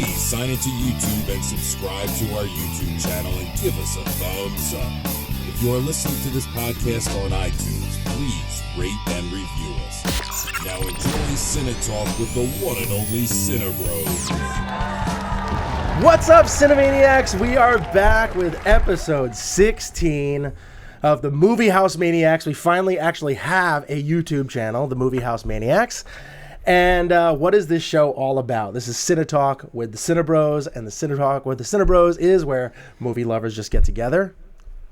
please sign into YouTube and subscribe to our YouTube channel and give us a thumbs up. If you are listening to this podcast on iTunes, please rate and review us. Now enjoy CineTalk with the one and only Cinebros. What's up, Cinemaniacs? We are back with episode 16 of the Movie House Maniacs. We finally actually have a YouTube channel, the Movie House Maniacs. And what is this show all about? This is CineTalk with the Cinebros, and the CineTalk with the Cinebros is where movie lovers just get together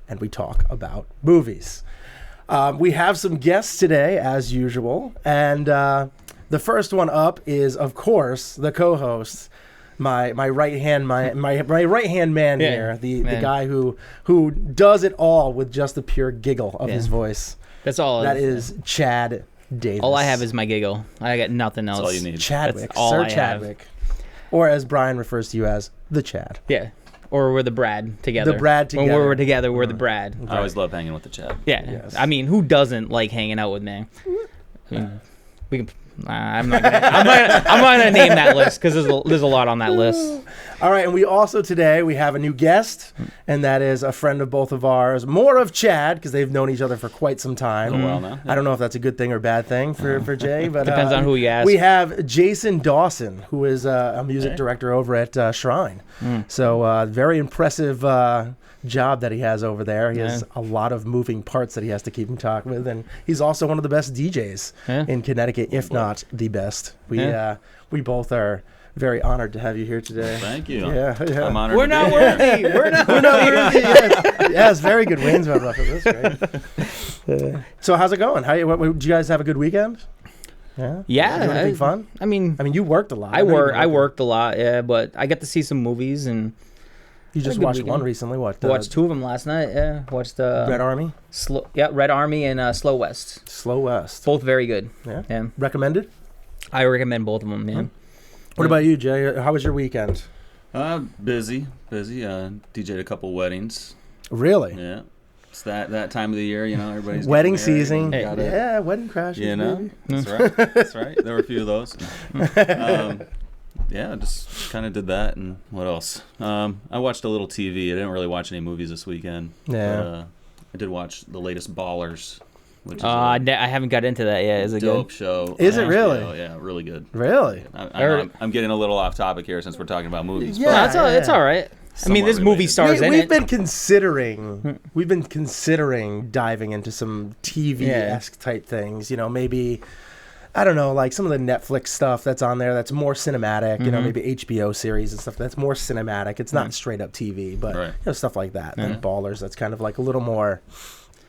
and we talk about movies. We have some guests today, as usual, and the first one up is, of course, the co-host, my right hand man here, the guy who does it all with just the pure giggle of his voice. That's all. That is Chad Davis. All I have is my giggle. I got nothing else. That's all you need. Chadwick, That's all Sir I Chadwick, have. or as Brian refers to you as the Chad. Yeah. Or we're the Brad together. The Brad together. When we're together, we're the Brad. I always love hanging with the Chad. Yeah. Yes. I mean, who doesn't like hanging out with me? I mean, we can. I'm not gonna name that list because there's a lot on that list. All right, and we also today we have a new guest, and that is a friend of both of ours, more of Chad, because they've known each other for quite some time. A while now. I don't know if that's a good thing or bad thing for Jay, but Depends on who you ask. We have Jason Dawson, who is a music director over at Shrine. So very impressive job that he has over there. He has a lot of moving parts that he has to keep in talk with, and he's also one of the best DJs in Connecticut, if not the best. We both are very honored to have you here today. Thank you. Yeah. I'm honored. We're not worthy. We're not worthy. Yes, very good wins, my brother. That's great. So how's it going? Did you guys have a good weekend? Yeah. Yeah. Did you do anything fun? I mean, you worked a lot. I worked a lot. Yeah, but I got to see some movies and. You just watched one recently. What? Watched two of them last night. Yeah. Watched Red Army. Red Army and Slow West. Slow West. Both very good. Yeah. Recommended? I recommend both of them. Yeah. What about you, Jay? How was your weekend? Busy. DJ'd a couple weddings. Really? Yeah. It's that time of the year, everybody's wedding getting married season. and Yeah, wedding crashes. Baby. That's right. That's right. There were a few of those. Yeah, just kind of did that, and what else? I watched a little TV. I didn't really watch any movies this weekend. Yeah. But, I did watch the latest Ballers, which is I haven't got into that yet. Is it dope good? show. Is it really? Yeah, really good. Really? I'm getting a little off topic here since we're talking about movies. Yeah. It's all right. I mean, this movie stars in We've it. been considering diving into some TV-esque type things. Maybe, I don't know, like some of the Netflix stuff that's on there that's more cinematic. Maybe HBO series and stuff that's more cinematic. It's not straight up TV, but stuff like that. And Ballers, that's kind of like a little more.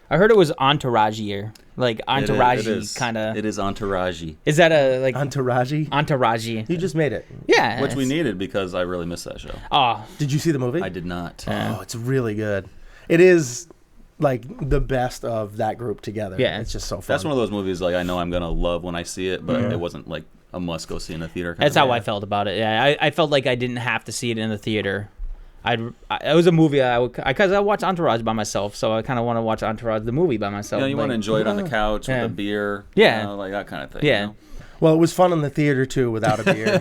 I heard it was Entourage-ier. Like Entourage kind of. It is Entourage. Is that a like Entourage? Entourage. You just made it. Yeah. Which we needed because I really missed that show. Oh. Did you see the movie? I did not. Oh, it's really good. It is like the best of that group together. Yeah. It's just so fun. That's one of those movies like I know I'm gonna love when I see it, but it wasn't like a must go see in the theater. That's how I felt about it. Yeah, I felt like I didn't have to see it in the theater. It was a movie because I watch Entourage by myself, so I kind of want to watch Entourage the movie by myself. You want to enjoy it on the couch with a beer, like that kind of thing. Yeah. Well, it was fun in the theater too without a beer.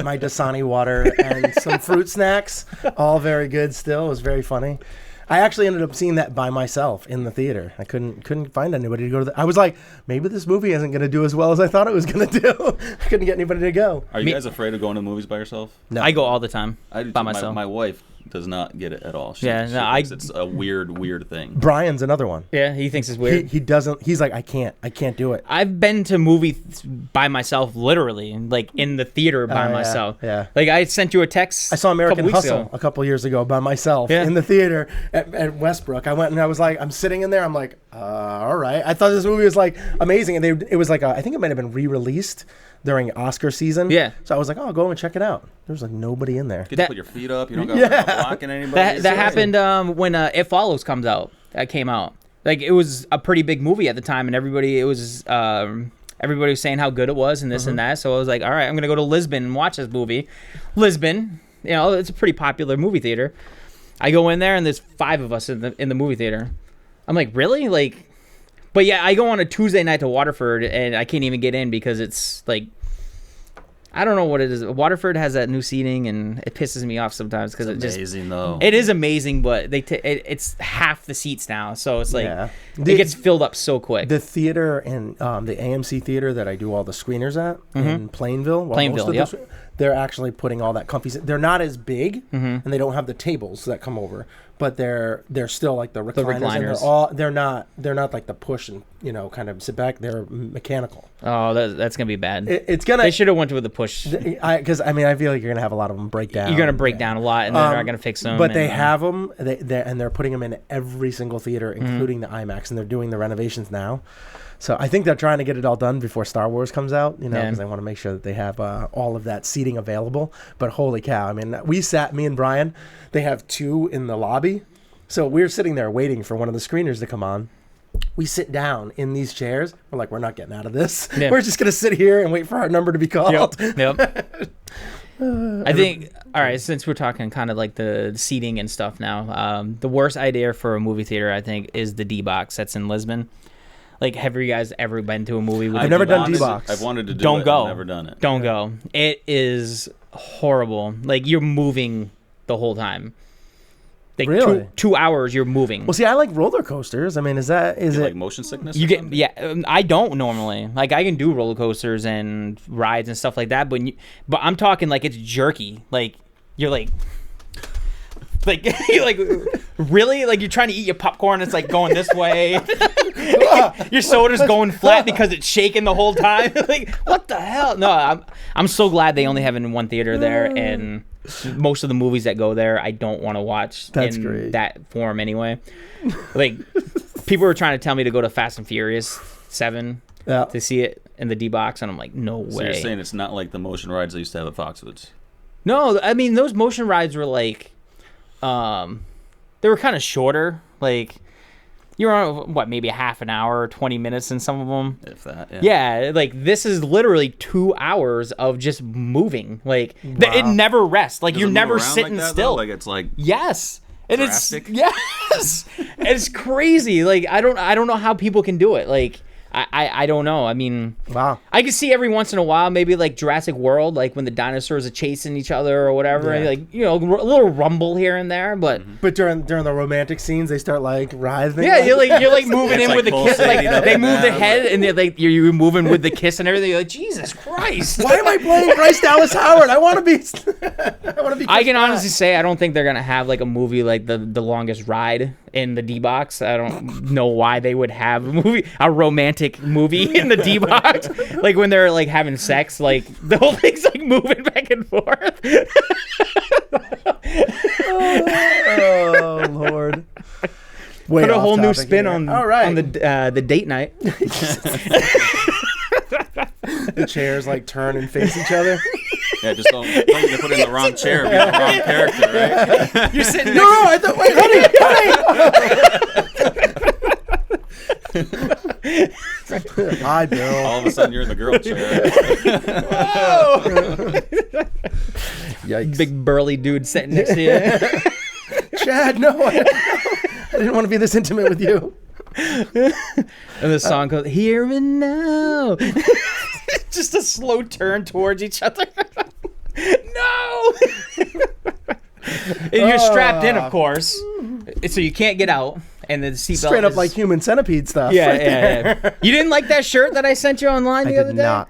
My Dasani water and some fruit snacks, all very good. Still, it was very funny. I actually ended up seeing that by myself in the theater. I couldn't find anybody to go to. I was like, maybe this movie isn't going to do as well as I thought it was going to do. I couldn't get anybody to go. Are you guys afraid of going to movies by yourself? No. I go all the time I do by too. myself. My wife does not get it at all. She thinks it's a weird thing. Brian's another one. Yeah, he thinks it's weird. He doesn't. He's like, I can't do it. I've been to movies by myself, literally, like in the theater by myself. Yeah. Like I sent you a text. I saw American Hustle ago. a couple years ago by myself in the theater at Westbrook. I went and I was like, I'm sitting in there. I'm like, all right. I thought this movie was like amazing, and it was like I think it might have been re-released during Oscar season. Yeah. So I was like, oh, I'll go and check it out. There was like nobody in there. Get to put your feet up. You don't got to blocking anybody. That happened when It Follows comes out. That came out. Like it was a pretty big movie at the time, and everybody was saying how good it was and this and that. So I was like, all right, I'm gonna go to Lisbon and watch this movie. Lisbon, it's a pretty popular movie theater. I go in there and there's 5 of us in the movie theater. I'm like, really? Like, but yeah, I go on a Tuesday night to Waterford and I can't even get in because it's like I don't know what it is. Waterford has that new seating, and it pisses me off sometimes because amazing though. It is amazing, but it's half the seats now, so it's like it gets filled up so quick. The theater and the AMC theater that I do all the screeners at in Plainville. They're actually putting all that comfy. They're not as big, and they don't have the tables that come over, but they're still like the recliners. And they're not like the push and kind of sit back. They're mechanical. Oh, that's gonna be bad. They should have went with the push. Because I feel like you're gonna have a lot of them break down. You're gonna break down a lot, and they're not gonna fix them. But they have them, and they're putting them in every single theater, including the IMAX, and they're doing the renovations now. So I think they're trying to get it all done before Star Wars comes out, because they want to make sure that they have all of that seating available. But holy cow, I mean, me and Brian, they have 2 in the lobby. So we're sitting there waiting for one of the screeners to come on. We sit down in these chairs. We're like, we're not getting out of this. Yeah. We're just going to sit here and wait for our number to be called. Yep. I think, all right, since we're talking kind of like the seating and stuff now, the worst idea for a movie theater, I think, is the D-Box that's in Lisbon. Like, have you guys ever been to a movie with I've never done D-Box. I've wanted to do Don't it. go. I've never done it. Don't go. It is horrible. Like, you're moving the whole time. Like, really? 2 hours, you're moving. Well, see, I like roller coasters. I mean, is it like motion sickness? I don't normally. Like, I can do roller coasters and rides and stuff like that, but I'm talking like it's jerky. Like, you're like you're like, really? Like, you're trying to eat your popcorn, it's like going this way. Your soda's going flat because it's shaking the whole time. Like, what the hell? No, I'm so glad they only have it in one theater there, and most of the movies that go there, I don't want to watch that form anyway. Like, people were trying to tell me to go to Fast and Furious 7 to see it in the D-Box, and I'm like, no way. So you're saying it's not like the motion rides they used to have at Foxwoods? No, I mean, those motion rides were like, they were kind of shorter. Like, you're on, maybe a half an hour or 20 minutes in some of them. If that, yeah. Like, this is literally 2 hours of just moving. Like, it never rests. Like, you're never sitting still. Like, it's like... Yes. And drastic? Yes. It's crazy. Like, I don't know how people can do it. Like, I don't know. I mean, wow. I can see every once in a while, maybe like Jurassic World, like when the dinosaurs are chasing each other or whatever, like, a little rumble here and there, but during the romantic scenes, they start like writhing. Yeah, you're like moving in with the kiss, like they move the head, and they're like you're moving with the kiss and everything. You're like, Jesus Christ! Why am I playing Bryce Dallas Howard? I want to be. I can honestly say I don't think they're gonna have like a movie like the Longest Ride in the D-Box. I don't know why they would have a romantic movie in the D-Box. Like when they're like having sex, like the whole thing's like moving back and forth. Oh Lord. Put a whole new spin on the date night. The chairs like turn and face each other. Yeah, just don't put it in the wrong chair, be the wrong character, right? You're sitting No, I thought, wait, honey. Hi, Bill. All of a sudden, you're in the girl chair. Yikes. Big burly dude sitting next to you. Chad, no, I didn't want to be this intimate with you. And the song goes, Here and Now. Just a slow turn towards each other. No! And you're strapped in, of course, so you can't get out. And the seatbelt straight up like Human Centipede stuff. Yeah, yeah. You didn't like that shirt that I sent you online the other day? I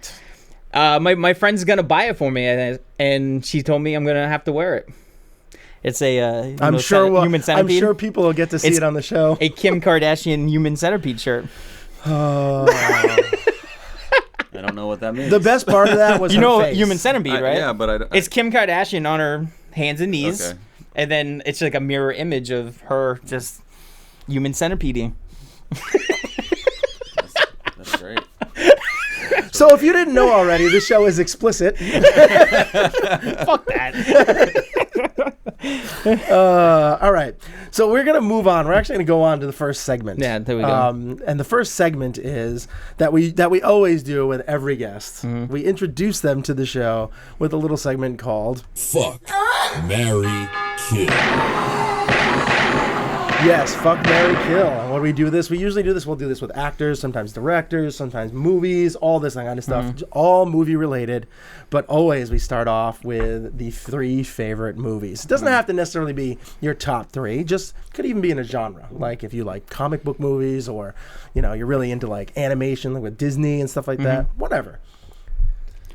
did not. My friend's gonna buy it for me, and she told me I'm gonna have to wear it. It's a I'm sure Human Centipede. I'm sure people will get to see it on the show. A Kim Kardashian Human Centipede shirt. I don't know what that means. The best part of that was her face. Human Centipede, right? Yeah, but it's Kim Kardashian on her hands and knees, okay. And then it's like a mirror image of her just human centipede. That's great. So if you didn't know already, this show is explicit. Fuck that. All right. So we're going to move on. We're actually going to go on to the first segment. Yeah, there we go. And the first segment is that we always do with every guest. Mm-hmm. We introduce them to the show with a little segment called Fuck, Marry, Kill. Yes, fuck, marry, kill. And when we do this, we usually do this. We'll do this with actors, sometimes directors, sometimes movies, all this kind of stuff. All movie related. But always we start off with the 3 favorite movies. It doesn't have to necessarily be your top 3. Just could even be in a genre. Like if you like comic book movies, or you're really into like animation, like with Disney and stuff like that. Whatever.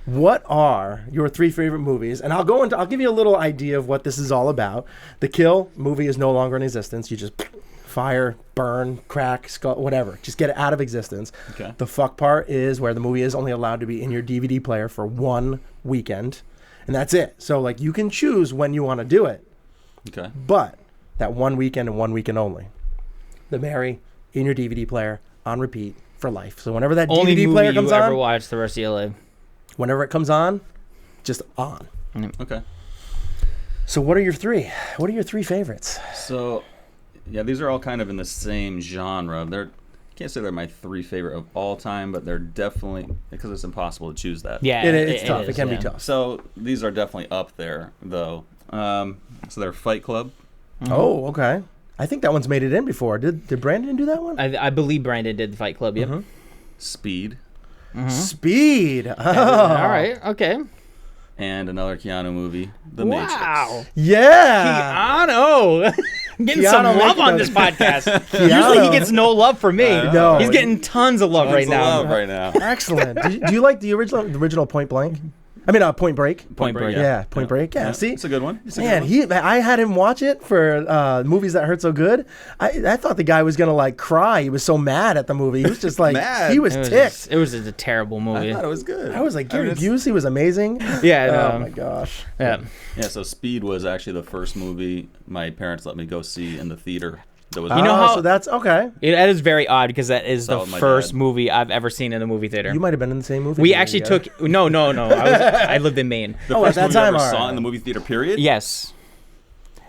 What are your 3 favorite movies? And I'll give you a little idea of what this is all about. The kill movie is no longer in existence. You just fire, burn, crack, skull, whatever. Just get it out of existence. Okay. The fuck part is where the movie is only allowed to be in your DVD player for 1 weekend. And that's it. So like you can choose when you want to do it. Okay. But that 1 weekend and 1 weekend only. The marry in your DVD player on repeat for life. So whenever that Only DVD movie player comes you ever on, watch the rest of your life. whenever it comes on, just on. Okay. So what are your 3? What are your 3 favorites? So, yeah, these are all kind of in the same genre. I can't say they're my 3 favorite of all time, but they're definitely, because it's impossible to choose that. Yeah, It's tough. is, It can be tough. So these are definitely up there, though. So they're Fight Club. Oh, okay. I think that one's made it in before. Did Brandon do that one? I believe Brandon did the Fight Club. Yep. Speed. Speed. Oh. All right. Okay. And another Keanu movie, The Matrix. Wow. Yeah. Keanu. Getting some Keanu love making on a- this podcast. Keanu. Usually he gets no love from me. No. He's getting tons of love Tons right of now. love right now. Excellent. Do you like the original Point Blank? I mean, Point Break. Point Break. Yeah, Point Break. Yeah. See, It's a good one. It's a man, good one. I had him watch it for Movies That Hurt So Good. I thought the guy was gonna like cry. He was so mad at the movie. He was just like Mad? he was ticked. It was a terrible movie. I thought it was good. I was like, Gary it's- Busey was amazing. Yeah. Oh my gosh. Yeah. Yeah, so Speed was actually the first movie my parents let me go see in the theater. That was You know how- So that's okay. That is very odd because that is Saw the with my first dad. movie I've ever seen in a movie theater. You might have been in the same movie. We theater actually together. took no. I lived in Maine. the Oh, first at that movie I time, ever all saw right. in the movie theater, period? Yes.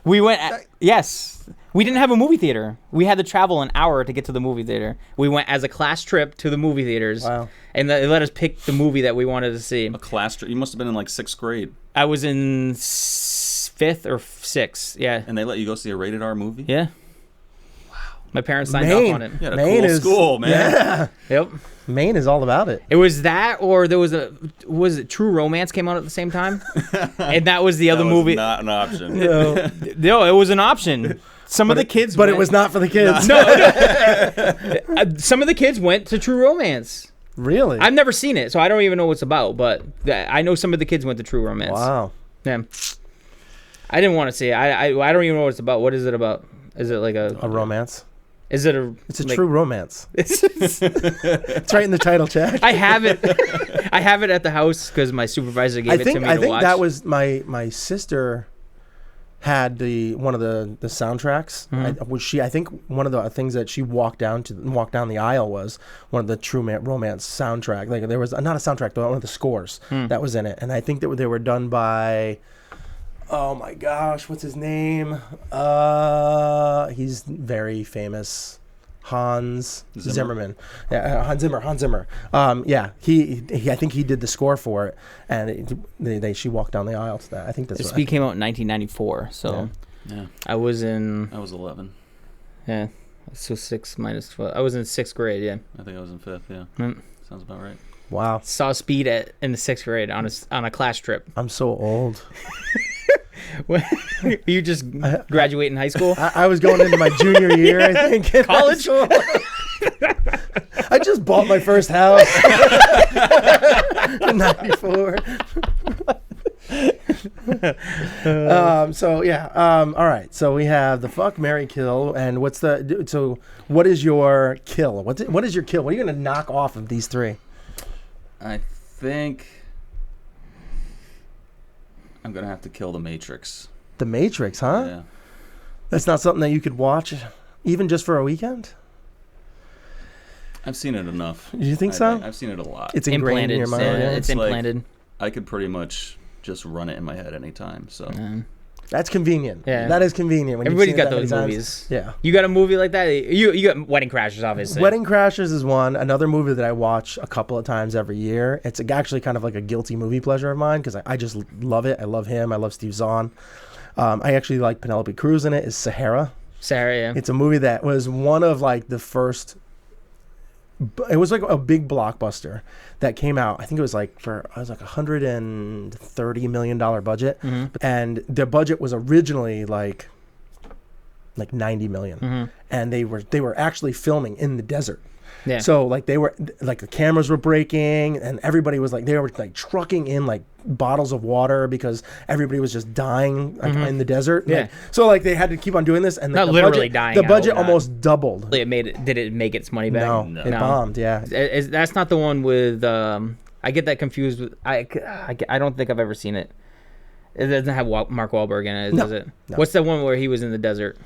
We went. Yes. We didn't have a movie theater. We had to travel an hour to get to the movie theater. We went as a class trip to the movie theaters. Wow. And they let us pick the movie that we wanted to see. A class trip. You must have been in like 6th grade. I was in 5th or 6th. Yeah. And they let you go see a rated R movie? Yeah. My parents signed Maine. off on it. You had a Maine cool is school, man. Yeah. Yep. Maine is all about it. It was that, or there was True Romance came out at the same time, and that was the other That was movie. not an option. No, No, it was an option. Some of the kids, but it went- was not for the kids. Some of the kids went to True Romance. Really? I've never seen it, so I don't even know what it's about. But I know some of the kids went to True Romance. Wow. Yeah. I didn't want to see it. I don't even know what it's about. What is it about? Is it like A romance. Is it a? It's a like- true romance. It's It's right in the title, Chad. I have it. I have it at the house because my supervisor gave it to me to I think watch. that was my sister had one of the soundtracks. I think one of the things that she walked down the aisle was one of the True Romance soundtrack. Like there was not a soundtrack, but one of the scores that was in it, and I think that they were done by. Oh my gosh, what's his name? He's very famous. Hans Zimmerman. Yeah, Hans Zimmer. Yeah, he I think he did the score for it, and she walked down the aisle to that. I think that's The what Speed came out in 1994, so Yeah. I was in I was 11. so 6 minus 12. I was in 6th grade. Yeah, I think I was in 5th, yeah. Mm. Sounds about right. Wow. saw Speed in the 6th grade on a class trip. I'm so old. You just graduating high school? I was going into my junior year, I think. in College? high school. I just bought my first house in '94. So yeah. All right. So we have the fuck, marry, kill, and what is your kill? What is your kill? What are you gonna knock off of these 3? I think I'm going to have to kill The Matrix. The Matrix, huh? Yeah. That's not something that you could watch, even just for a weekend. I've seen it enough. Do you think so? I've seen it a lot. It's ingrained in your mind. Yeah, Yeah. it's It's like- implanted. I could pretty much just run it in my head anytime. So That's convenient. Yeah. That is convenient. When you've Everybody's seen it got that those many times. movies. Yeah. You got a movie like that? You got Wedding Crashers, obviously. Wedding Crashers is one. Another movie that I watch a couple of times every year. It's actually kind of like a guilty movie pleasure of mine because I just love it. I love him. I love Steve Zahn. I actually like Penelope Cruz in it. Is Sahara. Sahara, yeah. It's a movie that was one of like the first. It was like a big blockbuster that came out. I think it was like $130 million budget, and their budget was originally like 90 million, and they were actually filming in the desert. Yeah. So like they were like the cameras were breaking, and everybody was like they were like trucking in like bottles of water because everybody was just dying like in the desert. Yeah. Like, so like they had to keep on doing this, and Not the literally budget, dying, The I budget hope not. almost doubled. Did it make its money back? No, it bombed. Yeah. That's not the one with. I get that confused with. I don't think I've ever seen it. It doesn't have Mark Wahlberg in it, does it? No. What's the one where he was in the desert?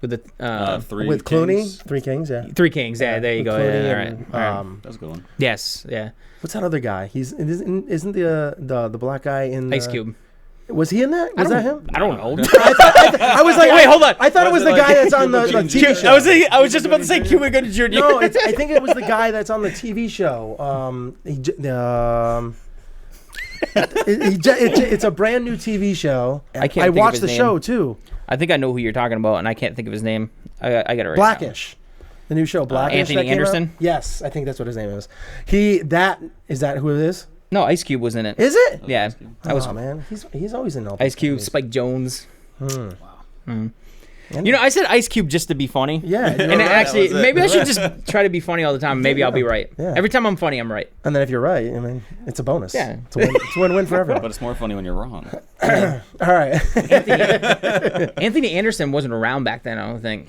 With the Three with Kings. Clooney, Three Kings, yeah. Three Kings, yeah, there you With go. Clooney Yeah, and, all right. That's a good one. Yes, yeah. What's that other guy? Isn't the black guy in Ice Cube. Was he in that? Was that him? I don't know. I was like, Wait, hold on. I thought it was the guy that's on the TV show. I was just about to say Cuba Gooding Jr. No, I think it was the guy that's on the TV show. It's a brand new TV show. I can't think of watched his the name. show too. I think I know who you're talking about, and I can't think of his name. I got it right Blackish. The new show, Blackish. Anthony that came out? Anderson? Yes, I think that's what his name is. Is that who it is? now. No, Ice Cube was in it. Is it? Yeah, that was Oh man, he's always in all. Ice Cube, movies. Spike Jonze. Wow. You know, I said Ice Cube just to be funny. Yeah, And right. actually, That was it. maybe I should just try to be funny all the time. Maybe I'll be right. Yeah. Every time I'm funny, I'm right. And then if you're right, I mean, it's a bonus. Yeah. It's a win-win for everyone. But it's more funny when you're wrong. All right. Anthony Anderson wasn't around back then, I don't think.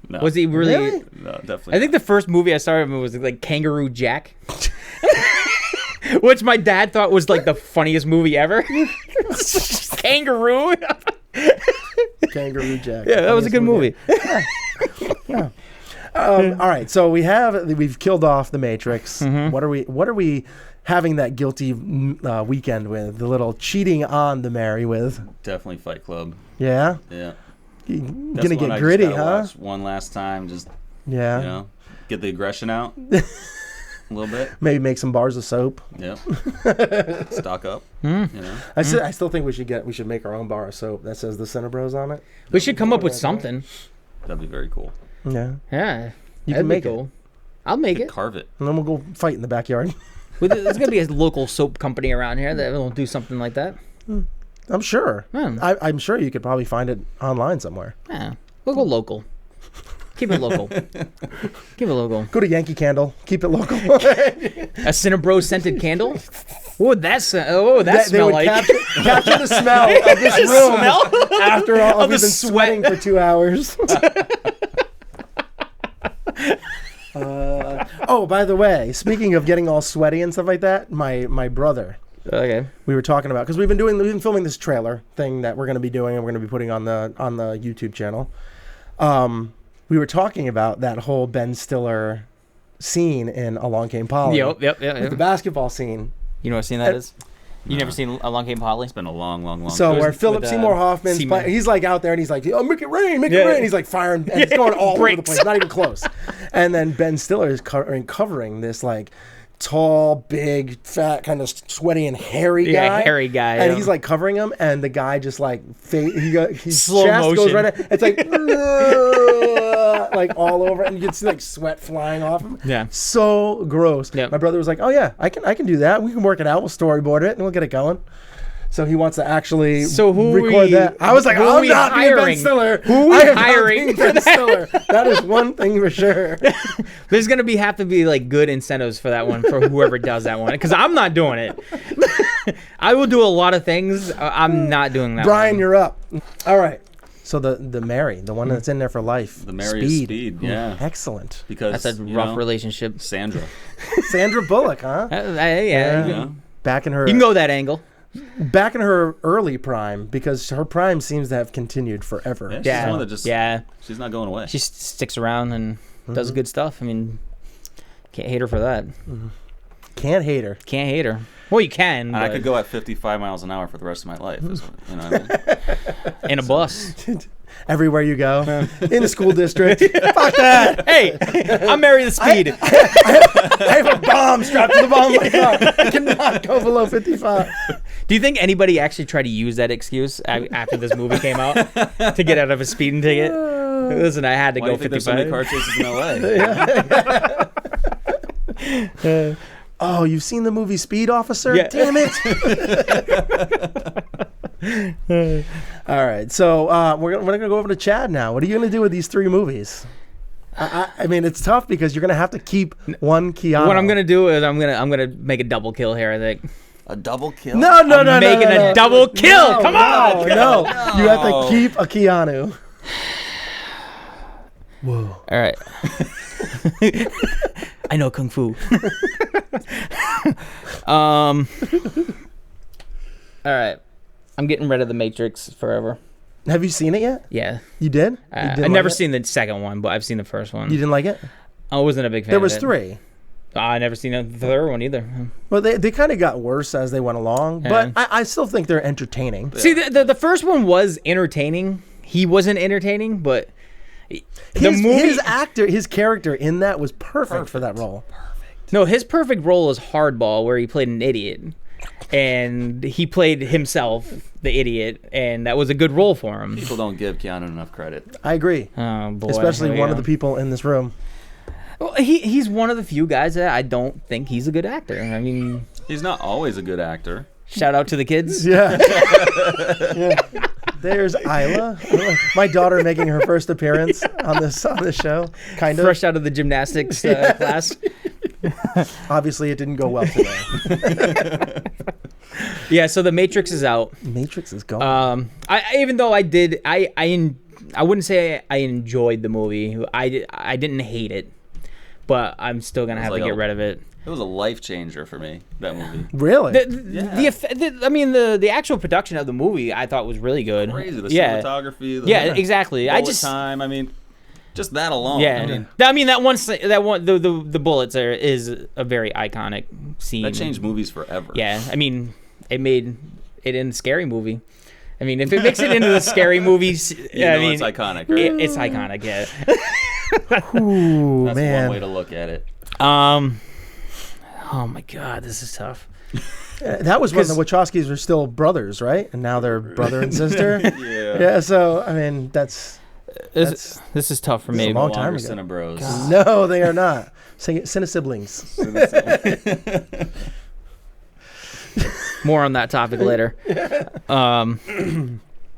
No. Was he really? Really? No, definitely. I think the first movie I saw him in was like Kangaroo Jack. Which my dad thought was like the funniest movie ever. Kangaroo. Kangaroo Jack. Yeah, that was a good movie. All right, so we've killed off the Matrix. What are we having that guilty weekend with? The little cheating on the Mary with? Definitely Fight Club. Yeah, Yeah. You're That's gonna one get I gritty, just gotta huh? watch one last time, just Yeah. get the aggression out a little bit. Maybe make some bars of soap. Yep. Stock up. I still think we should make our own bar of soap that says the Cinebros on it. We should come up with something. That'd be very cool. Yeah, Yeah. you that'd can be make it, cool. I'll make it. Carve it. and then we'll go fight in the backyard. There's gonna be a local soap company around here that will do something like that. I'm sure. Hmm. I'm sure you could probably find it online somewhere. Yeah, we'll go local. Keep it local. Keep it local. Go to Yankee Candle. Keep it local. A Cinebros scented candle. What would that They smell would like? capture the smell of this room after all Of we've the been sweat. sweating for 2 hours. Oh, by the way, speaking of getting all sweaty and stuff like that, my brother, Okay. we were talking about, because we've been filming this trailer thing that we're going to be doing and we're going to be putting on the YouTube channel. We were talking about that whole Ben Stiller scene in Along Came Polly. Yep. With the basketball scene. You know what scene that is? You never seen Along Came Polly? It's been a long So was where Philip with, Seymour Hoffman's Seaman. he's like out there and he's like, oh, make it rain, make it Yeah. rain. He's like firing and it's going all over the Breaks. place, not even close. And then Ben Stiller is covering this like tall, big, fat, kind of sweaty and hairy guy. hairy guy. And yeah. he's like covering him, and the guy just like his Slow chest goes motion. right at, it's like like all over, and you can see like sweat flying off him. Yeah. So gross. Yep. My brother was like, "Oh yeah, I can do that. We can work it out. We'll storyboard it, and we'll get it going." So he wants to actually record that. I was like, who are I'm we not being Ben hiring? Stiller. Who are we I am not hiring being for Ben that? Stiller. That is one thing for sure. There's gonna have to be like good incentives for that one for whoever does that one, because I'm not doing it. I will do a lot of things. I'm not doing that. Brian, one. you're up. All right. So the Mary, the one that's in there for life. The Mary is Speed, yeah. Excellent. Because That's a rough relationship. Sandra. Sandra Bullock, huh? Yeah. Yeah. Back in her You can go that angle. back in her early prime, because her prime seems to have continued forever. Yeah. She's Yeah. the one that just. Yeah. She's not going away. She sticks around and does good stuff. I mean, can't hate her for that. Can't hate her. Can't hate her. Well, you can. And I but could go at 55 miles an hour for the rest of my life. Is what, you know what I mean? in a bus. Everywhere you go, in the school district. Fuck that. Hey, I'm Mary the Speed. I have a bomb strapped to the bottom of my car. I cannot go below 55. Do you think anybody actually tried to use that excuse after this movie came out to get out of a speeding ticket? Listen, I had to Why go do you think there's so many 55. car chases in LA? Oh, you've seen the movie Speed, Officer? Yeah. Damn it! All right, so we're gonna go over to Chad now. What are you gonna do with these 3 movies? I mean, it's tough because you're gonna have to keep one Keanu. What I'm gonna do is I'm gonna make a double kill here. I think. A double kill? No, Making a double kill. No, Come on. No, you have to keep a Keanu. Whoa. All right. I know kung fu. All right. I'm getting rid of the Matrix forever. Have you seen it yet? Yeah. You did? You I've didn't never like it? seen the second one, but I've seen the first one. You didn't like it? I wasn't a big fan. There was of it. 3. I never seen the third one either. Well, they kind of got worse as they went along, but I still think they're entertaining. See, the first one was entertaining. He wasn't entertaining, but His character in that was perfect for that role. No, his perfect role is Hardball, where he played an idiot. And he played himself, the idiot, and that was a good role for him. People don't give Keanu enough credit. I agree. Oh, boy. Especially Here we one of go. the people in this room. Well, he's one of the few guys that I don't think he's a good actor. I mean, He's not always a good actor. shout out to the kids. Yeah. Yeah. There's Isla, my daughter making her first appearance on this show. Kind of. Fresh out of the gymnastics class. Obviously, it didn't go well today. Yeah, so the Matrix is out. Matrix is gone. Even though I wouldn't say I enjoyed the movie. I didn't hate it, but I'm still gonna have to get rid of it. It was a life changer for me, that movie. Really? The actual production of the movie I thought was really good. Crazy. The Yeah. cinematography. Exactly. Bullet time. I mean, just that alone. Yeah. The bullets is a very iconic scene. That changed movies forever. Yeah. I mean, it made it in the Scary Movie. I mean, if it makes it into the Scary Movies, it's iconic. Right? It's iconic. Yeah. Ooh, That's man. one way to look at it. Oh my God, this is tough. That was when the Wachowskis were still brothers, right? And now they're brother and sister. Yeah. Yeah. So I mean, this is tough for me. a long time ago. Cinebros. No, they are not. Cine siblings. More on that topic later.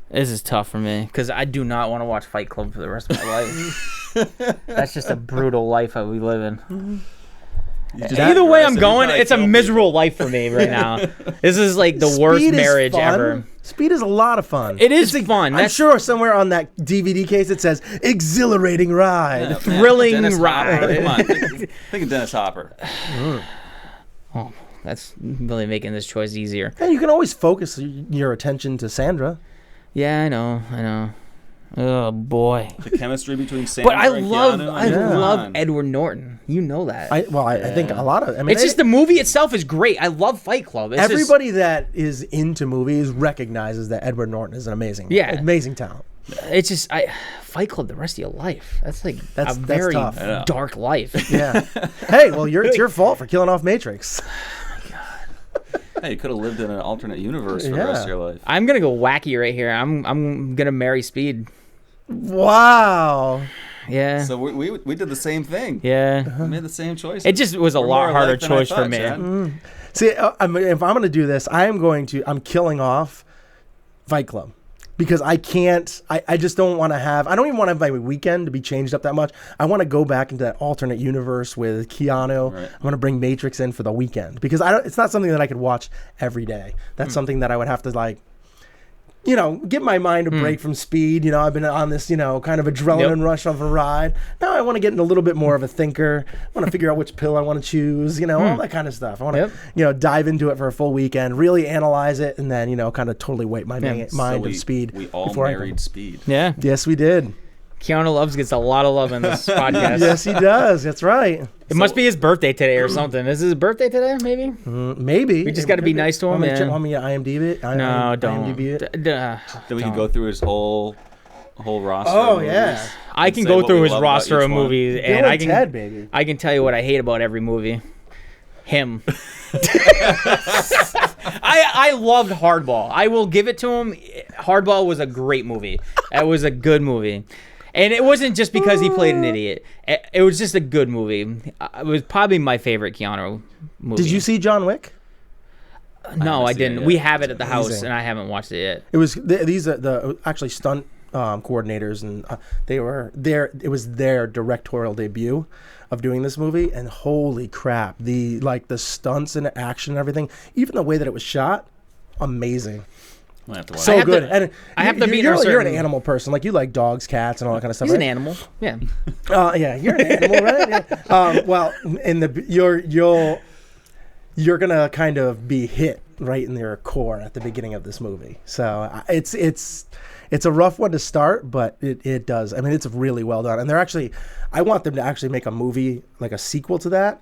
This is tough for me because I do not want to watch Fight Club for the rest of my life. That's just a brutal life that we live in. Either way I'm going, it's a miserable life for me right now. This is like the worst Speed is marriage fun. ever. Speed is a lot of fun. It is fun. I'm sure somewhere on that DVD case it says exhilarating ride. Yeah, Thrilling Dennis ride. Hopper. Come on, think of Dennis Hopper. Oh, that's really making this choice easier. And you can always focus your attention to Sandra. Yeah, I know. Oh boy. The chemistry between Sandra But I and love Keanu. Edward Norton. You know that. I think a lot of. I mean, It's just the movie itself is great. I love Fight Club. It's everybody that is into movies recognizes that Edward Norton is an amazing talent. It's just Fight Club the rest of your life. That's like That's a very tough. dark life. Yeah. Hey, well, it's your fault for killing off Matrix. Hey, you could have lived in an alternate universe for the rest of your life. I'm gonna go wacky right here. I'm gonna marry Speed. Wow. Yeah. So we did the same thing. Yeah. We made the same choice. It just was a lot harder choice for me. See, if I'm going to do this, I'm killing off Fight Club. Because I can't, I just don't want to I don't even want to have my weekend to be changed up that much. I want to go back into that alternate universe with Keanu. Right. I want to bring Matrix in for the weekend. Because it's not something that I could watch every day. That's something that I would have to give my mind a break from Speed. I've been on this, kind of adrenaline rush of a ride. Now I want to get in a little bit more of a thinker. I want to figure out which pill I want to choose, all that kind of stuff. I want to, dive into it for a full weekend, really analyze it, and then, kind of totally weight my mind of Speed. We all before married Speed. Yeah. Yes, we did. Keanu Loves gets a lot of love in this podcast. Yes, he does. That's right. It must be his birthday today or something. Is his birthday today? Maybe. Maybe. We just got to be nice to him. Want me to IMDb it? No, don't. IMDb it? Then we can go through his whole roster. Oh, of movies yeah. I can say go what through we his love about roster each of one. movies, Bill and I Ted, baby. I can tell you what I hate about every movie. Him. I loved Hardball. I will give it to him. Hardball was a great movie. It was a good movie. And it wasn't just because he played an idiot. It was just a good movie. It was probably my favorite Keanu movie. Did you see John Wick? No, I didn't. We have it at the house, amazing. and I haven't watched it yet. It was these are the actually stunt coordinators, and they were there. It was their directorial debut of doing this movie, and holy crap, the stunts and action and everything, even the way that it was shot, amazing. I have to watch So it. good. And I have to be you're an animal person, like you like dogs, cats, and all that kind of stuff. He's right? an animal. Yeah. Yeah, you're an animal, right? Yeah. Well, you're gonna kind of be hit right in your core at the beginning of this movie. So it's a rough one to start, but it does. I mean, it's really well done. And I want them to actually make a movie, like a sequel to that.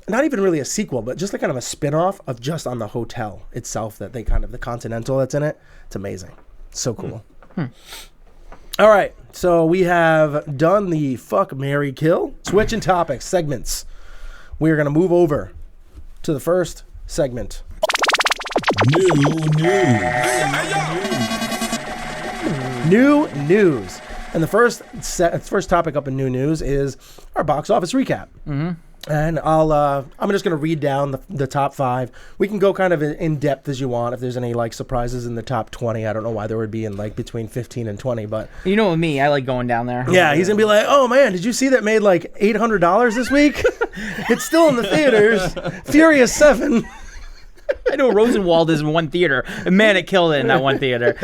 Not even really a sequel, but just like kind of a spin-off of just on the hotel itself that they kind of, the Continental that's in it. It's amazing. So cool. All right. So we have done the fuck, marry, kill. Switching topics, segments. We're going to move over to the first segment. New news. And the first topic up in new news is our box office recap. Mm-hmm. And I'm just going to read down the top 5. We can go kind of in depth as you want. If there's any like surprises in the top 20, I don't know why there would be in like between 15 and 20, but You know, with me, I like going down there. yeah, he's going to be like, oh man, did you see that made like $800 this week? It's still in the theaters. Furious 7. I know Rosenwald is in one theater. And man, it killed it in that one theater.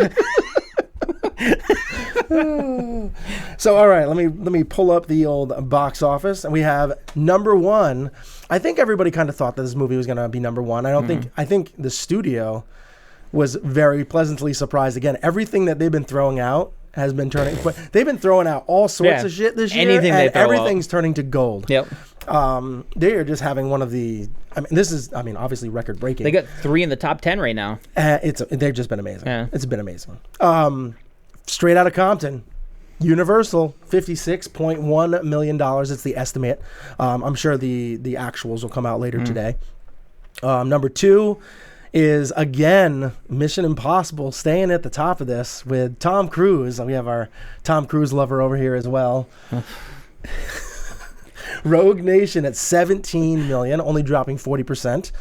So all right, let me pull up the old box office, and we have number 1. I think everybody kind of thought that this movie was going to be number 1. I think the studio was very pleasantly surprised. Again, everything that they've been throwing out has been turning. They've been throwing out all sorts of shit this year. Anything they throw everything's turning to gold. Yep. They are just having one of the. I mean, obviously record breaking. They got 3 in the top 10 right now. They've just been amazing. Yeah. It's been amazing. Straight Outta Compton. Universal, $56.1 million. It's the estimate. I'm sure the actuals will come out later today. Number 2 is, again, Mission Impossible, staying at the top of this with Tom Cruise. We have our Tom Cruise lover over here as well. Rogue Nation at $17 million, only dropping 40%.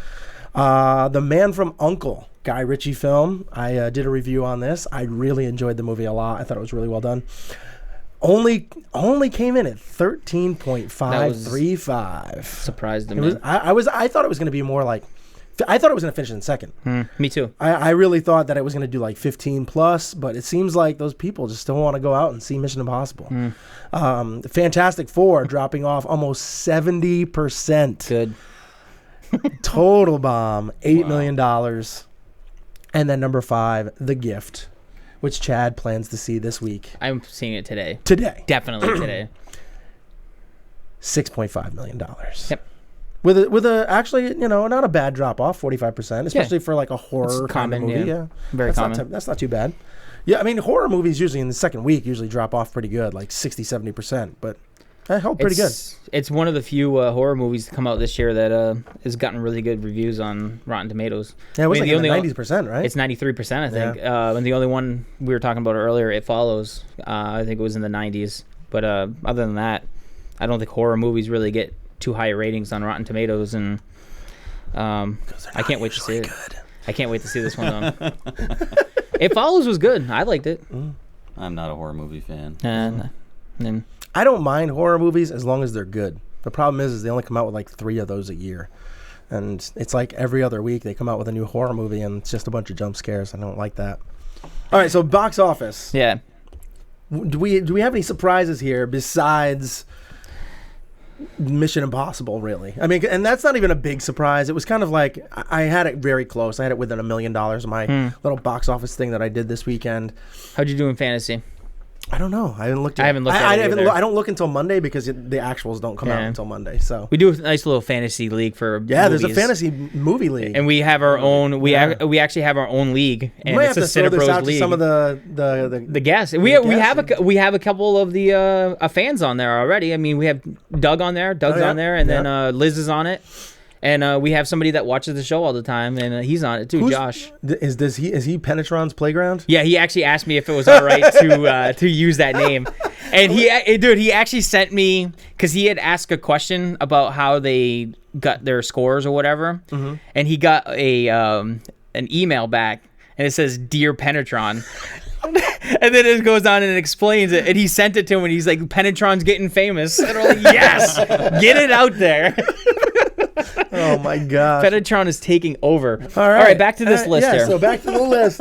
The Man from U.N.C.L.E., Guy Ritchie film. I did a review on this. I really enjoyed the movie a lot. I thought it was really well done. Only came in at 13.535. Surprised me. I thought it was going to be more like. I thought it was going to finish in second. Me too. I really thought that it was going to do like 15 plus, but it seems like those people just don't want to go out and see Mission Impossible. Fantastic Four dropping off almost 70%. Good. Total bomb, $8 million. And then number 5, The Gift, which Chad plans to see this week. I'm seeing it today. Definitely today. $6.5 million. Yep. With a actually, not a bad drop off, 45%, especially for like a horror kind of movie. Yeah. Very common. That's not too bad. Yeah, I mean, horror movies usually in the second week usually drop off pretty good, like 60, 70%, but that held pretty good. It's one of the few horror movies to come out this year that has gotten really good reviews on Rotten Tomatoes. Yeah, it was like in the 90%, right? It's 93%, I think. Yeah. And the only one we were talking about earlier, It Follows, I think it was in the 90s. But other than that, I don't think horror movies really get too high ratings on Rotten Tomatoes, and I can't wait to see it. I can't wait to see this one on. It Follows was good. I liked it. I'm not a horror movie fan. I don't mind horror movies as long as they're good. The problem is they only come out with like 3 of those a year. And it's like every other week they come out with a new horror movie and it's just a bunch of jump scares. I don't like that. All right, so box office. Yeah. Do we have any surprises here besides Mission Impossible, really? I mean, and that's not even a big surprise. It was kind of like I had it very close. I had it within $1 million of my little box office thing that I did this weekend. How'd you do in fantasy? I don't know. I haven't looked. I don't look until Monday because the actuals don't come out until Monday. So we do a nice little fantasy league for movies. There's a fantasy movie league, and we have our own. We actually have our own league, and it's a Cinebros league. Some of the guests. We have a couple of the fans on there already. I mean, we have Doug on there. Doug's on there, and then Liz is on it. And we have somebody that watches the show all the time, and he's on it too, Josh. Is he Penetron's Playground? Yeah, he actually asked me if it was all right to use that name. And he actually sent me, because he had asked a question about how they got their scores or whatever, and he got an email back, and it says, "Dear Penetron." And then it goes on and explains it, and he sent it to him, and he's like, "Penetron's getting famous." And I'm like, yes, get it out there. Oh my gosh. Penetron is taking over. All right, back to this list here. So back to the list.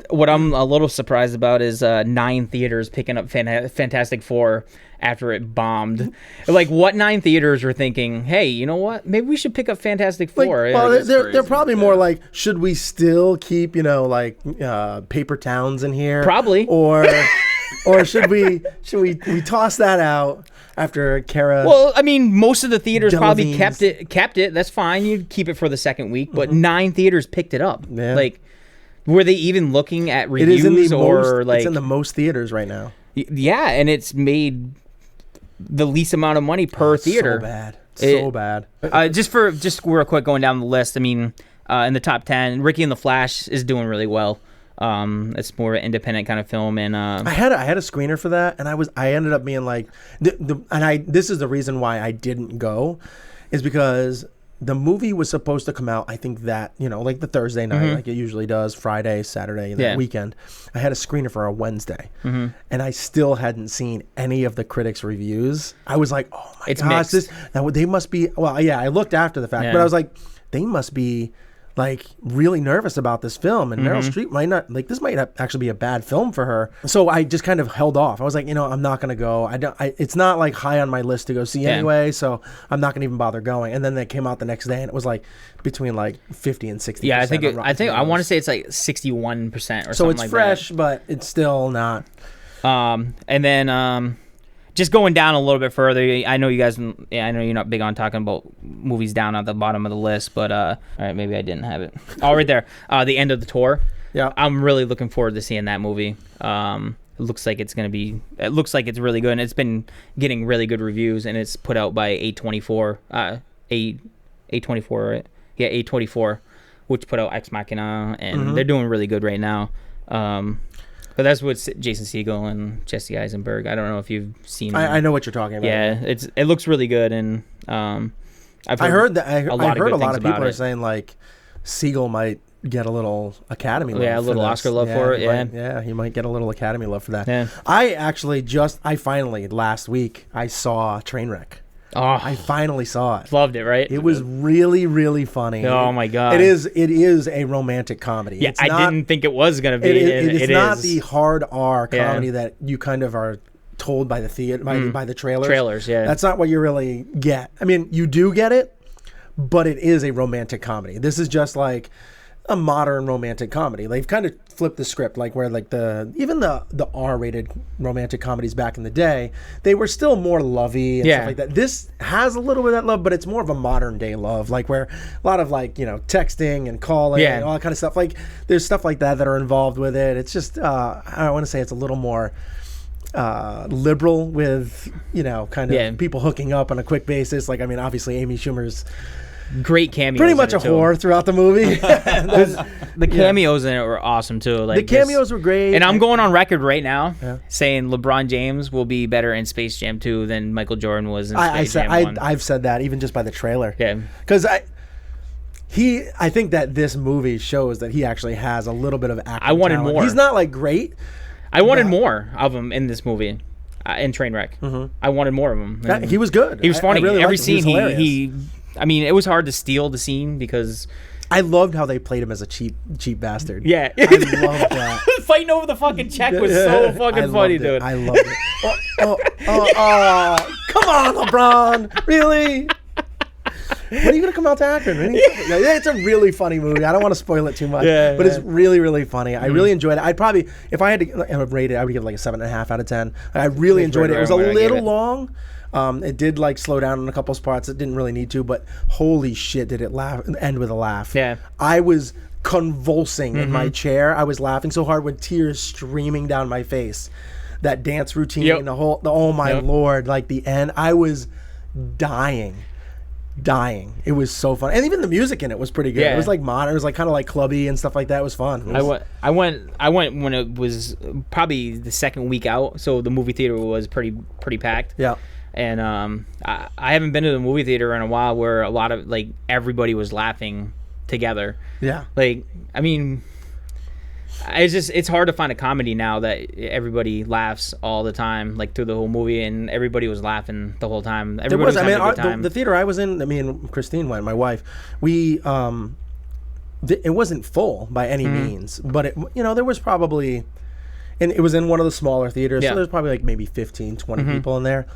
What I'm a little surprised about is 9 theaters picking up Fantastic Four after it bombed. Like, what 9 theaters were thinking, hey, you know what? Maybe we should pick up Fantastic Four. They're probably more like, should we still keep, paper towns in here? Probably. Or should we toss that out after Kara? Well, I mean, most of the theaters probably Delevingne's. kept it. That's fine. You keep it for the second week, but 9 theaters picked it up. Yeah. Like, were they even looking at It reviews is in the or it's in the most theaters right now. Yeah, and it's made the least amount of money per theater. So bad. Just real quick, going down the list. I mean, in the top 10, Ricky and the Flash is doing really well. It's more an independent kind of film, and I had a screener for that, and I ended up being like, this is the reason why I didn't go, is because the movie was supposed to come out, I think that, like the Thursday night, like it usually does, Friday, Saturday, that weekend. I had a screener for a Wednesday, and I still hadn't seen any of the critics' reviews. I was like, oh my gosh, they must be, well, yeah, I looked after the fact, but I was like, they must be like really nervous about this film, and Meryl Streep might not, like, this might actually be a bad film for her. So I just kind of held off. I was like, I'm not gonna go. It's not like high on my list to go see anyway, so I'm not gonna even bother going. And then they came out the next day, and it was like between like 50 and 60%. Yeah, I want to say it's like 61% or something like that. So it's fresh, but it's still not. And then just going down a little bit further, I know you guys. Yeah, I know you're not big on talking about movies down at the bottom of the list, but all right, maybe I didn't have it. Oh, right there, The End of the Tour. Yeah, I'm really looking forward to seeing that movie. It looks like it's really good, and it's been getting really good reviews, and it's put out by A24. A24, right? Yeah, A24, which put out Ex Machina, and they're doing really good right now. But that's with Jason Segel and Jesse Eisenberg. I don't know if you've seen. I know what you're talking about. Yeah, it looks really good, and I've heard a lot of people are saying like Segel might get a little Academy love. Yeah, a little Oscar love for it. He might get a little Academy love for that. Yeah. I finally last week I saw Trainwreck. Oh, I finally saw it. Loved it, right? It was really, really funny. Oh my god! It is a romantic comedy. Yeah, I didn't think it was gonna be. It's not the hard R comedy that you kind of are told by the theater, by the trailers. Trailers, yeah. That's not what you really get. I mean, you do get it, but it is a romantic comedy. This is just like a modern romantic comedy. They've kind of flipped the script, like where like even the R-rated romantic comedies back in the day, they were still more lovey and stuff like that. This has a little bit of that love, but it's more of a modern day love, like where a lot of like, texting and calling and all that kind of stuff. Like there's stuff like that are involved with it. It's just I want to say it's a little more liberal with kind of people hooking up on a quick basis. Like, I mean, obviously Amy Schumer's great cameos. Pretty much a whore throughout the movie. The cameos in it were awesome too. Like the cameos were great. And I'm going on record right now saying LeBron James will be better in Space Jam 2 than Michael Jordan was in Space Jam 1. I've said that even just by the trailer. Yeah. Because I think that this movie shows that he actually has a little bit of acting I wanted talent. more. He's not like great. I wanted more of him in this movie. In Trainwreck. I wanted more of him. And he was good. He was funny. Really Every scene he I mean, it was hard to steal the scene because I loved how they played him as a cheap bastard. Yeah. I loved that. Fighting over the fucking check was so fucking funny, dude. I loved it. Come on, LeBron. Really? When are you going to come out to Akron? It's a really funny movie. I don't want to spoil it too much, but it's really, really funny. I really enjoyed it. I'd probably, if I had to rate it, I would give it like a 7.5 out of 10. I really enjoyed it. It was a little long. It did like slow down in a couple spots. It didn't really need to, but holy shit, did it end with a laugh. Yeah. I was convulsing in my chair. I was laughing so hard with tears streaming down my face. That dance routine, oh my Lord, like the end. I was dying. dying. It was so fun, and even the music in it was pretty good. Yeah. It was like modern. It was like kind of like clubby and stuff like that. It was fun. It was, I went when it was probably the second week out, so the movie theater was pretty packed. Yeah. And I haven't been to the movie theater in a while where a lot of like everybody was laughing together. Yeah. Like, I mean, it's hard to find a comedy now that everybody laughs all the time, like through the whole movie, and everybody was laughing the whole time. Everybody was having a good time. The theater I was in, me and Christine went, my wife, we it wasn't full by any means, but it, there was probably, and it was in one of the smaller theaters, so there's probably like maybe 15, 20 people in there.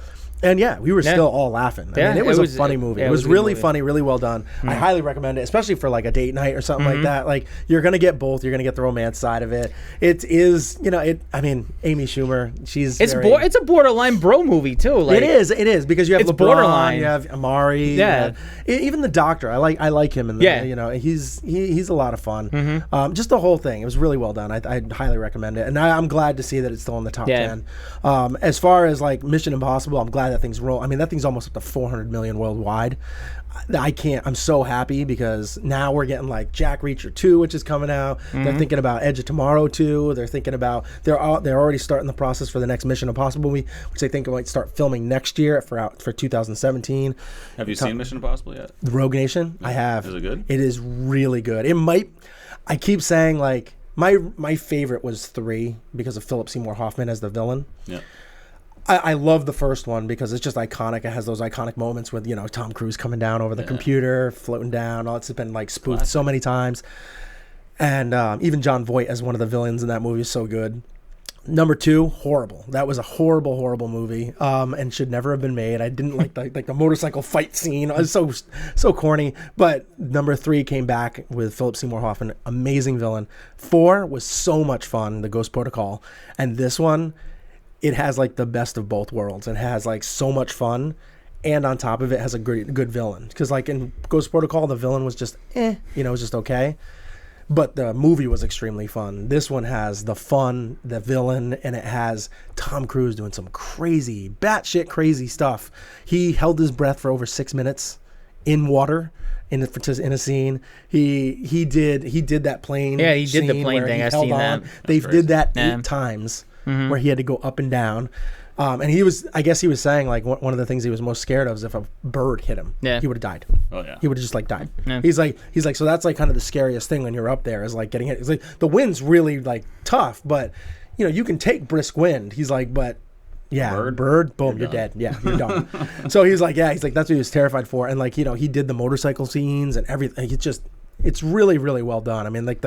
And yeah, we were still all laughing. I mean, it was a funny movie. It was really funny, really well done. I highly recommend it, especially for like a date night or something like that. Like, you're going to get both. You're going to get the romance side of it. It is, I mean, Amy Schumer, she's it's a borderline bro movie too. Like, it is because you have LeBron, borderline. you have Amari, even the doctor. I like him in the he's a lot of fun. Just the whole thing. It was really well done. I highly recommend it, and I'm glad to see that it's still in the top 10. As far as like Mission Impossible, I'm glad that thing's that thing's almost up to 400 million worldwide. I'm so happy because now we're getting like Jack Reacher 2, which is coming out. They're thinking about Edge of Tomorrow 2. They're thinking about they're already starting the process for the next Mission Impossible movie, which they think might start filming next year for 2017. Have you seen Mission Impossible yet? Rogue Nation? I have. Is it good? It is really good. I keep saying like my favorite was 3 because of Philip Seymour Hoffman as the villain. Yeah. I love the first one because it's just iconic. It has those iconic moments with, Tom Cruise coming down over the computer, floating down. All it's been like spoofed so many times. And even Jon Voight as one of the villains in that movie is so good. Number 2, horrible. That was a horrible, horrible movie, and should never have been made. I didn't like the motorcycle fight scene. It was so corny. But number 3 came back with Philip Seymour Hoffman, amazing villain. 4 was so much fun, The Ghost Protocol, and this one, it has like the best of both worlds. It has like so much fun, and on top of it has a good villain. Because like in Ghost Protocol, the villain was just it was just okay. But the movie was extremely fun. This one has the fun, the villain, and it has Tom Cruise doing some crazy, batshit crazy stuff. He held his breath for over 6 minutes in water in a scene. He did that plane. Yeah, he did the plane thing. I've seen that. They did that 8 times. Where he had to go up and down. And I guess he was saying like one of the things he was most scared of is if a bird hit him, he would have died. Oh yeah. He would have just like died. Yeah. He's like, so that's like kind of the scariest thing when you're up there is like getting hit. It's like the wind's really like tough, but you can take brisk wind. He's like, but yeah, bird, boom, you're dead. Yeah, you're done. So he's like, that's what he was terrified for. And like, he did the motorcycle scenes and everything. It's really, really well done. I mean, like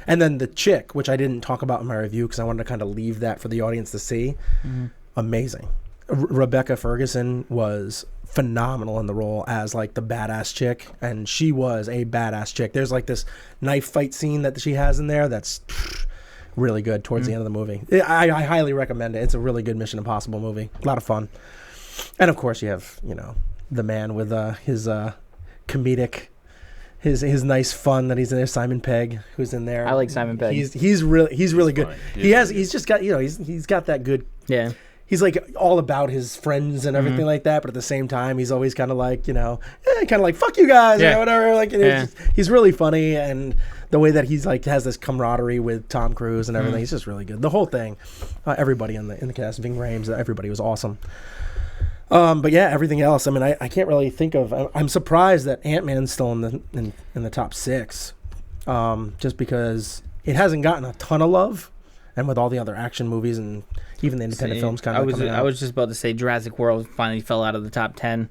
and then the chick, which I didn't talk about in my review because I wanted to kind of leave that for the audience to see. Amazing. Rebecca Ferguson was phenomenal in the role as like the badass chick, and she was a badass chick. There's like this knife fight scene that she has in there that's really good towards the end of the movie. I highly recommend it. It's a really good Mission Impossible movie. A lot of fun. And of course you have, the man with his comedic his nice fun that he's in there. Simon Pegg, who's in there. I like Simon Pegg. He's really good. Funny. He's just got he's got that good. Yeah. He's like all about his friends and everything like that, but at the same time, he's always kind of like kind of like fuck you guys or whatever. Like he's really funny, and the way that he's like has this camaraderie with Tom Cruise and everything, he's just really good. The whole thing, everybody in the cast, Ving Rhames, everybody was awesome. But yeah, everything else. I mean, I can't really think of. I'm surprised that Ant-Man's still in the top 6, just because it hasn't gotten a ton of love, and with all the other action movies and even the independent films kind of coming out. I was just about to say Jurassic World finally fell out of the top 10.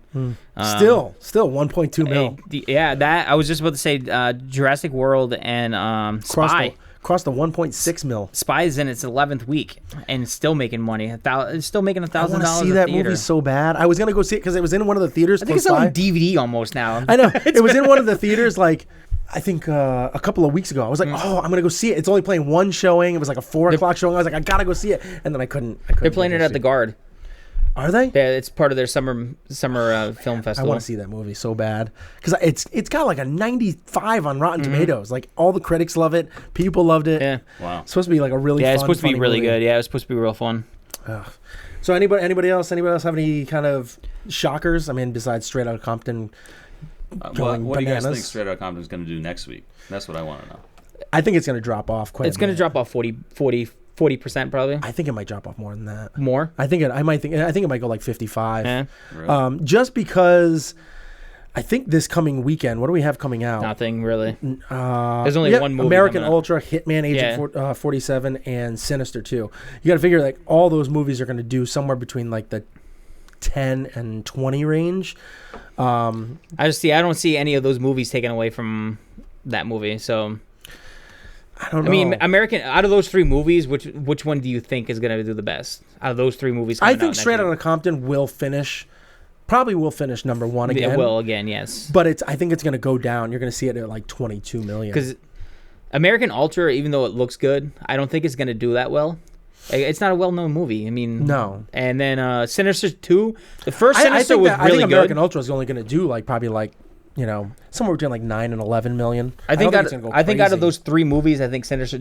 Still 1.2 mil. That I was just about to say Jurassic World and Spy. Crossed the 1.6 mil. Spy is in its 11th week and it's still making money. It's still making $1,000. I want to see that movie so bad. I was gonna go see it because it was in one of the theaters. I think it's on DVD almost now. I know it was in one of the theaters. Like I think a couple of weeks ago. I was like, oh, I'm gonna go see it. It's only playing one showing. It was like a 4 o'clock showing. I was like, I gotta go see it, and then I couldn't. They're playing it at the Guard. Are they? Yeah, it's part of their summer film festival. I want to see that movie so bad because it's got like a 95 on Rotten Tomatoes. Like all the critics love it, people loved it. Yeah, wow. It's supposed to be like a really it's fun, supposed to be really movie. good. Yeah, it's supposed to be real fun. So anybody else have any kind of shockers? I mean, besides Straight Outta Compton going what do you guys bananas. think Straight Outta Compton is going to do next week? That's what I want to know. I think it's going to drop off quite. It's going to drop off 40% probably. I think it might drop off more than that. More? I think it might go like 55. Yeah. Really? Just because I think this coming weekend, what do we have coming out? Nothing really. There's only one movie. American coming out. Ultra, Hitman Agent 47, and Sinister 2. You got to figure like all those movies are going to do somewhere between like the 10 and 20 range. I don't see any of those movies taken away from that movie. So I don't know. I mean, out of those three movies, which one do you think is going to do the best out of those three movies? I think out Straight next Outta Compton will finish number one week? again. It will again, yes. But I think it's going to go down. You're going to see it at like 22 million. Because American Ultra, even though it looks good, I don't think it's going to do that well. It's not a well-known movie. I mean, no. And then Sinister 2, the first Sinister was really I think good. American Ultra is only going to do like probably like, you know, somewhere between like 9 and 11 million. I think it's gonna go out crazy. of those three movies, I think Sinister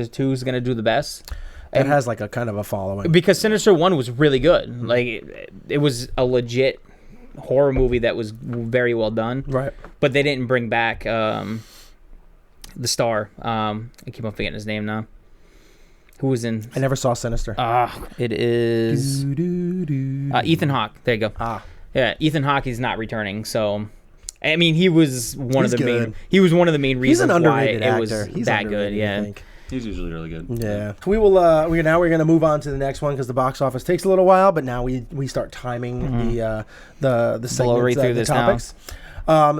2 is going to do the best. It has like a kind of a following. Because Sinister 1 was really good. Like it was a legit horror movie that was very well done. Right. But they didn't bring back the star. I keep on forgetting his name now. Who was in? I never saw Sinister. It is Ethan Hawke. There you go. Yeah, Ethan Hawke is not returning. So, I mean, he was one of the main. He was one of the main reasons He's an underrated why it actor. was He's that underrated, good. Yeah. I think. He's usually really good. Yeah. We will. We're going to move on to the next one because the box office takes a little while. But now we start timing the segments, right through the this topics.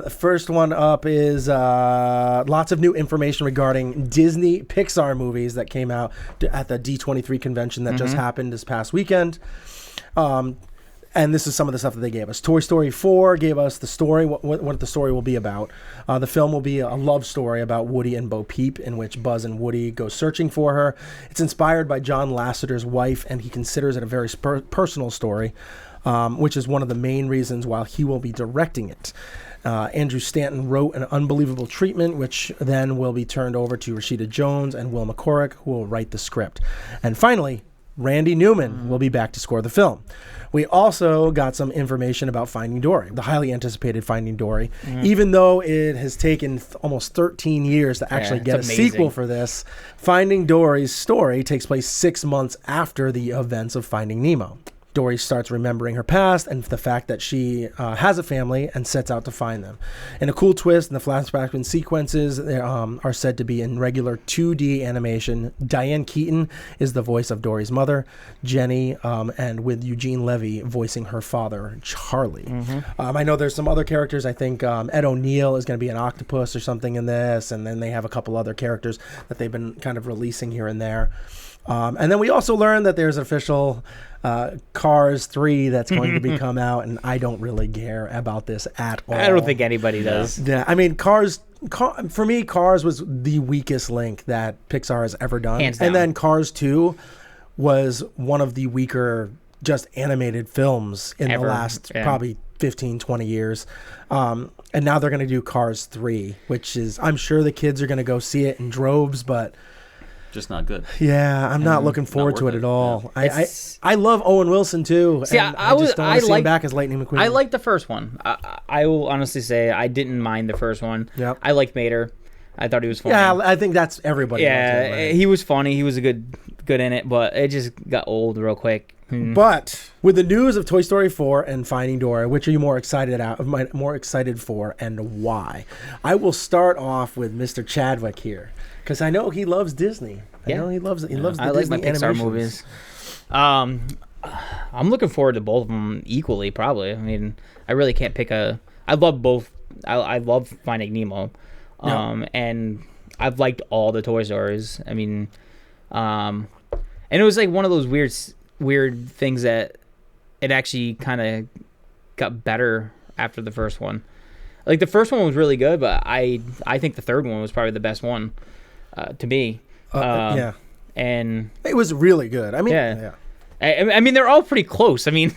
First one up is lots of new information regarding Disney Pixar movies that came out at the D23 convention that just happened this past weekend. And this is some of the stuff that they gave us. Toy Story 4 gave us the story, what the story will be about. The film will be a love story about Woody and Bo Peep, in which Buzz and Woody go searching for her. It's inspired by John Lasseter's wife, and he considers it a very personal story, which is one of the main reasons why he will be directing it. Andrew Stanton wrote an unbelievable treatment, which then will be turned over to Rashida Jones and Will McCorrick, who will write the script. And finally, Randy Newman will be back to score the film. We also got some information about Finding Dory, the highly anticipated Finding Dory. Even though it has taken almost 13 years to actually get a sequel for this, Finding Dory's story takes place 6 months after the events of Finding Nemo. Dory starts remembering her past and the fact that she has a family and sets out to find them. In a cool twist, in the flashback and sequences are said to be in regular 2D animation. Diane Keaton is the voice of Dory's mother, Jenny, and with Eugene Levy voicing her father, Charlie. I know there's some other characters. I think Ed O'Neill is going to be an octopus or something in this, and then they have a couple other characters that they've been kind of releasing here and there. And then we also learned that there's official Cars 3 that's going to be come out, and I don't really care about this at all. I don't think anybody does. Yeah, I mean, for me, Cars was the weakest link that Pixar has ever done. Hands down. And then Cars 2 was one of the weaker just animated films in the last probably 15, 20 years. And now they're going to do Cars 3, which is, I'm sure the kids are going to go see it in droves, but just not good. yeah, I'm not looking forward to it at all. Yeah. I love Owen Wilson too. See, and I just don't want to see him back as Lightning McQueen. I like the first one. I will honestly say I didn't mind the first one. Yep. I liked Mater. I thought he was funny. Yeah, I think that's everybody. Yeah, loves him, right? he was funny. He was a good in it, but it just got old real quick. But with the news of Toy Story 4 and Finding Dory, which are you more excited for, and why? I will start off with Mr. Chadwick here because I know he loves Disney. I know he loves the I Disney like my Pixar movies. I'm looking forward to both of them equally. Probably. I mean, I really can't pick I love both. I love Finding Nemo, and I've liked all the Toy Stories. I mean, and it was like one of those weird things that it actually kind of got better after the first one. Like the first one was really good, but I think the third one was probably the best one to me. And it was really good. I mean, I mean, they're all pretty close. I mean,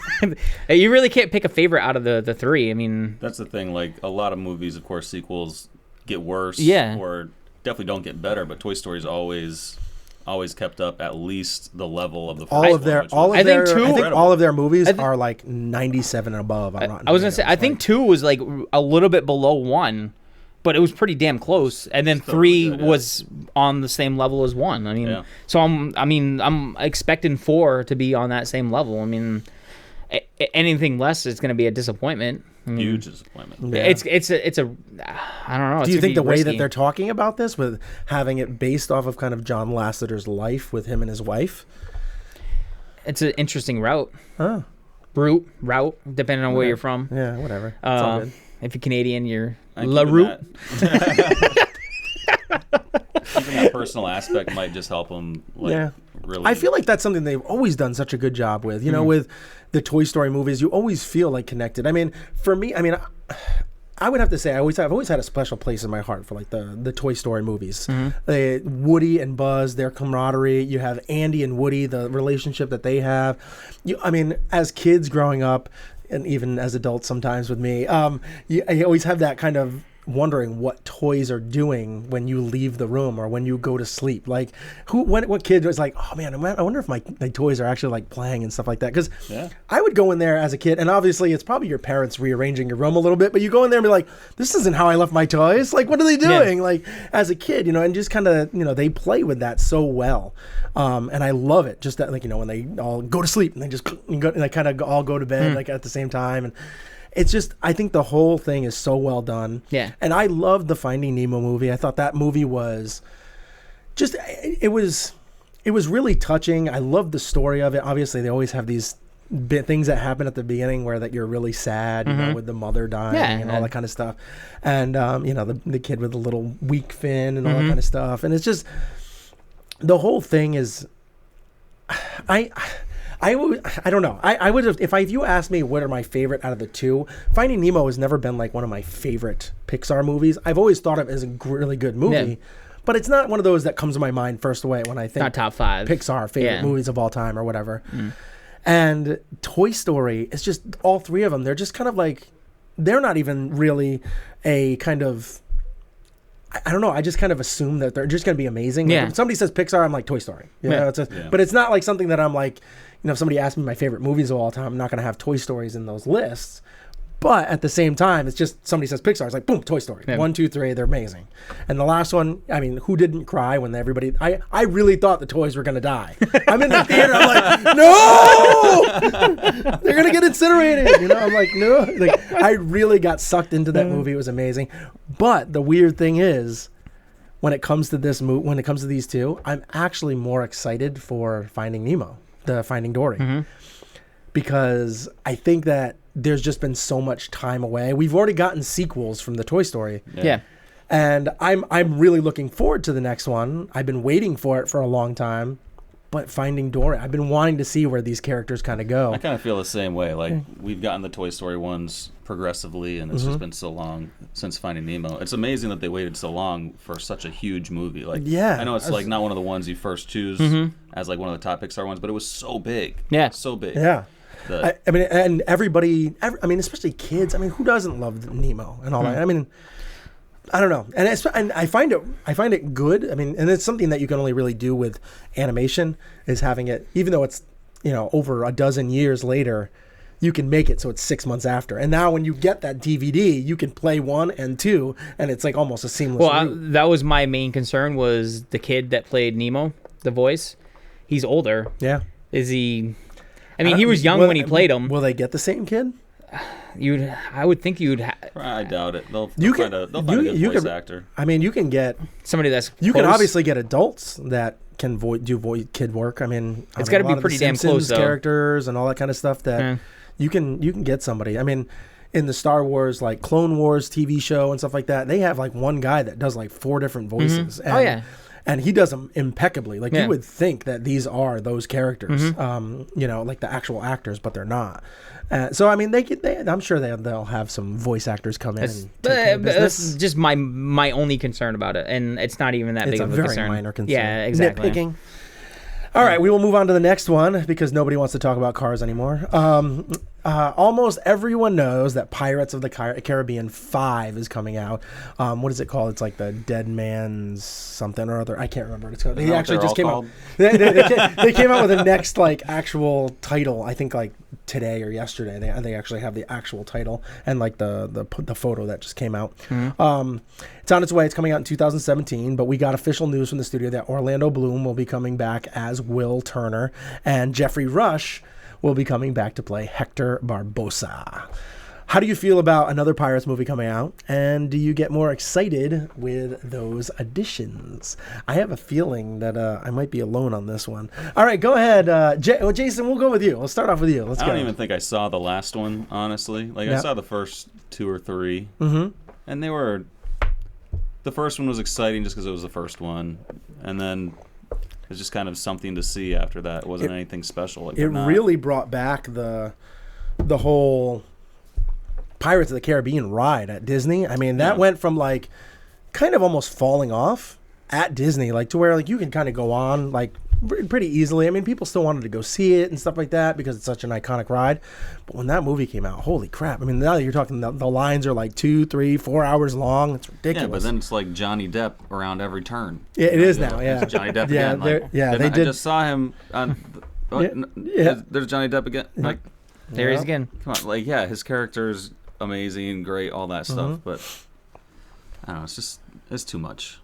you really can't pick a favorite out of the three. I mean, that's the thing. Like a lot of movies, of course, sequels get worse. Yeah. Or definitely don't get better. But Toy Story is always always kept up at least the level of the first all of one, their which all was- of I think their two- I think all of their movies are like 97 and above on Rotten I was gonna say, Tomatoes. I think 2 was like a little bit below 1, but it was pretty damn close. And then Still 3 really good, yeah. was on the same level as 1. I mean, Yeah. so I'm expecting 4 to be on that same level. I mean, anything less is gonna be a disappointment. I mean, huge disappointment. Yeah. It's a I don't know. Do you think the way that risky. they're talking about this, with having it based off of kind of John Lasseter's life with him and his wife? It's an interesting route. Huh. Route, depending on where you're from. Yeah, whatever. It's all good. If you're Canadian, you're I think La even Route. Even that personal aspect might just help them. Like, Yeah. really. I feel like that's something they've always done such a good job with. You know, with the Toy Story movies, you always feel like connected. I mean, for me, I would have to say I've always had a special place in my heart for like the Toy Story movies. Woody and Buzz, their camaraderie. You have Andy and Woody, the relationship that they have. I mean, as kids growing up, and even as adults sometimes with me, you always have that kind of wondering what toys are doing when you leave the room or when you go to sleep. Like, what kid was like, oh man, I wonder if my toys are actually like playing and stuff like that. Because I would go in there as a kid, and obviously it's probably your parents rearranging your room a little bit, but you go in there and be like, this isn't how I left my toys. Like, what are they doing? Like, as a kid, and just kind of, they play with that so well. And I love it. Just that, like, when they all go to sleep and they just and they kind of all go to bed like at the same time. And it's just, I think the whole thing is so well done. Yeah. And I loved the Finding Nemo movie. I thought that movie was just, it was really touching. I loved the story of it. Obviously, they always have these things that happen at the beginning where that you're really sad, with the mother dying and all that kind of stuff. And, the kid with the little weak fin and all that kind of stuff. And it's just, the whole thing is, I don't know. I would have, if you asked me what are my favorite out of the two, Finding Nemo has never been like one of my favorite Pixar movies. I've always thought of it as a really good movie, but it's not one of those that comes to my mind first away when I think Not top 5. Pixar favorite movies of all time or whatever. And Toy Story is just all three of them. They're just kind of like, they're not even really a kind of, I don't know. I just kind of assume that they're just going to be amazing. Like, if somebody says Pixar, I'm like Toy Story. But it's not like something that I'm like, if somebody asks me my favorite movies of all time, I'm not going to have Toy Stories in those lists. But at the same time, it's just somebody says Pixar, it's like, boom, Toy Story. 1, 2, 3, they're amazing. And the last one, I mean, who didn't cry when everybody... I really thought the toys were going to die. I'm in the theater, I'm like, no! They're going to get incinerated. I'm like, no. Like, I really got sucked into that movie. It was amazing. But the weird thing is, when it comes to this when it comes to these two, I'm actually more excited for Finding Nemo, the Finding Dory. Because I think that there's just been so much time away. We've already gotten sequels from the Toy Story. Yeah. And I'm really looking forward to the next one. I've been waiting for it for a long time. But Finding Dory, I've been wanting to see where these characters kind of go. I kind of feel the same way. Like, we've gotten the Toy Story ones progressively, and it's just been so long since Finding Nemo. It's amazing that they waited so long for such a huge movie. Like, I know it's like not one of the ones you first choose as like one of the top Pixar ones, but it was so big. Yeah. So big. Yeah. I mean, and everybody, especially kids. I mean, who doesn't love Nemo and all that? I mean, I don't know, and I find it good. I mean, and it's something that you can only really do with animation, is having it, even though it's over a dozen years later, you can make it so it's 6 months after. And now when you get that DVD, you can play 1 and 2, and it's like almost a seamless route. That was my main concern, was the kid that played Nemo, the voice. He's older. Yeah. Is he? I mean, he was young when he played him. Will they get the same kid? I would think you'd. I doubt it. They'll find a good voice actor. I mean, you can get somebody that's. You can obviously get adults that can do kid work. I mean, it's got to be pretty damn close, though. Characters and all that kind of stuff that you can get somebody. I mean, in the Star Wars, like Clone Wars TV show and stuff like that, they have like one guy that does like 4 different voices. And, and he does them impeccably. Like, you would think that these are those characters, like the actual actors, but they're not. So I mean, I'm sure they'll have some voice actors come in. And take care of business. That's just my only concern about it, and it's not even that big of a concern. It's a very minor concern. Yeah, exactly. Nitpicking. All right, we will move on to the next one because nobody wants to talk about cars anymore. Almost everyone knows that Pirates of the Caribbean 5 is coming out. What is it called? It's like the Dead Man's something or other. I can't remember what it's called. They actually just came out. They came out with the next like actual title. I think like today or yesterday. They actually have the actual title and like the photo that just came out. Mm-hmm. It's on its way. It's coming out in 2017. But we got official news from the studio that Orlando Bloom will be coming back as Will Turner, and Jeffrey Rush will be coming back to play Hector Barbosa. How do you feel about another Pirates movie coming out? And do you get more excited with those additions? I have a feeling that I might be alone on this one. All right, go ahead. Jason, we'll go with you. Let's start off with you. Let's go. I don't even think I saw the last one, honestly. Like, I saw the first 2 or 3. Mm-hmm. And they were... The first one was exciting just because it was the first one. And then... It's just kind of something to see after that. It wasn't anything special. Like, it really brought back the whole Pirates of the Caribbean ride at Disney. I mean, that went from like kind of almost falling off at Disney, like to where like you can kind of go on like pretty easily. I mean, people still wanted to go see it and stuff like that because it's such an iconic ride. But when that movie came out, holy crap. I mean, now you're talking the lines are like 2, 3, 4 hours long. It's ridiculous. Yeah, but then it's like Johnny Depp around every turn. Yeah, it is now, yeah. It's Johnny Depp again. Like, they did. I just saw him on... There's Johnny Depp again. Like, there he is again. Come on. Like, yeah, his character's amazing, great, all that stuff. But, I don't know, it's too much.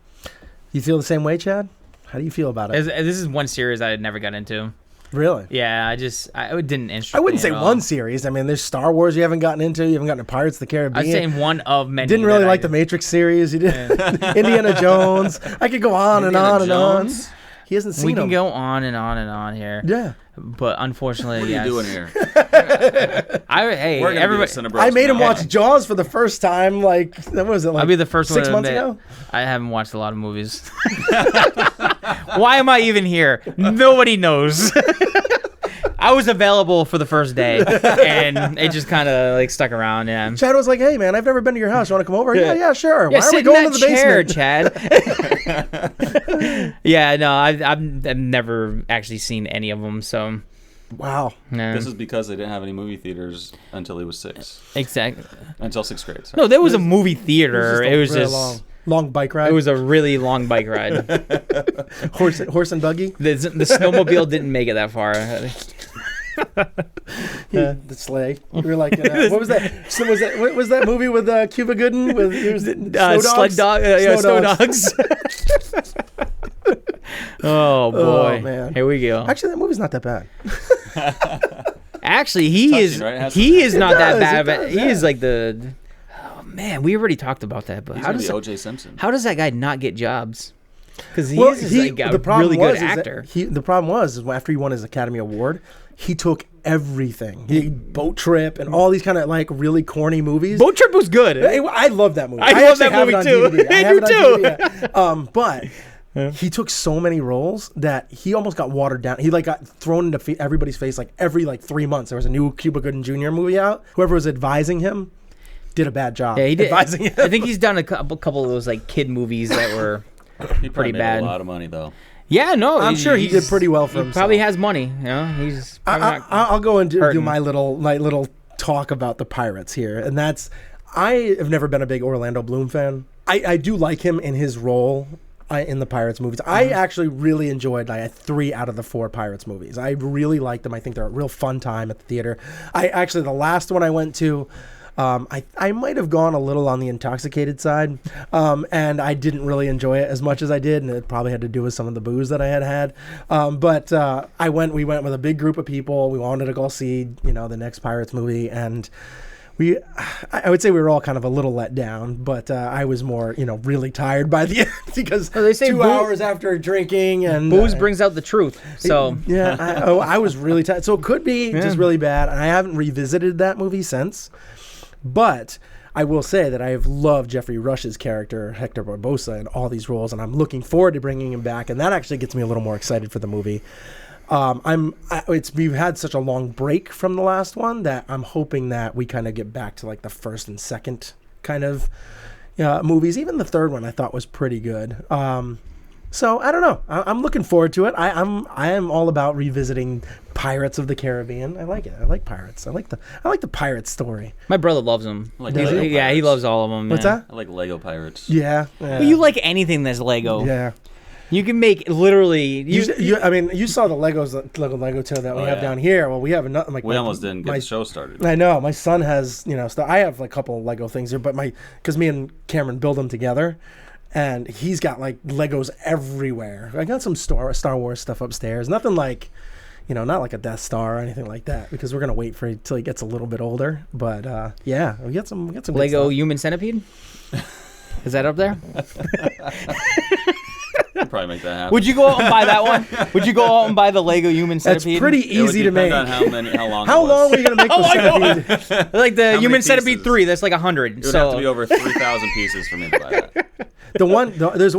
You feel the same way, Chad? How do you feel about it? This is one series I had never got into. Really? Yeah, it didn't interest me. I wouldn't say one series. I mean, there's Star Wars you haven't gotten into. You haven't gotten to Pirates of the Caribbean. I'm saying one of many. Didn't really like the Matrix series. You did Indiana Jones. I could go on and on and on. He hasn't seen them. We can go on and on and on here. Yeah. But unfortunately, what are you doing here? Everybody. I made him watch Jaws for the first time. Like, what was it? Like, I'll be the first 6 months ago. I haven't watched a lot of movies. Why am I even here? Nobody knows. I was available for the first day, and it just kind of like stuck around. Yeah. Chad was like, "Hey, man, I've never been to your house. You want to come over?" Yeah, sure. Yeah, why are we going to the chair, basement, Chad? Yeah, no, I've never actually seen any of them. So, wow. No. This is because they didn't have any movie theaters until he was 6. Exactly. Until 6th grade. Sorry. No, there was a movie theater. It was just long bike ride. It was a really long bike ride. horse and buggy. The snowmobile didn't make it that far. The sleigh. You were like, what was that? So what was that movie with Cuba Gooding? With Snow Dogs. Oh boy! Oh, man. Here we go. Actually, that movie's not that bad. Actually, he is not that bad. But he is like the. Oh man, we already talked about that. But how does O.J. Simpson? How does that guy not get jobs? Because he is like a really good actor. The problem was after he won his Academy Award, he took everything. Boat Trip and all these kind of like really corny movies. Boat Trip was good. I love that movie. I love that movie too. I do too. But he took so many roles that he almost got watered down. He like got thrown into everybody's face like every like 3 months. There was a new Cuba Gooding Jr. movie out. Whoever was advising him did a bad job. Yeah, he did. Advising him. I think he's done a couple of those like kid movies that were pretty bad. Made a lot of money though. Yeah, no, I'm sure he did pretty well for himself. Probably has money. You know, he's. I'll go and do my little talk about the Pirates here, and that's I have never been a big Orlando Bloom fan. I do like him in his role in the Pirates movies. I actually really enjoyed like 3 out of the 4 Pirates movies. I really liked them. I think they're a real fun time at the theater. The last one I went to. I might have gone a little on the intoxicated side, and I didn't really enjoy it as much as I did, and it probably had to do with some of the booze that I had. But we went with a big group of people. We wanted to go see, the next Pirates movie, and I would say we were all kind of a little let down, but I was more, really tired by the end because they say 2 hours after drinking and booze brings out the truth. So I was really tired. So it could be just really bad, and I haven't revisited that movie since. But I will say that I have loved Jeffrey Rush's character, Hector Barbosa, in all these roles, and I'm looking forward to bringing him back, and that actually gets me a little more excited for the movie. We've had such a long break from the last one that I'm hoping that we kind of get back to like the first and second kind of movies. Even the third one I thought was pretty good. So I don't know. I'm looking forward to it. I am all about revisiting Pirates of the Caribbean. I like it. I like pirates. I like the pirate story. My brother loves them. Like he loves all of them. What's that? I like Lego pirates. Yeah. Well, you like anything that's Lego. Yeah. You can make literally. You saw the Lego tow that we have down here. Well, we have another. We almost didn't get the show started. I know. My son has, I have like a couple of Lego things here, but because me and Cameron build them together, and he's got like Legos everywhere. I got some Star Wars stuff upstairs. Nothing like, not like a Death Star or anything like that, because we're gonna wait for it till he gets a little bit older. But yeah, we got some Lego Human Centipede. Is that up there? Probably make that happen. Would you go out and buy that one? Would you go out and buy the Lego Human Centipede? It's pretty easy to make. On how long? How long are you gonna make the centipede? Like the Human Centipede 3, that's like 100. It would have to be over 3,000 pieces for me to buy that. There's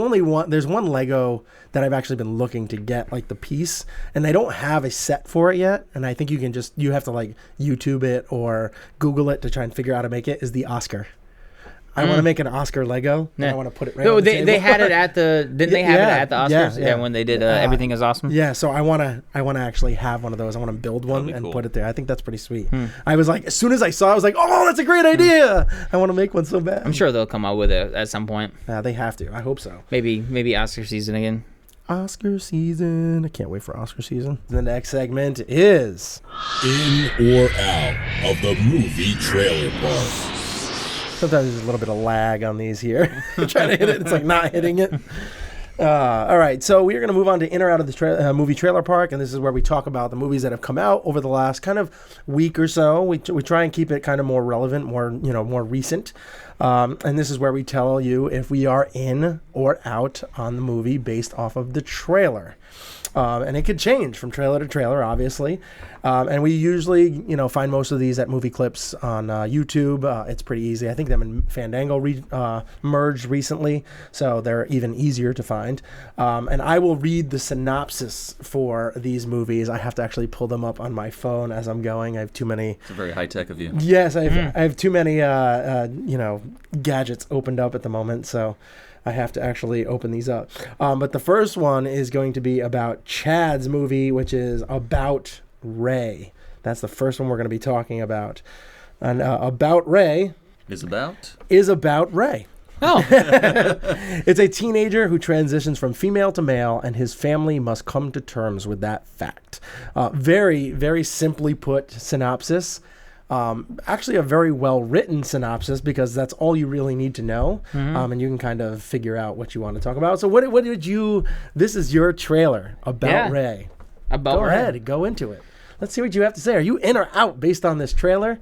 one Lego that I've actually been looking to get, like the piece, and they don't have a set for it yet. And I think you have to like YouTube it or Google it to try and figure out how to make it. Is the Oscar. I want to make an Oscar Lego. And I want to put it right on the table. They had it at the didn't they have it at the Oscars? Yeah, when they did Everything Is Awesome. Yeah, so I want to actually have one of those. I want to build one and put it there. I think that's pretty sweet. I was like, as soon as I saw it, I was like, oh, that's a great idea. I want to make one so bad. I'm sure they'll come out with it at some point. They have to. I hope so. Maybe Oscar season again. Oscar season. I can't wait for Oscar season. The next segment is In or Out of the Movie Trailer Park. Sometimes there's a little bit of lag on these here. Trying to hit it, it's like not hitting it. All right, so we're going to move on to In or Out of the Movie Trailer Park, and this is where we talk about the movies that have come out over the last kind of week or so. We try and keep it kind of more relevant, more recent. And this is where we tell you if we are in or out on the movie based off of the trailer. And it could change from trailer to trailer, obviously. And we usually, find most of these at Movie Clips on YouTube. It's pretty easy. I think them and Fandango merged recently, so they're even easier to find. And I will read the synopsis for these movies. I have to actually pull them up on my phone as I'm going. I have too many. It's very high tech of you. Yes, I have too many, gadgets opened up at the moment, so I have to actually open these up. But the first one is going to be about Chad's movie, which is About Ray. That's the first one we're going to be talking about. And About Ray is about Ray. Oh. It's a teenager who transitions from female to male, and his family must come to terms with that fact. Very, very simply put synopsis. Actually a very well-written synopsis, because that's all you really need to know. And you can kind of figure out what you want to talk about. So what did you, this is your trailer, About Ray. Go ahead, go into it. Let's see what you have to say. Are you in or out based on this trailer?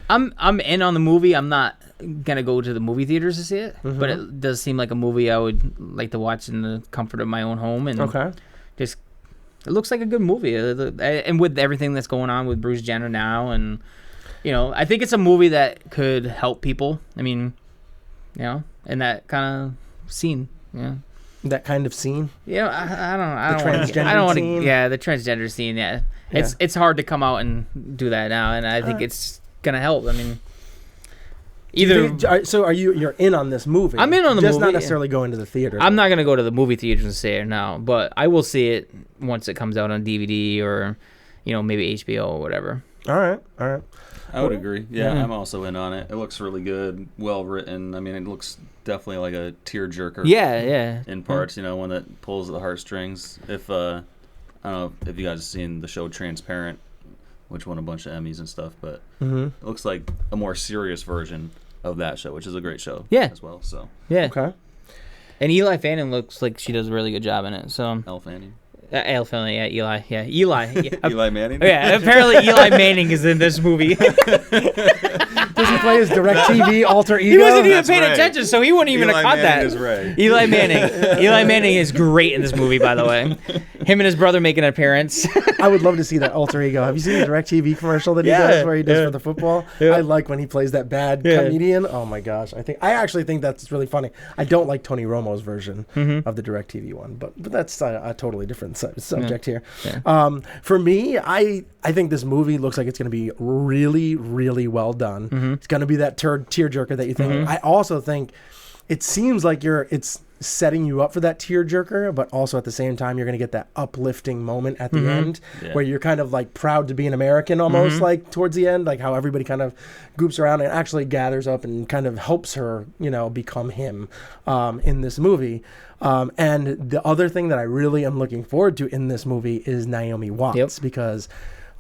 I'm in on the movie. I'm not gonna go to the movie theaters to see it, but it does seem like a movie I would like to watch in the comfort of my own home. And just, it looks like a good movie. And with everything that's going on with Bruce Jenner now, and I think it's a movie that could help people. I mean, in that kind of scene. Yeah. That kind of scene? Yeah, I don't want to. Yeah, the transgender scene. Yeah. It's hard to come out and do that now, and I think it's gonna help. I mean, so you're in on this movie? I'm in on the movie. Just not necessarily going to the theater. I'm not gonna go to the movie theaters and see it now, but I will see it once it comes out on DVD or, maybe HBO or whatever. All right. I would agree. Yeah, I'm also in on it. It looks really good, well written. I mean, it looks definitely like a tearjerker. Yeah. In parts, one that pulls at the heartstrings. If I don't know if you guys have seen the show Transparent, which won a bunch of Emmys and stuff, but it looks like a more serious version of that show, which is a great show. As well. So okay. And Eli Fanning looks like she does a really good job in it. So Elle Fanning. Elle Fanning, Eli. Yeah, Eli. Eli Manning? Yeah, apparently Eli Manning is in this movie. Does he play his DirecTV alter ego? He wasn't even paying attention, so he wouldn't even have caught that. Is Ray. Eli Manning. Eli Manning is great in this movie, by the way. Him and his brother make an appearance. I would love to see that alter ego. Have you seen the DirecTV commercial that he does where he does for the football? Yeah. I like when he plays that bad comedian. Oh my gosh. I actually think that's really funny. I don't like Tony Romo's version of the DirecTV one, but that's a totally different subject here. Yeah. For me, I think this movie looks like it's going to be really, really well done. It's going to be that tearjerker that you think. I also think it seems like it's setting you up for that tearjerker, but also at the same time you're going to get that uplifting moment at the end where you're kind of like proud to be an American almost, like towards the end, like how everybody kind of groups around and actually gathers up and kind of helps her, become him in this movie. And the other thing that I really am looking forward to in this movie is Naomi Watts, because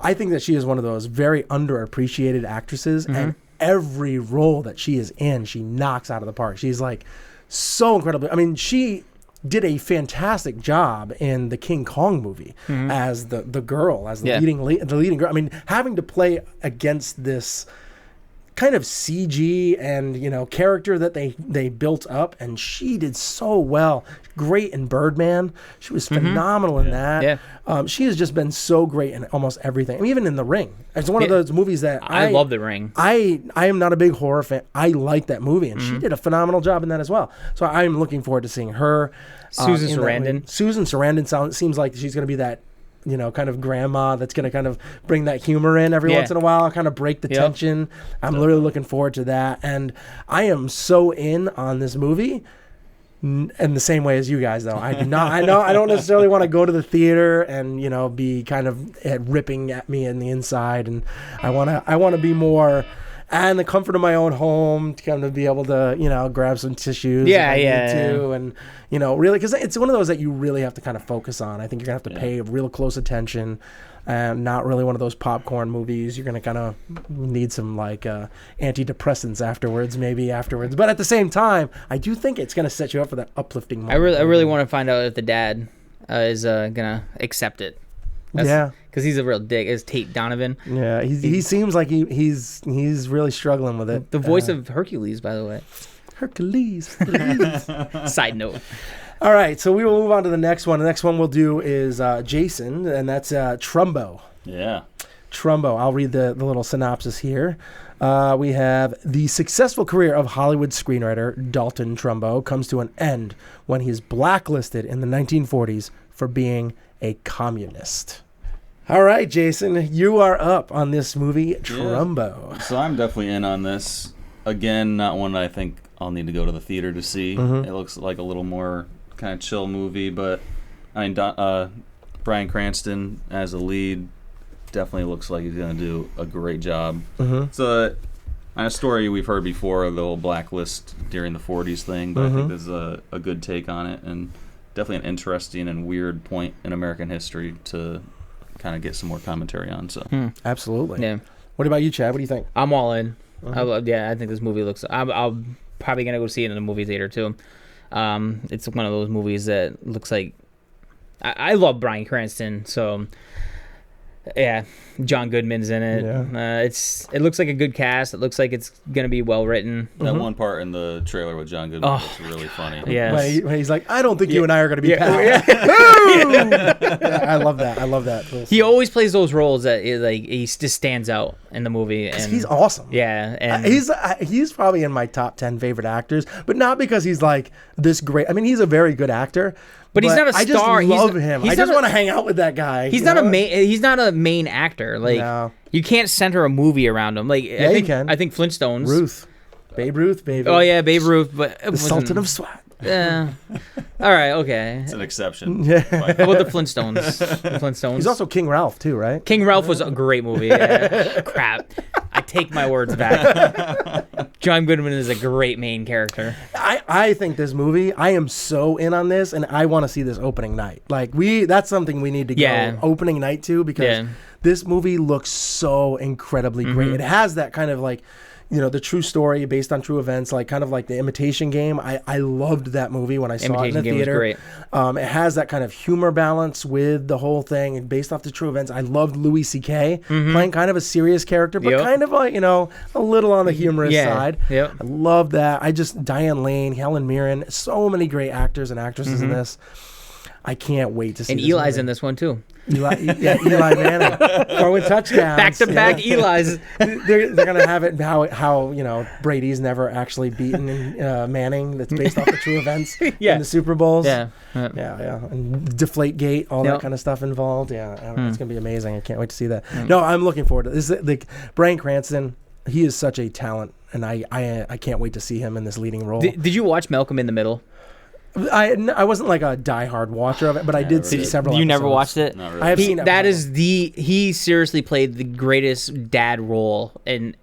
I think that she is one of those very underappreciated actresses, and every role that she is in, she knocks out of the park. She's like so incredible. I mean, she did a fantastic job in the King Kong movie as the girl, as the leading girl. I mean, having to play against this kind of CG and character that they built up, and she did so well. Great in Birdman. She was phenomenal in that. Yeah. She has just been so great in almost everything. I mean, even in The Ring. It's one of those movies that I love The Ring. I am not a big horror fan. I like that movie, and she did a phenomenal job in that as well. So I'm looking forward to seeing her. Susan Sarandon. Susan Sarandon seems like she's going to be that kind of grandma that's going to kind of bring that humor in every once in a while, kind of break the tension. I'm really looking forward to that. And I am so in on this movie in the same way as you guys, though. I don't necessarily want to go to the theater and, be kind of ripping at me in the inside. And I want to be more and the comfort of my own home to kind of be able to, grab some tissues if I need to. And, really, because it's one of those that you really have to kind of focus on. I think you're going to have to pay real close attention, and not really one of those popcorn movies. You're going to kind of need some, antidepressants afterwards. But at the same time, I do think it's going to set you up for that uplifting moment. I really want to find out if the dad is going to accept it. Because he's a real dick. Is Tate Donovan? Yeah, he seems like he's really struggling with it. The voice of Hercules, by the way. Hercules. Side note. All right, so we will move on to the next one. The next one we'll do is Jason, and that's Trumbo. Yeah. Trumbo. I'll read the little synopsis here. We have the successful career of Hollywood screenwriter Dalton Trumbo comes to an end when he's blacklisted in the 1940s for being a communist. All right, Jason, you are up on this movie, Trumbo. Yeah. So I'm definitely in on this. Again, not one that I think I'll need to go to the theater to see. It looks like a little more kind of chill movie, but I mean, Bryan Cranston as a lead definitely looks like he's going to do a great job. It's a story we've heard before, the whole blacklist during the 40s thing, but I think there's a good take on it, and definitely an interesting and weird point in American history to kind of get some more commentary on. So absolutely. Yeah. What about you, Chad? What do you think? I'm all in. I think this movie looks. I'm probably gonna go see it in the movie theater too. It's one of those movies that looks like. I love Bryan Cranston, so. Yeah, John Goodman's in it. Yeah. It looks like a good cast. It looks like it's gonna be well written. That one part in the trailer with John Goodman was really funny. Yeah, when he's like, "I don't think you and I are gonna be pals." I love that. I love that. He always plays those roles that he just stands out in the movie, and he's awesome. Yeah, and he's probably in my top 10 favorite actors, but not because he's like this great. I mean, he's a very good actor. But he's not a star. I just love him. I just want to hang out with that guy. He's not a main actor. Like you can't center a movie around him. Like you can. I think Flintstones. Babe Ruth, baby. Oh yeah, Babe Ruth. But the Sultan of Swat. Yeah. All right. Okay. It's an exception. Yeah. How about the Flintstones? He's also King Ralph too, right? King Ralph was a great movie. Yeah. Crap. I take my words back. John Goodman is a great main character. I think this movie, I am so in on this, and I want to see this opening night. Like that's something we need to go opening night to, because this movie looks so incredibly great. It has that kind of like, the true story based on true events, like kind of like The Imitation Game. I loved that movie when I saw it in the theater. Was great. It has that kind of humor balance with the whole thing, and based off the true events. I loved Louis C.K. Playing kind of a serious character, but kind of like, a little on the humorous side. Yep. I love that. Diane Lane, Helen Mirren, so many great actors and actresses in this. I can't wait to see. And this Eli's movie. In this one too. Eli Manning, throwing touchdowns, back-to-back Eli's. They're gonna have it how Brady's never actually beaten Manning. That's based off the true events in the Super Bowls. Yeah. And Deflategate, all that kind of stuff involved. It's gonna be amazing. I can't wait to see that. No, I'm looking forward to this. Bryan Cranston, he is such a talent and I can't wait to see him in this leading role. Did you watch Malcolm in the Middle? I wasn't like a diehard watcher of it, but I did see several. You never episodes. watched it? Not really. I have seen it. That is he seriously played the greatest dad role in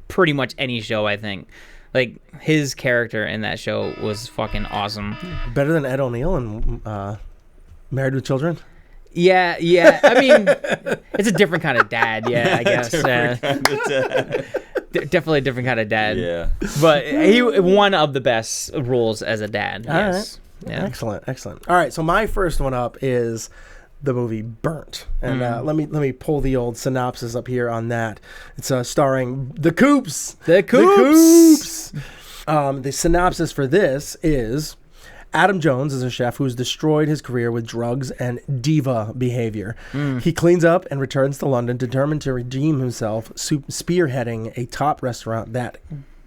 pretty much any show, I think. Like, his character in that show was fucking awesome. Better than Ed O'Neill in Married with Children. Yeah. I mean, it's a different kind of dad. Yeah, I guess. Definitely a different kind of dad. Yeah. But he one of the best roles as a dad. All Yes. right. Yeah. Excellent. All right, so my first one up is the movie Burnt, and let me pull the old synopsis up here on that. It's starring the Coops. The Coops. The synopsis for this is: Adam Jones is a chef who's destroyed his career with drugs and diva behavior. He cleans up and returns to London, determined to redeem himself, spearheading a top restaurant that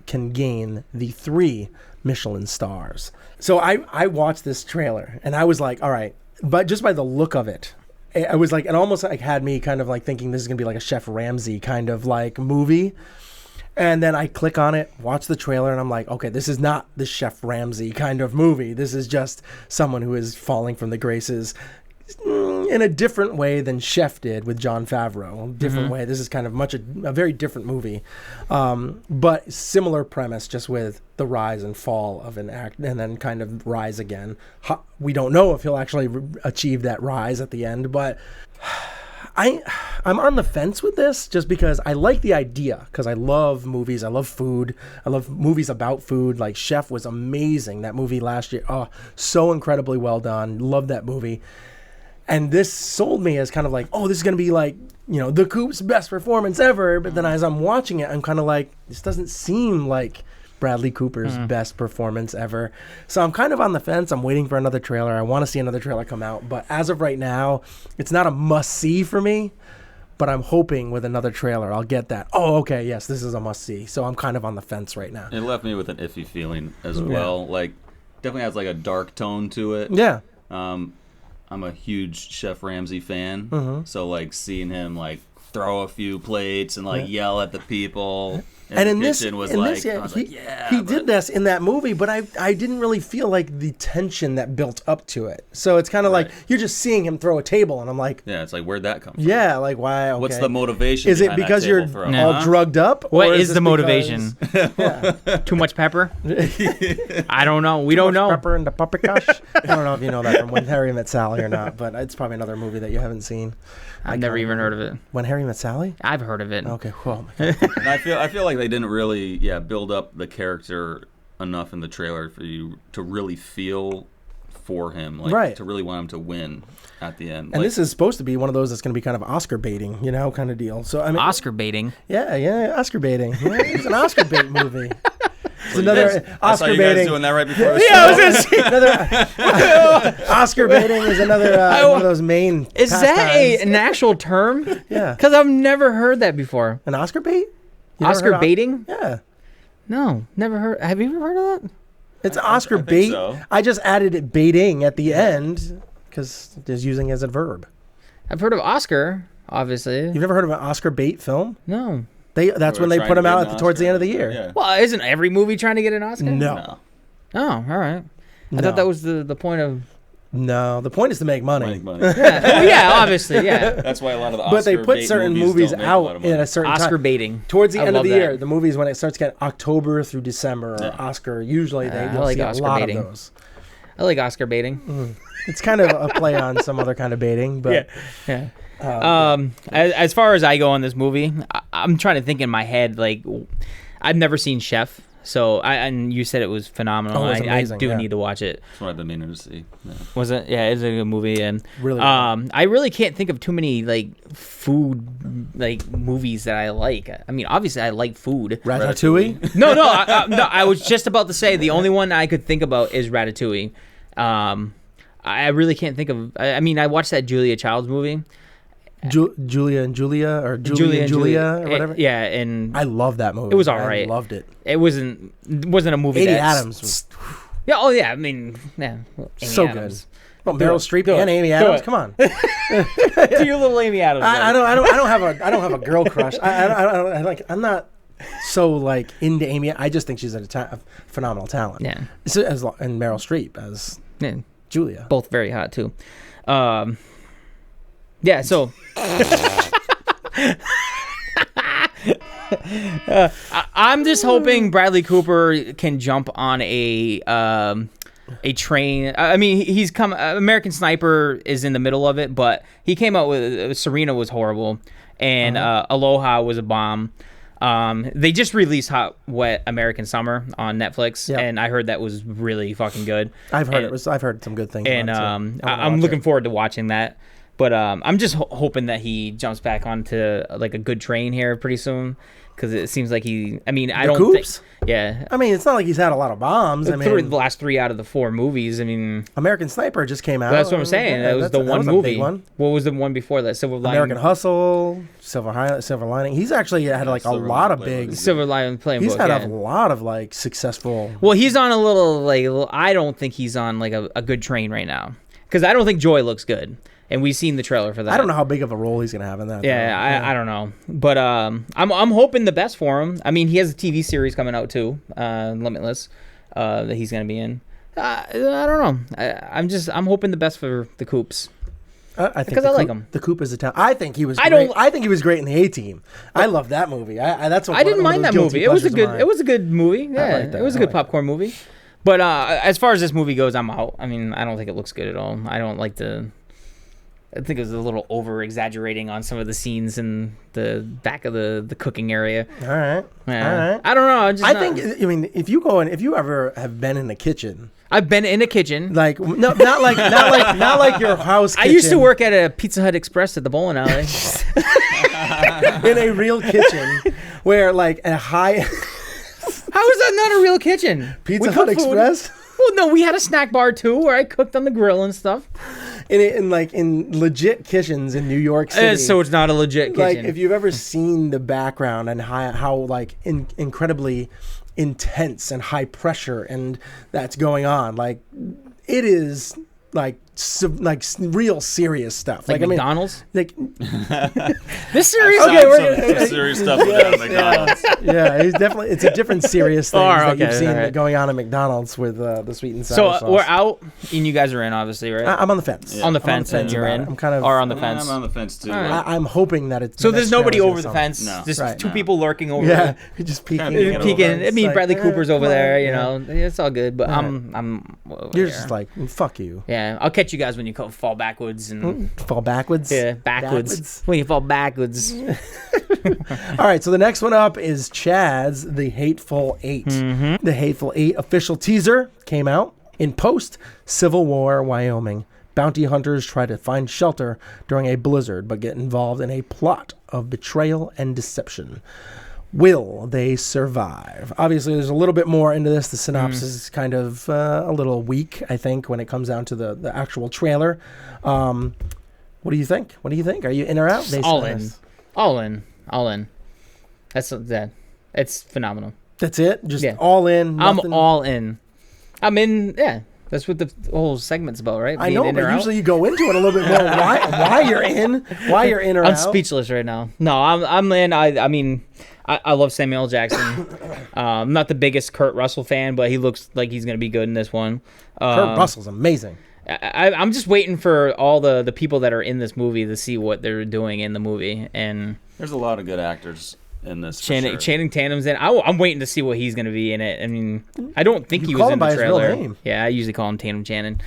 can gain the 3 Michelin stars. So I watched this trailer, and I was like, all right, but just by the look of it, I was like, it almost like had me kind of like thinking this is going to be like a Chef Ramsay kind of like movie. And then I click on it, watch the trailer, and I'm like, okay, this is not the Chef Ramsay kind of movie. This is just someone who is falling from the graces in a different way than Chef did with Jon Favreau. Different way. This is kind of a very different movie. But similar premise, just with the rise and fall of an act and then kind of rise again. We don't know if he'll actually achieve that rise at the end, but I'm on the fence with this just because I like the idea, because I love movies. I love food. I love movies about food. Like Chef was amazing. That movie last year. Oh, so incredibly well done. Love that movie. And this sold me as kind of like, oh, this is going to be like, the Coop's best performance ever. But then as I'm watching it, I'm kind of like, this doesn't seem like Bradley Cooper's best performance ever. So I'm kind of on the fence. I'm waiting for another trailer. I want to see another trailer come out. But as of right now, it's not a must-see for me. But I'm hoping with another trailer, I'll get that. Oh, okay, yes, this is a must-see. So I'm kind of on the fence right now. It left me with an iffy feeling as well. Like, definitely has like a dark tone to it. Yeah. I'm a huge Chef Ramsay fan. So like seeing him like throw a few plates and like yell at the people. And in this, he did this in that movie, but I didn't really feel like the tension that built up to it. So it's kind of like you're just seeing him throw a table, and I'm like, yeah, it's like, where'd that come from? Yeah, like why? Okay. What's the motivation? Is it because you're all drugged up? What is the motivation? Too much pepper? I don't know. We don't know. Pepper and the paprikash. I don't know if you know that from When Harry Met Sally or not, but it's probably another movie that you haven't seen. I've never even heard of it. When Harry Met Sally? I've heard of it. Okay, well. And I feel like they didn't really, build up the character enough in the trailer for you to really feel for him, like to really want him to win at the end. And this is supposed to be one of those that's going to be kind of Oscar baiting, kind of deal. So I mean, Oscar baiting. Yeah, Oscar baiting. Yeah, it's an Oscar bait movie. It's another Oscar baiting. baiting. Doing that right before the show. Yeah, I was gonna say another Oscar baiting is another one of those main. Is that an actual term? Yeah. Because I've never heard that before. An Oscar bait? Oscar baiting? Yeah. No, never heard. Have you ever heard of that? It's Oscar bait. So. I just added it baiting at the end because it's using it as a verb. I've heard of Oscar, obviously. You've never heard of an Oscar bait film? No. That's when they put them out towards the end of the year. Yeah. Well, isn't every movie trying to get an Oscar? No. Oh, all right. I thought that was the point of... No, the point is to make money. Yeah, obviously, yeah. That's why a lot of the Oscar but they put certain movies out in a certain Oscar time. baiting. Towards the end of the year, the movies when it starts getting October through December or Oscar, usually you'll see Oscar a lot baiting. of those. I like Oscar baiting. It's kind of a play on some other kind of baiting, but yeah. As far as I go on this movie, I'm trying to think in my head, like, I've never seen Chef, so and you said it was phenomenal. Oh, it was amazing, I do need to watch it. That's what I've been meaning to see. Yeah. Was it? Yeah, it's a good movie, and really I really can't think of too many like food like movies that I like. I mean, obviously I like food. Ratatouille? No, I was just about to say the only one I could think about is Ratatouille. I really can't think of. I mean, I watched that Julia Childs movie. Julia and Julia or Julia or whatever. Yeah, and I love that movie. It was all right. I loved it. It wasn't a movie. Amy Adams was. Yeah. Oh yeah. I mean, yeah. Amy so Adams. Good. Well, Meryl Streep and Amy Adams. Come on. Do your little Amy Adams. I don't have a girl crush. I'm not so like into Amy. I just think she's a phenomenal talent. Yeah. So, and Meryl Streep as Julia. Both very hot too. Yeah. So. I'm just hoping Bradley Cooper can jump on a train. I mean, he's come. American Sniper is in the middle of it, but he came out with Serena was horrible, and Aloha was a bomb. They just released Hot Wet American Summer on Netflix, and I heard that was really fucking good. I've heard some good things. And I'm looking forward to watching that. But I'm just hoping that he jumps back onto like a good train here pretty soon, because it seems like he. I mean, I don't Coops? think. Yeah. I mean, it's not like he's had a lot of bombs. I mean, the last 3 out of the 4 movies. I mean, American Sniper just came out. That's what I'm saying. That was the one movie. Big one. What was the one before that? Silver Lining. American Hustle, Silver Lining. He's actually had like a lot of big. Silver Lining Playbook. He's had a lot of like successful. Well, he's on a little I don't think he's on like a good train right now, because I don't think Joy looks good. And we've seen the trailer for that. I don't know how big of a role he's going to have in that. Yeah, I don't know. But I'm hoping the best for him. I mean, he has a TV series coming out too, Limitless, that he's going to be in. I don't know. I'm hoping the best for the Coops. I think because I like him. The Coop is a talent. I think he was. I think he was great in the A-Team. I love that movie. That's what I didn't mind that movie. It was a good movie. Yeah, it was a good popcorn movie. But as far as this movie goes, I'm out. I mean, I don't think it looks good at all. I think it was a little over-exaggerating on some of the scenes in the back of the cooking area. All right. Yeah. All right. I don't know. I mean, if you ever have been in the kitchen. I've been in a kitchen. Like, no, not like your house kitchen. I used to work at a Pizza Hut Express at the bowling alley. In a real kitchen where like a high... How is that not a real kitchen? Pizza Hut Express? Well, no, we had a snack bar too where I cooked on the grill and stuff. In legit kitchens in New York City. So it's not a legit kitchen. Like if you've ever seen the background and how like incredibly intense and high pressure and that's going on, like it is like real serious stuff. Like McDonald's? Like this serious? Okay, we're serious stuff at McDonald's. Yeah, it's a different serious thing that you've seen going on at McDonald's with the sweet and sour sauce. So we're out, and you guys are in, obviously, right? I'm on the fence. Yeah. On the fence, and you're in. I'm kind of on the fence. I'm on the fence too. Right. I'm hoping that it's. So there's nobody over the fence. No. Just two people lurking over. Yeah, just peeking. I mean, Bradley Cooper's over there. You know, it's all good. But I'm. You're just like, fuck you. Yeah, I'll catch you guys when you fall backwards and fall backwards. Yeah, backwards. When you fall backwards. All right, so the next one up is Chad's The Hateful Eight. The Hateful Eight official teaser came out in post-Civil War Wyoming. Bounty hunters try to find shelter during a blizzard, but get involved in a plot of betrayal and deception. Will they survive? Obviously, there's a little bit more into this. The synopsis is kind of a little weak, I think, when it comes down to the actual trailer. What do you think? Are you in or out? All in. That's that. It's phenomenal. That's it? Just all in? Nothing? I'm all in. I'm in, yeah. That's what the whole segment's about, right? I know, but usually you go into it a little bit more. Why you're in or out? I'm speechless right now. No, I'm in. I mean, I love Samuel Jackson. I'm not the biggest Kurt Russell fan, but he looks like he's going to be good in this one. Kurt Russell's amazing. I'm just waiting for all the people that are in this movie to see what they're doing in the movie. And there's a lot of good actors in this. Channing Tatum's in. I'm waiting to see what he's going to be in it. I mean, I don't think he was in the trailer. His real name. Yeah, I usually call him Tatum Channing.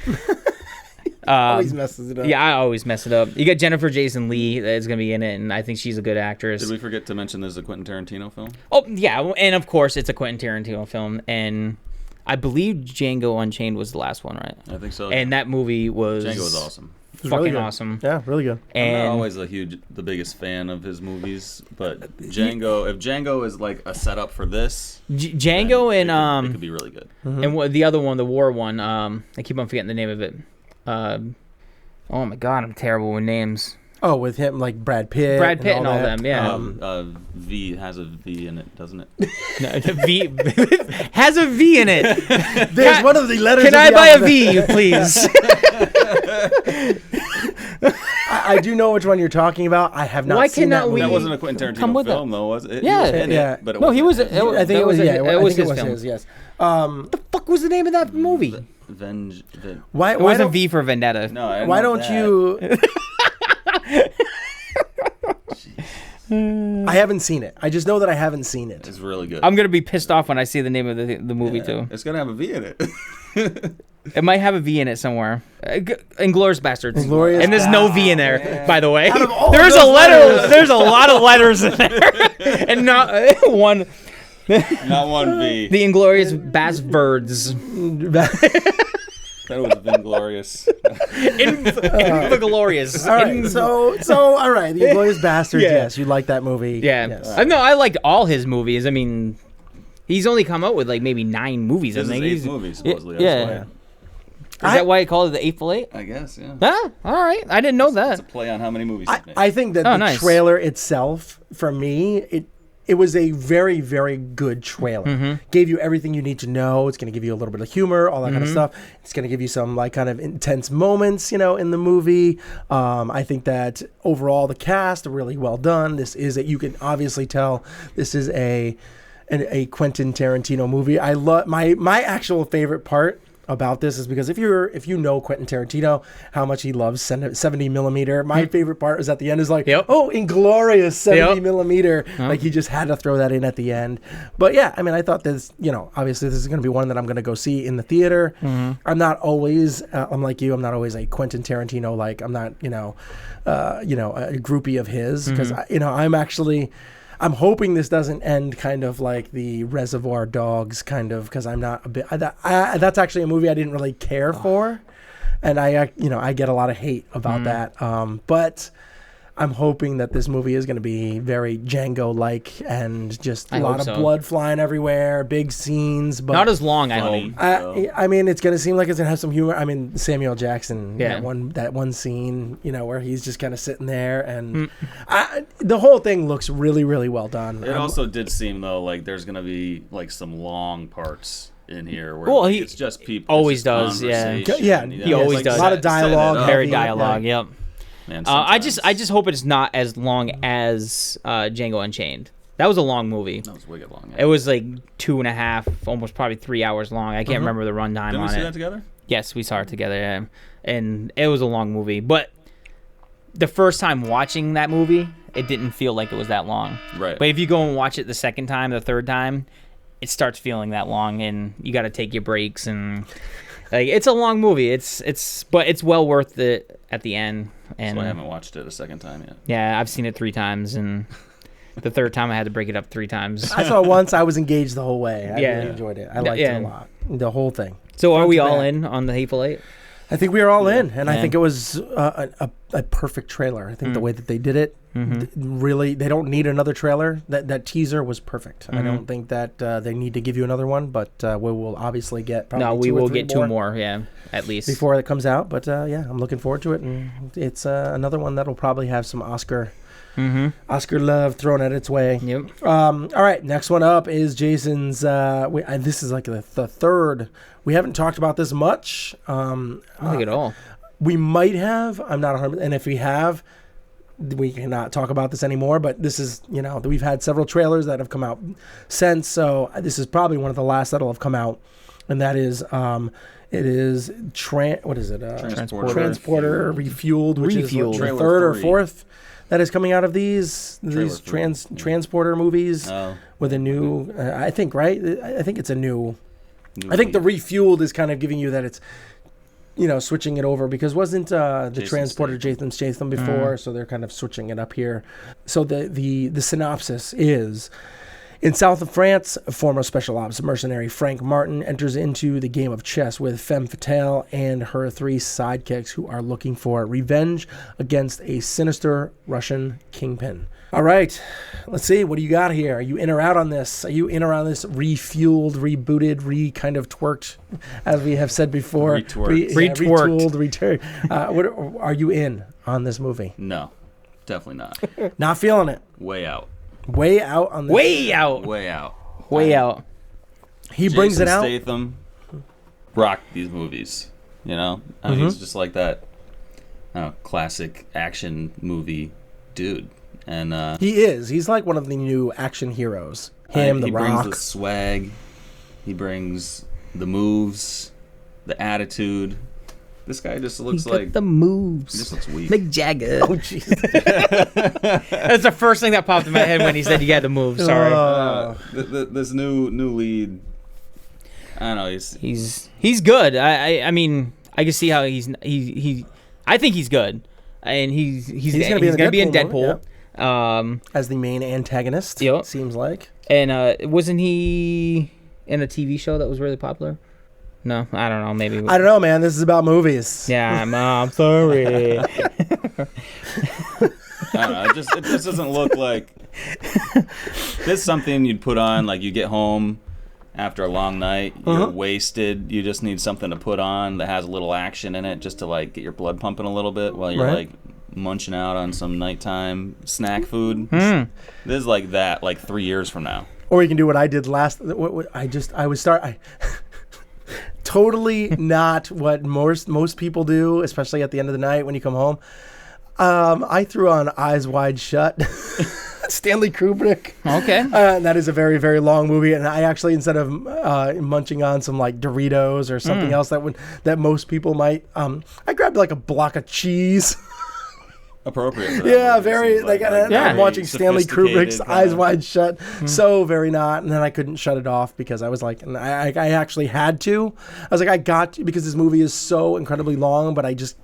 Always messes it up. Yeah, I always mess it up. You got Jennifer Jason Leigh that's going to be in it, and I think she's a good actress. Did we forget to mention there's a Quentin Tarantino film? Oh, yeah, and of course it's a Quentin Tarantino film, and I believe Django Unchained was the last one, right? I think so. And that movie was... Django was awesome. Fucking really awesome. Yeah, really good. And I'm not always the biggest fan of his movies, but if Django is like a setup for this, Django and it could be really good. And the other one, the war one, I keep on forgetting the name of it. Oh my god, I'm terrible with names. Oh, with him like Brad Pitt and all them, yeah. V has a V in it, doesn't it? No, V has a V in it. There's one of the letters. Can I buy a V, please? I do know which one you're talking about. I have not seen that movie. That wasn't a Quentin Tarantino film, though, was it? Yeah. He was in it, but it no, he was. I think it was. Yeah, it was his film. Yes. What the fuck was the name of that movie? Why It wasn't V for Vendetta. No, why don't you? I haven't seen it. I just know that I haven't seen it. It's really good. I'm gonna be pissed off when I see the name of the movie too. It's gonna have a V in it. It might have a V in it somewhere. Inglourious Bastards. Inglourious and there's no V in there, by the way. There's a letter. There's a lot of letters in there, and not one. Not one V. The Inglourious Bastards. That was Inglorious. Inglorious. All right. So all right. The Inglourious Bastards. Yeah. Yes, you like that movie. Yeah. Yes. No, I liked all his movies. I mean, he's only come out with like maybe 9 movies. This I think. is 8th movie, supposedly. Yeah. That's why. Is that why he called it the Hateful Eight? I guess, yeah. Ah, all right. I didn't know that. It's a play on how many movies he's made. I think that the trailer itself, for me, it was a very, very good trailer. Mm-hmm. Gave you everything you need to know. It's going to give you a little bit of humor, all that kind of stuff. It's going to give you some like kind of intense moments, in the movie. I think that overall the cast are really well done. You can obviously tell this is a Quentin Tarantino movie. I love my actual favorite part about this is because if you know Quentin Tarantino, how much he loves 70 millimeter. My favorite part is at the end is like, oh, Inglorious 70 millimeter. Like he just had to throw that in at the end. But yeah, I mean, I thought this, obviously this is going to be one that I'm going to go see in the theater. I'm not always, I'm like you, I'm not always a Quentin Tarantino, like I'm not, a groupie of his because, I'm hoping this doesn't end kind of like the Reservoir Dogs kind of, because I'm not a bit. That's actually a movie I didn't really care for, and I get a lot of hate about that. But I'm hoping that this movie is going to be very Django-like and just a lot of blood flying everywhere, big scenes, but not as long. I hope. I mean, it's going to seem like it's going to have some humor. I mean, Samuel Jackson, that one scene, where he's just kind of sitting there, and the whole thing looks really, really well done. It also did seem though like there's going to be like some long parts in here where it's just people. Always does, yeah. He always does. A lot of dialogue, very dialogue. Yep. Man, I just hope it's not as long as Django Unchained. That was a long movie. That was wicked long. Yeah. It was like 2.5, almost probably 3 hours long. I can't remember the runtime on it. Didn't we see that together? Yes, we saw it together, yeah. And it was a long movie. But the first time watching that movie, it didn't feel like it was that long. Right. But if you go and watch it the second time, the third time, it starts feeling that long, and you got to take your breaks and. Like it's a long movie. But it's well worth it at the end. And so I haven't watched it a second time yet. Yeah, I've seen it 3 times, and the third time I had to break it up 3 times. I saw it once. I was engaged the whole way. I really enjoyed it. I liked it a lot. The whole thing. So are we all in on the Hateful Eight? I think we are all in, and I think it was a perfect trailer. I think the way that they did it, really, they don't need another trailer. That teaser was perfect. I don't think that they need to give you another one, but we will obviously get probably we will get 2 more, at least. Before it comes out, but I'm looking forward to it, and it's another one that'll probably have some Oscar love thrown at its way. Yep. All right, next one up is Jason's. This is like the third. We haven't talked about this much. I don't think at all. We might have. I'm not 100%. And if we have, we cannot talk about this anymore. But this is, we've had several trailers that have come out since. So this is probably one of the last that'll have come out, and that is. It is what is it? Transporter Refueled, which is the third or fourth that is coming out of these transporter movies with a new. I think I think it's a new. I think the Refueled is kind of giving you that it's, switching it over because wasn't the Transporter Jason Statham before, so they're kind of switching it up here. So the synopsis is. In south of France, former special ops mercenary Frank Martin enters into the game of chess with femme fatale and her 3 sidekicks who are looking for revenge against a sinister Russian kingpin. All right, let's see. What do you got here? Are you in or out on this? Are you in or out on this refueled, rebooted, kind of twerked, as we have said before? Retooled. What are you in on this movie? No, definitely not. Not feeling it. Way out. Way out on this. Way out. He brings it out. Statham rocked these movies. He's just like that classic action movie dude. And he is. He's like one of the new action heroes. The Rock. He brings the swag. He brings the moves, the attitude. This guy just looks like the moves. He just looks weak. Mick Jagger. Oh, jeez. That's the first thing that popped in my head when he said you got the moves. Sorry. This new lead. I don't know. He's good. I mean, I can see how he. I think he's good, and he's gonna be in Deadpool. As the main antagonist. Yep. Seems like. And wasn't he in a TV show that was really popular? No, I don't know. Maybe. I don't know, man. This is about movies. Yeah, I'm sorry. I don't know. It just doesn't look like this is something you'd put on. Like you get home after a long night, you're wasted. You just need something to put on that has a little action in it, just to like get your blood pumping a little bit while you're like munching out on some nighttime snack food. This is like that, like 3 years from now. Or you can do what I did last. Totally not what most people do, especially at the end of the night when you come home. I threw on Eyes Wide Shut. Stanley Kubrick. Okay. That is a very, very long movie, and I actually, instead of munching on some like Doritos or something else that most people might, I grabbed like a block of cheese. Appropriate. Yeah, very I'm watching Stanley Kubrick's Eyes Wide Shut. So very not, and then I couldn't shut it off because I was like, and I actually had to. I was like, I got to, because this movie is so incredibly long, but I just,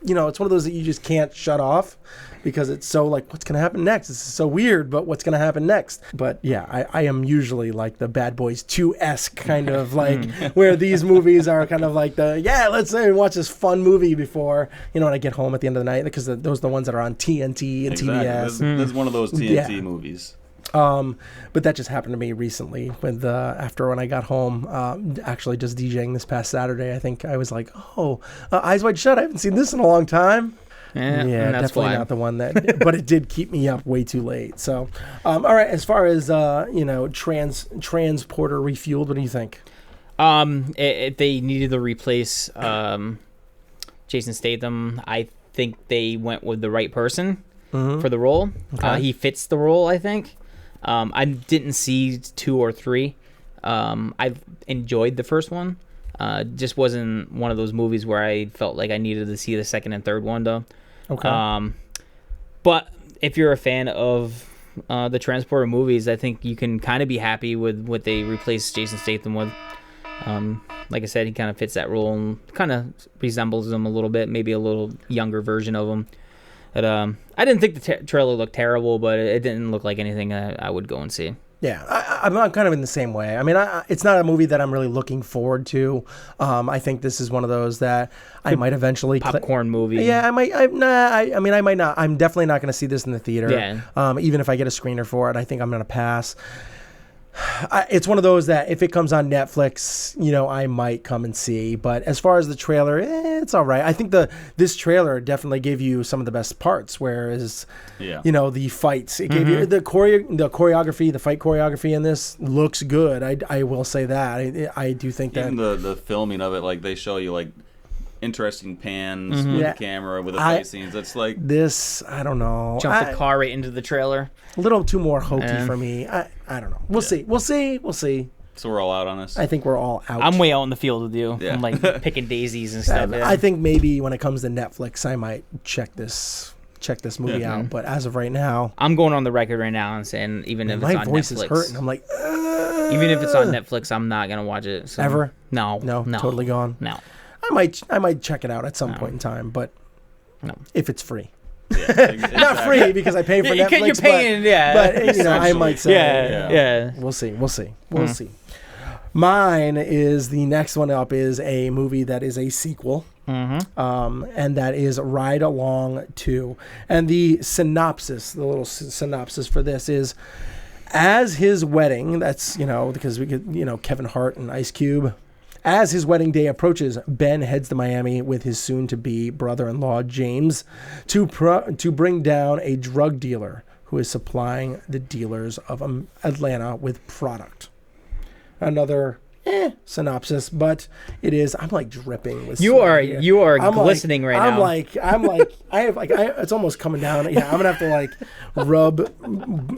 it's one of those that you just can't shut off because it's so like, what's gonna happen next? This is so weird, but what's gonna happen next? But yeah, I am usually like the Bad Boys 2-esque kind of like where these movies are kind of like let's watch this fun movie before when I get home at the end of the night, because those are the ones that are on TNT and TBS. This is one of those TNT movies. But that just happened to me recently when I got home, actually just DJing this past Saturday. I think I was like, Eyes Wide Shut. I haven't seen this in a long time. Yeah, definitely not the one that, but it did keep me up way too late. So, all right. As far as Transporter Refueled, what do you think? If they needed to replace Jason Statham, I think they went with the right person for the role. Okay. He fits the role, I think. I didn't see 2 or 3. I've enjoyed the first one. Just wasn't one of those movies where I felt like I needed to see the second and third one, though. Okay. But if you're a fan of the Transporter movies, I think you can kind of be happy with what they replaced Jason Statham with. Like I said, he kind of fits that role and kind of resembles him a little bit, maybe a little younger version of him. But I didn't think the trailer looked terrible, but it didn't look like anything I would go and see. Yeah, I'm kind of in the same way. I mean, it's not a movie that I'm really looking forward to. I think this is one of those that I might eventually popcorn movie. Yeah, I might. I might not. I'm definitely not going to see this in the theater. Yeah. Even if I get a screener for it, I think I'm going to pass. It's one of those that if it comes on Netflix, I might come and see. But as far as the trailer, it's all right. I think this trailer definitely gave you some of the best parts. Whereas, the fights, it gave you the choreography, the fight choreography in this looks good. I will say that. I do think that even the filming of it, like they show you like interesting pans with the camera with the fight scenes. It's like this. I don't know. Jump the car right into the trailer. A little too more hokey for me. I don't know. We'll see. We'll see. So we're all out on this? I think we're all out. I'm way out in the field with you. Yeah. I'm like picking daisies and stuff. I think maybe when it comes to Netflix, I might check this movie out. But as of right now, I'm going on the record right now and saying even if it's on Netflix, my voice is hurting. I'm like, even if it's on Netflix, I'm not gonna watch it. So. Ever? No, totally gone. No. I might check it out at some point in time, but if it's free. Yeah, exactly. Not free because I pay for Netflix. You're paying, but I might say, yeah. We'll see. Mine is the next one up is a movie that is a sequel, and that is Ride Along 2. And the little synopsis for this is, as his wedding, that's because we get Kevin Hart and Ice Cube. As his wedding day approaches, Ben heads to Miami with his soon-to-be brother-in-law, James, to bring down a drug dealer who is supplying the dealers of Atlanta with product. Another synopsis, but it is. I'm like dripping with. You are glistening right now. It's almost coming down. Yeah, I'm gonna have to like rub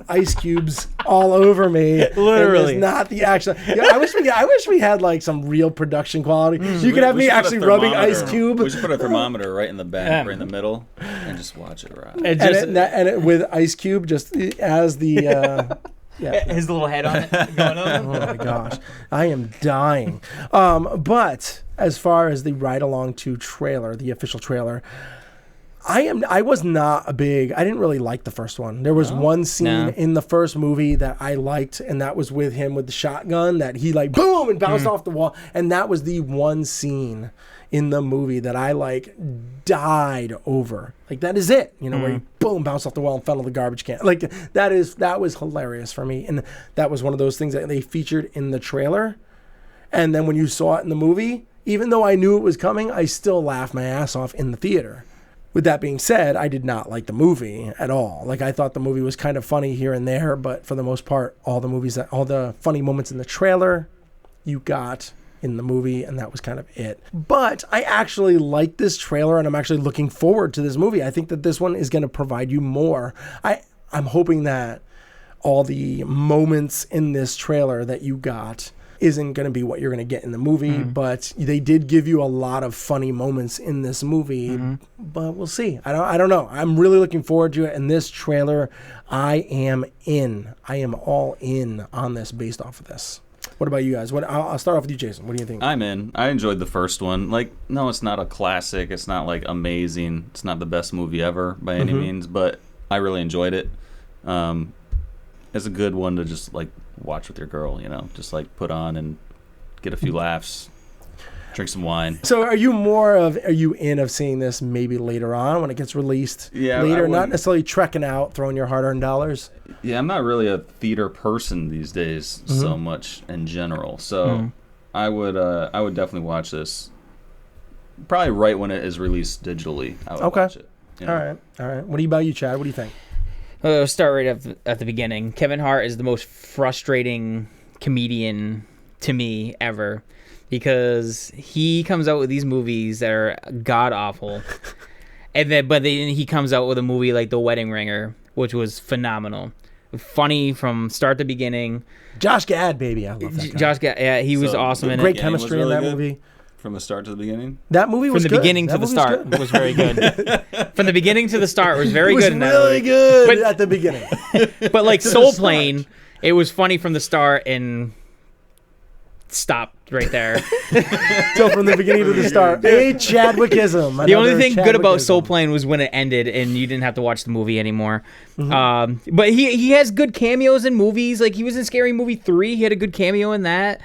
ice cubes all over me. Literally, it's not the action. Yeah, I wish we had like some real production quality. You could have me actually rubbing ice cube. We should put a thermometer right in the back, right in the middle, and just watch it ride. And with ice cube just as the. Yeah. His little head on it going over. Oh my gosh, I am dying. But as far as the Ride Along 2 trailer, the official trailer, I was not a big. I didn't really like the first one. There was one scene in the first movie that I liked, and that was with him with the shotgun that he like boom and bounced off the wall, and that was the one scene in the movie that I like died over. Like that is it, where he boom bounced off the wall and fell in the garbage can. Like that was hilarious for me, and that was one of those things that they featured in the trailer, and then when you saw it in the movie, even though I knew it was coming, I still laughed my ass off in the theater. With that being said, I did not like the movie at all. Like I thought the movie was kind of funny here and there, but for the most part, all the funny moments in the trailer, you got in the movie, and that was kind of it. But I actually like this trailer, and I'm actually looking forward to this movie. I think that this one is going to provide you more. I'm hoping that all the moments in this trailer that you got isn't going to be what you're going to get in the movie, but they did give you a lot of funny moments in this movie, but we'll see. I don't know. I'm really looking forward to it, and this trailer, I am in. I am all in on this based off of this. What about you guys? I'll start off with you, Jason. What do you think? I'm in. I enjoyed the first one. Like, no, it's not a classic. It's not like amazing. It's not the best movie ever by any means, but I really enjoyed it. It's a good one to just like watch with your girl, just like put on and get a few laughs, drink some wine. So are you in of seeing this maybe later on when it gets released later, not necessarily trekking out, throwing your hard-earned dollars? Yeah, I'm not really a theater person these days so much in general. So I would definitely watch this probably right when it is released digitally. I would watch it. All right. What about you, Chad? What do you think? I'll start right at the beginning. Kevin Hart is the most frustrating comedian to me ever because he comes out with these movies that are god awful, but then he comes out with a movie like The Wedding Ringer, which was phenomenal, funny from start to beginning. Josh Gad, baby, I love that guy. Josh Gad, yeah, he was awesome in it. Great chemistry in that movie. From the start to the beginning? That movie was good. From the beginning to the start was very good. From the beginning to the start was very good. It was really good at the beginning. But like Soul Plane, it was funny from the start and stopped right there. So from the beginning to the start, a Chadwickism. The only thing good about Soul Plane was when it ended and you didn't have to watch the movie anymore. But he has good cameos in movies. Like he was in Scary Movie 3. He had a good cameo in that.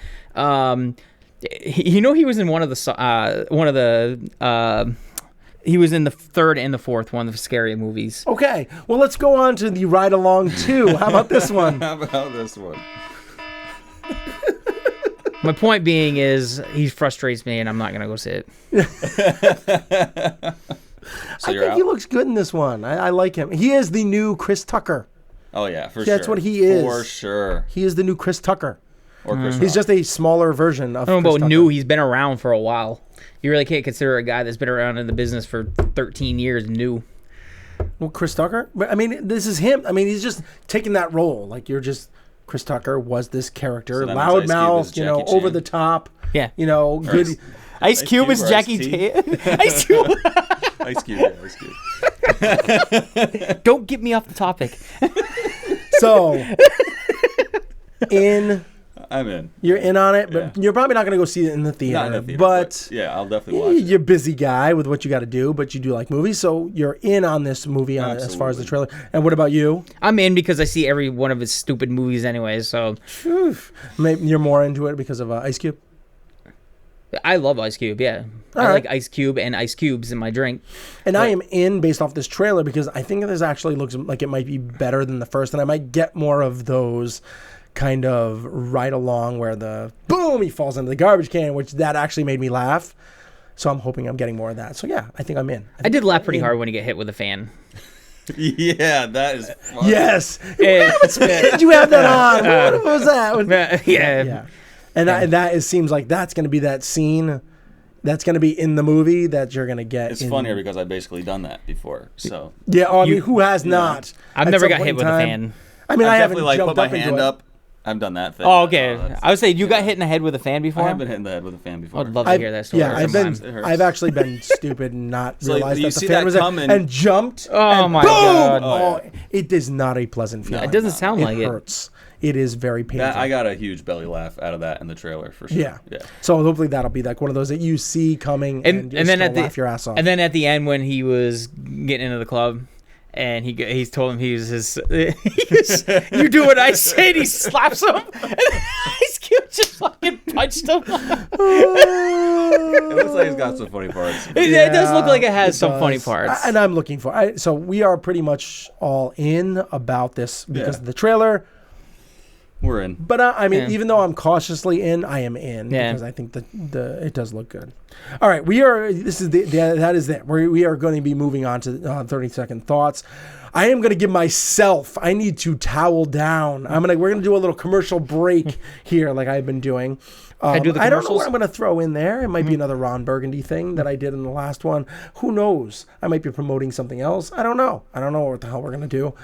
He was in he was in the third and the fourth one of the Scary Movies. Okay, well let's go on to the Ride Along 2. How about this one? My point being is he frustrates me and I'm not gonna go see it. I think he looks good in this one. I like him. He is the new Chris Tucker. Oh yeah, for sure. That's what he is. For sure. He is the new Chris Tucker. Or Chris He's just a smaller version of I don't know Chris about Tucker. new. He's been around for a while. You really can't consider a guy that's been around in the business for 13 years new. Well, Chris Tucker? I mean, this is him. I mean, he's just taking that role. Like, Chris Tucker was this character. So loudmouth, over the top. Yeah. Good. Ice Cube is Jackie Chan. Ice Cube. Ice Cube. Don't get me off the topic. So, I'm in. You're in on it, but you're probably not going to go see it in the theater. Not in the theater, but yeah, I'll definitely watch it. You're a busy guy with what you got to do, but you do like movies, so you're in on this movie as far as the trailer. And what about you? I'm in because I see every one of his stupid movies anyway, so. Maybe you're more into it because of Ice Cube? I love Ice Cube, yeah. I like Ice Cube and ice cubes in my drink. And I am in based off this trailer because I think this actually looks like it might be better than the first, and I might get more of those kind of ride along where the boom, he falls into the garbage can, which that actually made me laugh. So I'm hoping I'm getting more of that. So yeah, I think I'm in. I did laugh pretty hard when he get hit with a fan. Yeah, that is funny. Yes. Did you have that on? What was that? Yeah. And seems like that's going to be that scene that's going to be in the movie that you're going to get. It's funnier because I've basically done that before. So yeah, I mean, who has not? I've never got hit with a fan. I mean, I haven't definitely jumped put my up into hand it. up. I've done that thing. Oh, okay. I would say you got hit in the head with a fan before. I have been hit in the head with a fan before. I'd love to hear that story. Yeah, I've actually been stupid and not realized that the fan was coming and jumped. Oh my boom! God! Oh, it is not a pleasant feeling. It doesn't sound like it. It hurts. It is very painful. I got a huge belly laugh out of that in the trailer for sure. Yeah. So hopefully that'll be like one of those that you see coming and then laugh your ass off. And then at the end when he was getting into the club. And he's told him you do what I say, and he slaps him. And Ice Cube just fucking punched him. It looks like he's got some funny parts. It does look like it has some funny parts. And I'm looking for so we are pretty much all in about this because of the trailer. We're in. But I mean, even though I'm cautiously in, I am in because I think it does look good. All right, we are. This is that is it. We are going to be moving on to 30-second thoughts. I am going to give myself. I need to towel down. We're going to do a little commercial break here, like I've been doing. I don't know what I'm going to throw in there. It might be another Ron Burgundy thing that I did in the last one. Who knows? I might be promoting something else. I don't know. I don't know what the hell we're going to do.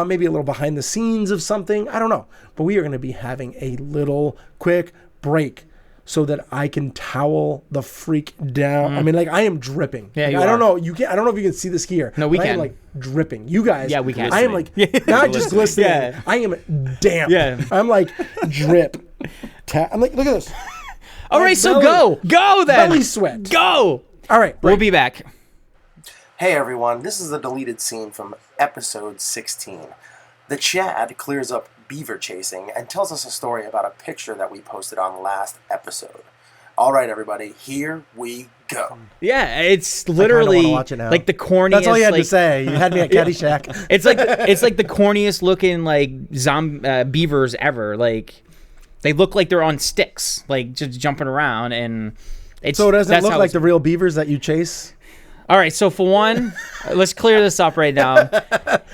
Maybe a little behind the scenes of something. I don't know. But we are going to be having a little quick break so that I can towel the freak down. I mean, like I am dripping. Yeah, I don't know. You can. I don't know if you can see this here. No, we can. I am can. like dripping. You guys. Yeah, we can. I am like not just glistening. Yeah. I am damp. Yeah. I'm like drip. I'm like, look at this. All right, so go then. Belly sweat. Go. All right, we'll be back. Hey everyone, this is a deleted scene from episode 16. The Chad clears up beaver chasing and tells us a story about a picture that we posted on last episode. All right, everybody, here we go. Yeah, it's literally watch it now. like the corniest. That's all you had to say. You had me at Caddyshack. It's like the corniest looking like beavers ever. Like they look like they're on sticks, like just jumping around, and so it doesn't look like the real beavers that you chase. All right, so for one, let's clear this up right now.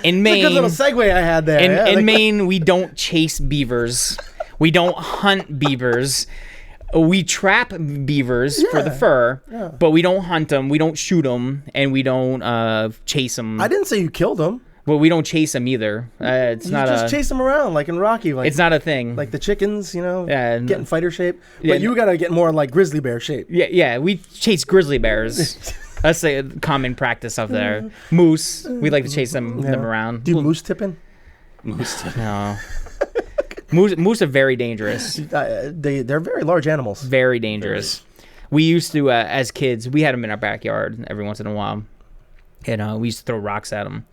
In Maine, it's a good little segue I had there. In Maine, we don't chase beavers. We don't hunt beavers. We trap beavers for the fur, but we don't hunt them. We don't shoot them, and we don't chase them. I didn't say you killed them. But we don't chase them either. It's not just chase them around like in Rocky. Like, it's not a thing. Like the chickens, get in fighter shape. But you got to get more like grizzly bear shape. Yeah. We chase grizzly bears. That's a common practice up there. Moose, we like to chase them around. Do you moose tipping? Moose tipping. No. Moose are very dangerous. They're very large animals. Very dangerous. We used to, as kids, we had them in our backyard every once in a while. And we used to throw rocks at them.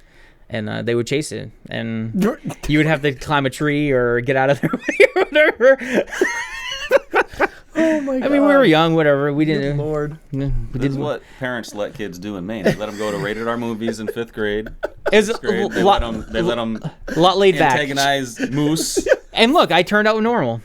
And they would chase it. And you would have to climb a tree or get out of their way or whatever. Oh my God. I mean, we were young, whatever. We didn't. Good Lord. This is what parents let kids do in Maine. They let them go to rated R movies in 5th grade. They let them a lot laid back. Antagonize moose. And look, I turned out normal.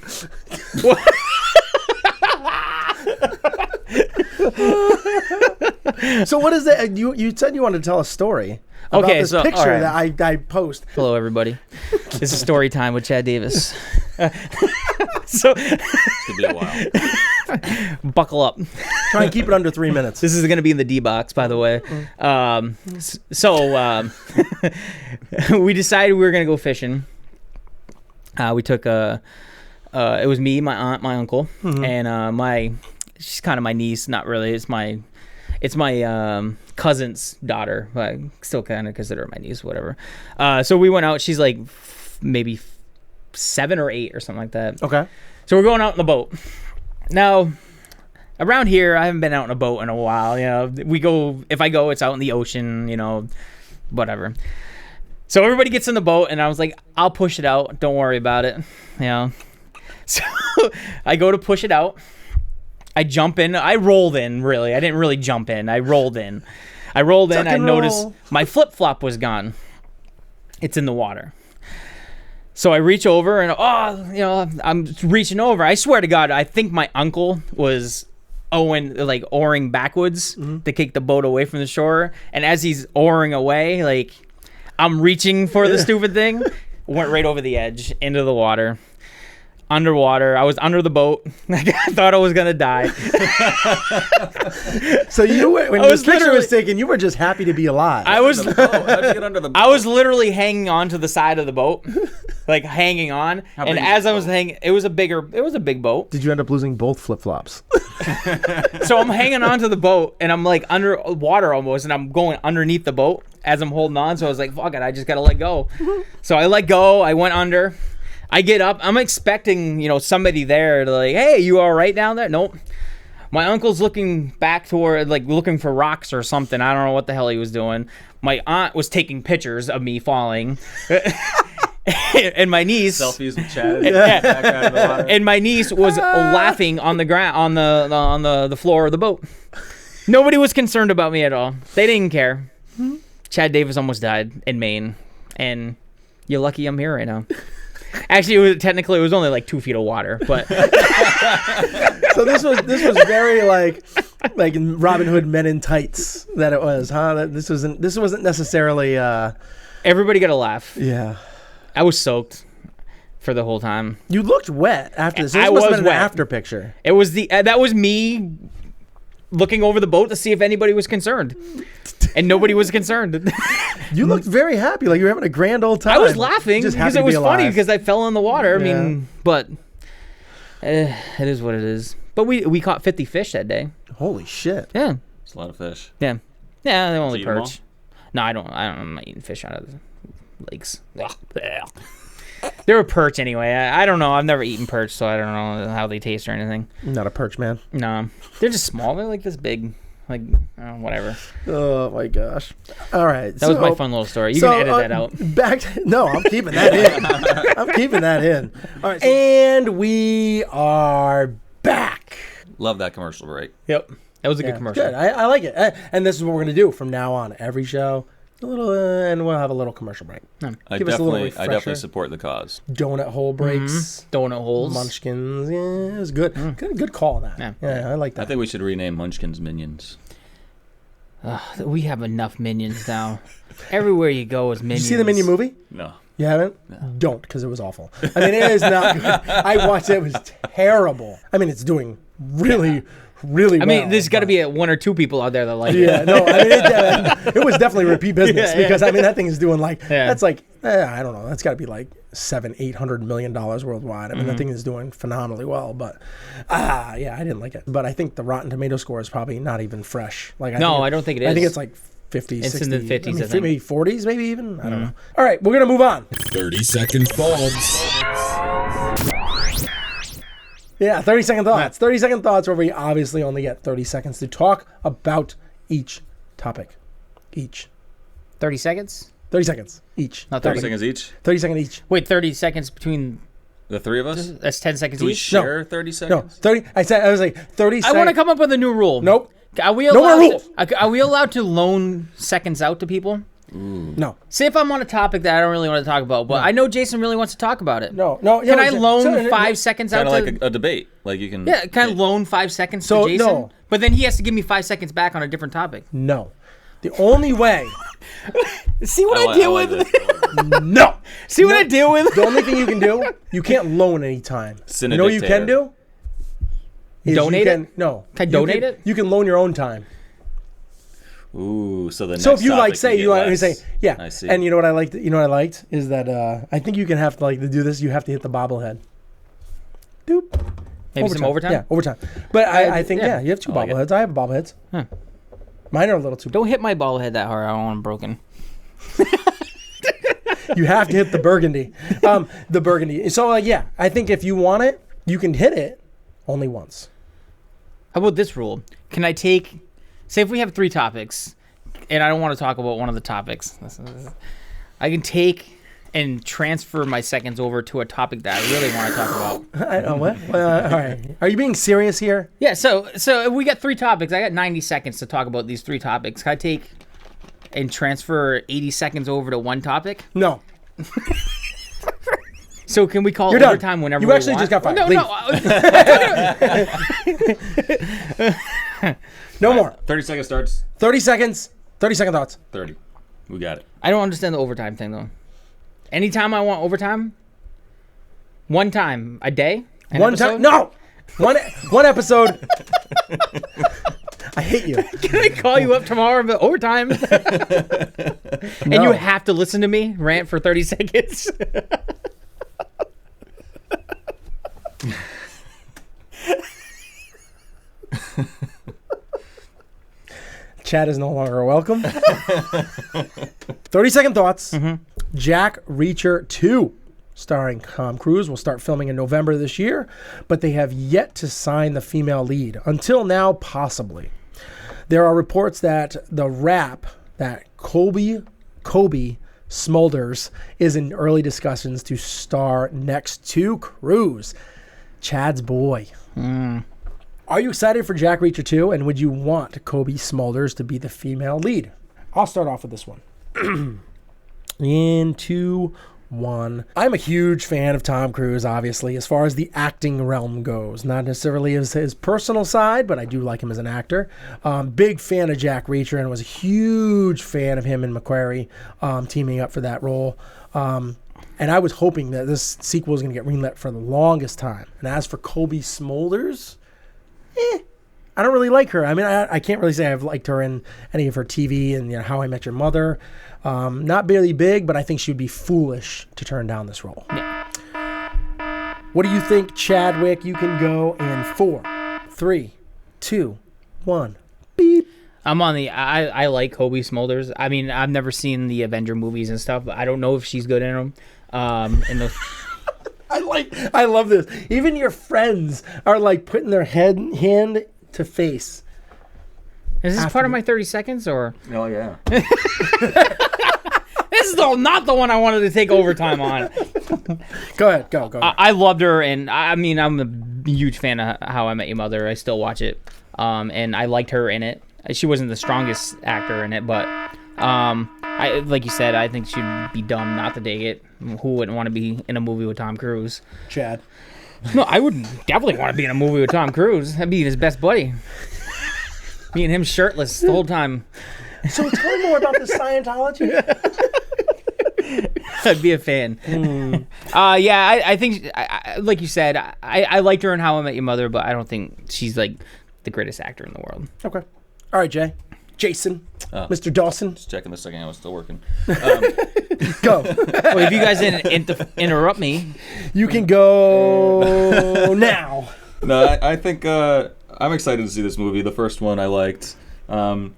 So what is that? You said you wanted to tell a story. About this picture that I post. Hello, everybody. This is story time with Chad Davis. So it's gonna be a while. Buckle up. Try and keep it under 3 minutes. This is gonna be in the D box, by the way. We decided we were gonna go fishing. We took it was me, my aunt, my uncle, and she's kind of my niece. Not really. It's my cousin's daughter, but I still kind of consider her my niece, whatever. So we went out. She's like maybe 7 or 8 or something like that. Okay. So we're going out in the boat. Now, around here, I haven't been out in a boat in a while. If I go, it's out in the ocean, whatever. So everybody gets in the boat, and I was like, I'll push it out. Don't worry about it. So I go to push it out. I jump in. I rolled in, really. I didn't really jump in. I rolled in. I noticed my flip-flop was gone. It's in the water. So I reach over, and I'm reaching over. I swear to God, I think my uncle was oaring backwards to kick the boat away from the shore. And as he's oaring away, I'm reaching for the stupid thing, went right over the edge into the water. underwater. I was under the boat. I thought I was gonna die. So you were, when this picture was taken, you were just happy to be alive. I was. How'd you get under the boat? I was literally hanging on to the side of the boat, like hanging on. And as I was hanging, it was a big boat. Did you end up losing both flip-flops? So I'm hanging on to the boat, and I'm like under water almost, and I'm going underneath the boat as I'm holding on. So I was like, fuck it, I just gotta let go. So I let go. I went under. I get up. I'm expecting, somebody there to like, hey, you all right down there? Nope. My uncle's looking back toward, like, looking for rocks or something. I don't know what the hell he was doing. My aunt was taking pictures of me falling. And my niece... Selfies with Chad. And my niece was laughing on the ground, on the floor of the boat. Nobody was concerned about me at all. They didn't care. Chad Davis almost died in Maine. And you're lucky I'm here right now. Actually, it was only like 2 feet of water, but so this was very like in Robin Hood Men in Tights that it was, huh? This wasn't necessarily. Everybody got a laugh. Yeah, I was soaked for the whole time. You looked wet after this. This I must have was been wet. An after picture. It was that was me looking over the boat to see if anybody was concerned, and nobody was concerned. You looked very happy, like you were having a grand old time. I was laughing because it was funny because I fell in the water. Yeah. I mean, but it is what it is. But we caught 50 fish that day. Holy shit! Yeah, It's a lot of fish. yeah. They're only eat 'em perch. No, I'm not eating fish out of the lakes. They were perch anyway. I don't know. I've never eaten perch, so I don't know how they taste or anything. Not a perch, man. No, they're just small. They're like this big. Like, whatever. Oh my gosh! All right, that was my fun little story. You can edit that out. No, I'm keeping that in. I'm keeping that in. All right, and we are back. Love that commercial break. Yep, that was a good commercial. Good. I like it. And this is what we're gonna do from now on. Every show, a little, and we'll have a little commercial break. I Give us a little definitely refresher. support the cause. Donut hole breaks, Donut holes. Munchkins. Yeah, it was good. Good call on that. Yeah, I like that. I think we should rename Munchkins Minions. We have enough minions now. Everywhere you go is minions. Did you see the Minion movie? No. You haven't? No. Don't, because it was awful. I mean, it is not good. I watched it. It was terrible. I mean, it's doing really well. I mean, there's got to be one or two people out there that like it. Yeah, no, I mean, it was definitely repeat business because, I mean, that thing is doing that's like, I don't know, that's got to be like $700-800 million worldwide. I mean, that thing is doing phenomenally well, but yeah, I didn't like it. But I think the Rotten Tomato score is probably not even fresh. Like, I don't think it is. I think it's like 50s, it's 60s. in the 50s, I think. Maybe 40s, maybe even. I don't know. All right, we're gonna move on. 30-second thoughts. Yeah, 30-second thoughts. 30-second thoughts where we obviously only get 30 seconds to talk about each topic. 30 seconds? 30 seconds each. Not 30 seconds each? 30 seconds each. Wait, 30 seconds between... The three of us? That's 10 seconds Do we each? share 30 No, seconds? 30. I was like 30 seconds. I want to come up with a new rule. Nope. Are we No allowed more rules. Are we allowed to loan seconds out to people? No. Say if I'm on a topic that I don't really want to talk about, but I know Jason really wants to talk about it. No. Can I loan 5 seconds out Kind to... of like a debate. Like you can... Yeah, can I loan 5 seconds So, to Jason? no. But then he has to give me 5 seconds back on a different topic. No. The only way. See what I deal with? No. See what I deal with? The only thing you can do, you can't loan any time. You know what you can do? Is Donate it? No. Can I donate it? You can loan your own time. Ooh, so the next So if you topic like say you get less. say yeah, I see. and you know what I liked? You know what I liked is that I think you can have to to do this. You have to hit the bobblehead. Doop. Maybe some overtime? Yeah, overtime. But I think yeah. you have two I like it. bobbleheads. I have bobbleheads. Huh. Mine are a little too. Don't hit my ball head that hard. I don't want them broken. You have to hit the burgundy. The burgundy. So yeah, I think if you want it, you can hit it only once. How about this rule? Can I take... Say if we have 3 topics, and I don't want to talk about one of the topics. I can take and transfer my seconds over to a topic that I really want to talk about. What? All right. Are you being serious here? Yeah, so if we got 3 topics. I got 90 seconds to talk about these 3 topics. Can I take and transfer 80 seconds over to one topic? No. So can we call You're overtime done. whenever You we actually want? just got fired. No. No more. 30 seconds starts. 30 seconds. 30-second thoughts. 30. We got it. I don't understand the overtime thing, though. Anytime I want overtime? One time a day? One time? No! One episode. I hate you. Can I call you up tomorrow about overtime? And you have to listen to me rant for 30 seconds. Chad is no longer welcome. 30-second thoughts. Mm-hmm. Jack Reacher 2, starring Tom Cruise, will start filming in November this year, but they have yet to sign the female lead. Until now, possibly. There are reports that the rap that Kobe Smulders is in early discussions to star next to Cruise, Chad's boy. Are you excited for Jack Reacher 2, and would you want Kobe Smulders to be the female lead? I'll start off with this one. In 2, 1. I'm a huge fan of Tom Cruise, obviously, as far as the acting realm goes. Not necessarily his personal side, but I do like him as an actor. Big fan of Jack Reacher, and was a huge fan of him and McQuarrie teaming up for that role. And I was hoping that this sequel was going to get greenlit for the longest time. And as for Kobe Smulders, I don't really like her. I mean, I can't really say I've liked her in any of her TV and How I Met Your Mother. Not barely big, but I think she would be foolish to turn down this role. Yeah. What do you think, Chadwick? You can go in 4, 3, 2, 1. Beep. I'm on the. I like Kobe Smulders. I mean, I've never seen the Avenger movies and stuff, but I don't know if she's good in them. I love this. Even your friends are like putting their hand to face. Is this part of my 30 seconds or? Oh yeah. This is not the one I wanted to take overtime on. Go ahead. Go. I loved her, and I mean, I'm a huge fan of How I Met Your Mother. I still watch it, and I liked her in it. She wasn't the strongest actor in it, but like you said, I think she'd be dumb not to dig it. Who wouldn't want to be in a movie with Tom Cruise? Chad. No, I would definitely want to be in a movie with Tom Cruise. I'd be his best buddy. Me and him shirtless the whole time. So tell me more about the Scientology. I'd be a fan. Yeah, I think, like you said, I liked her in How I Met Your Mother, but I don't think she's like the greatest actor in the world. Okay. All right, Jason, Mr. Dawson. Just checking the second I was still working. Go. Well, if you guys didn't interrupt me, you can go now. No, I think I'm excited to see this movie. The first one I liked. Tom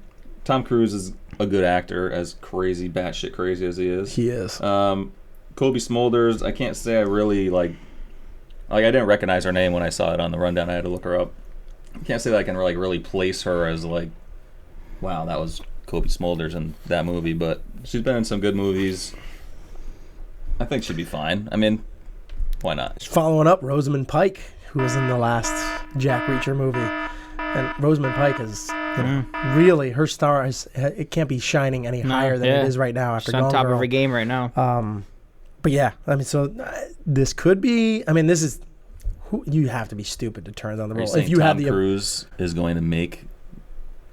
Cruise is a good actor, as crazy, batshit crazy as he is. He is. Kobe Smulders, I can't say I really like I didn't recognize her name when I saw it on the rundown. I had to look her up. I can't say that I can really place her as like, wow, that was Kobe Smulders in that movie, but she's been in some good movies. I think she'd be fine. I mean, why not? Following up, Rosamund Pike, who was in the last Jack Reacher movie. And Rosamund Pike is really, her star it can't be shining any higher than it is right now after Gone Girl. She's on top of her game right now. But yeah, I mean, so this could be, I mean, this is, you have to be stupid to turn down the role. If you Tom Cruise is going to make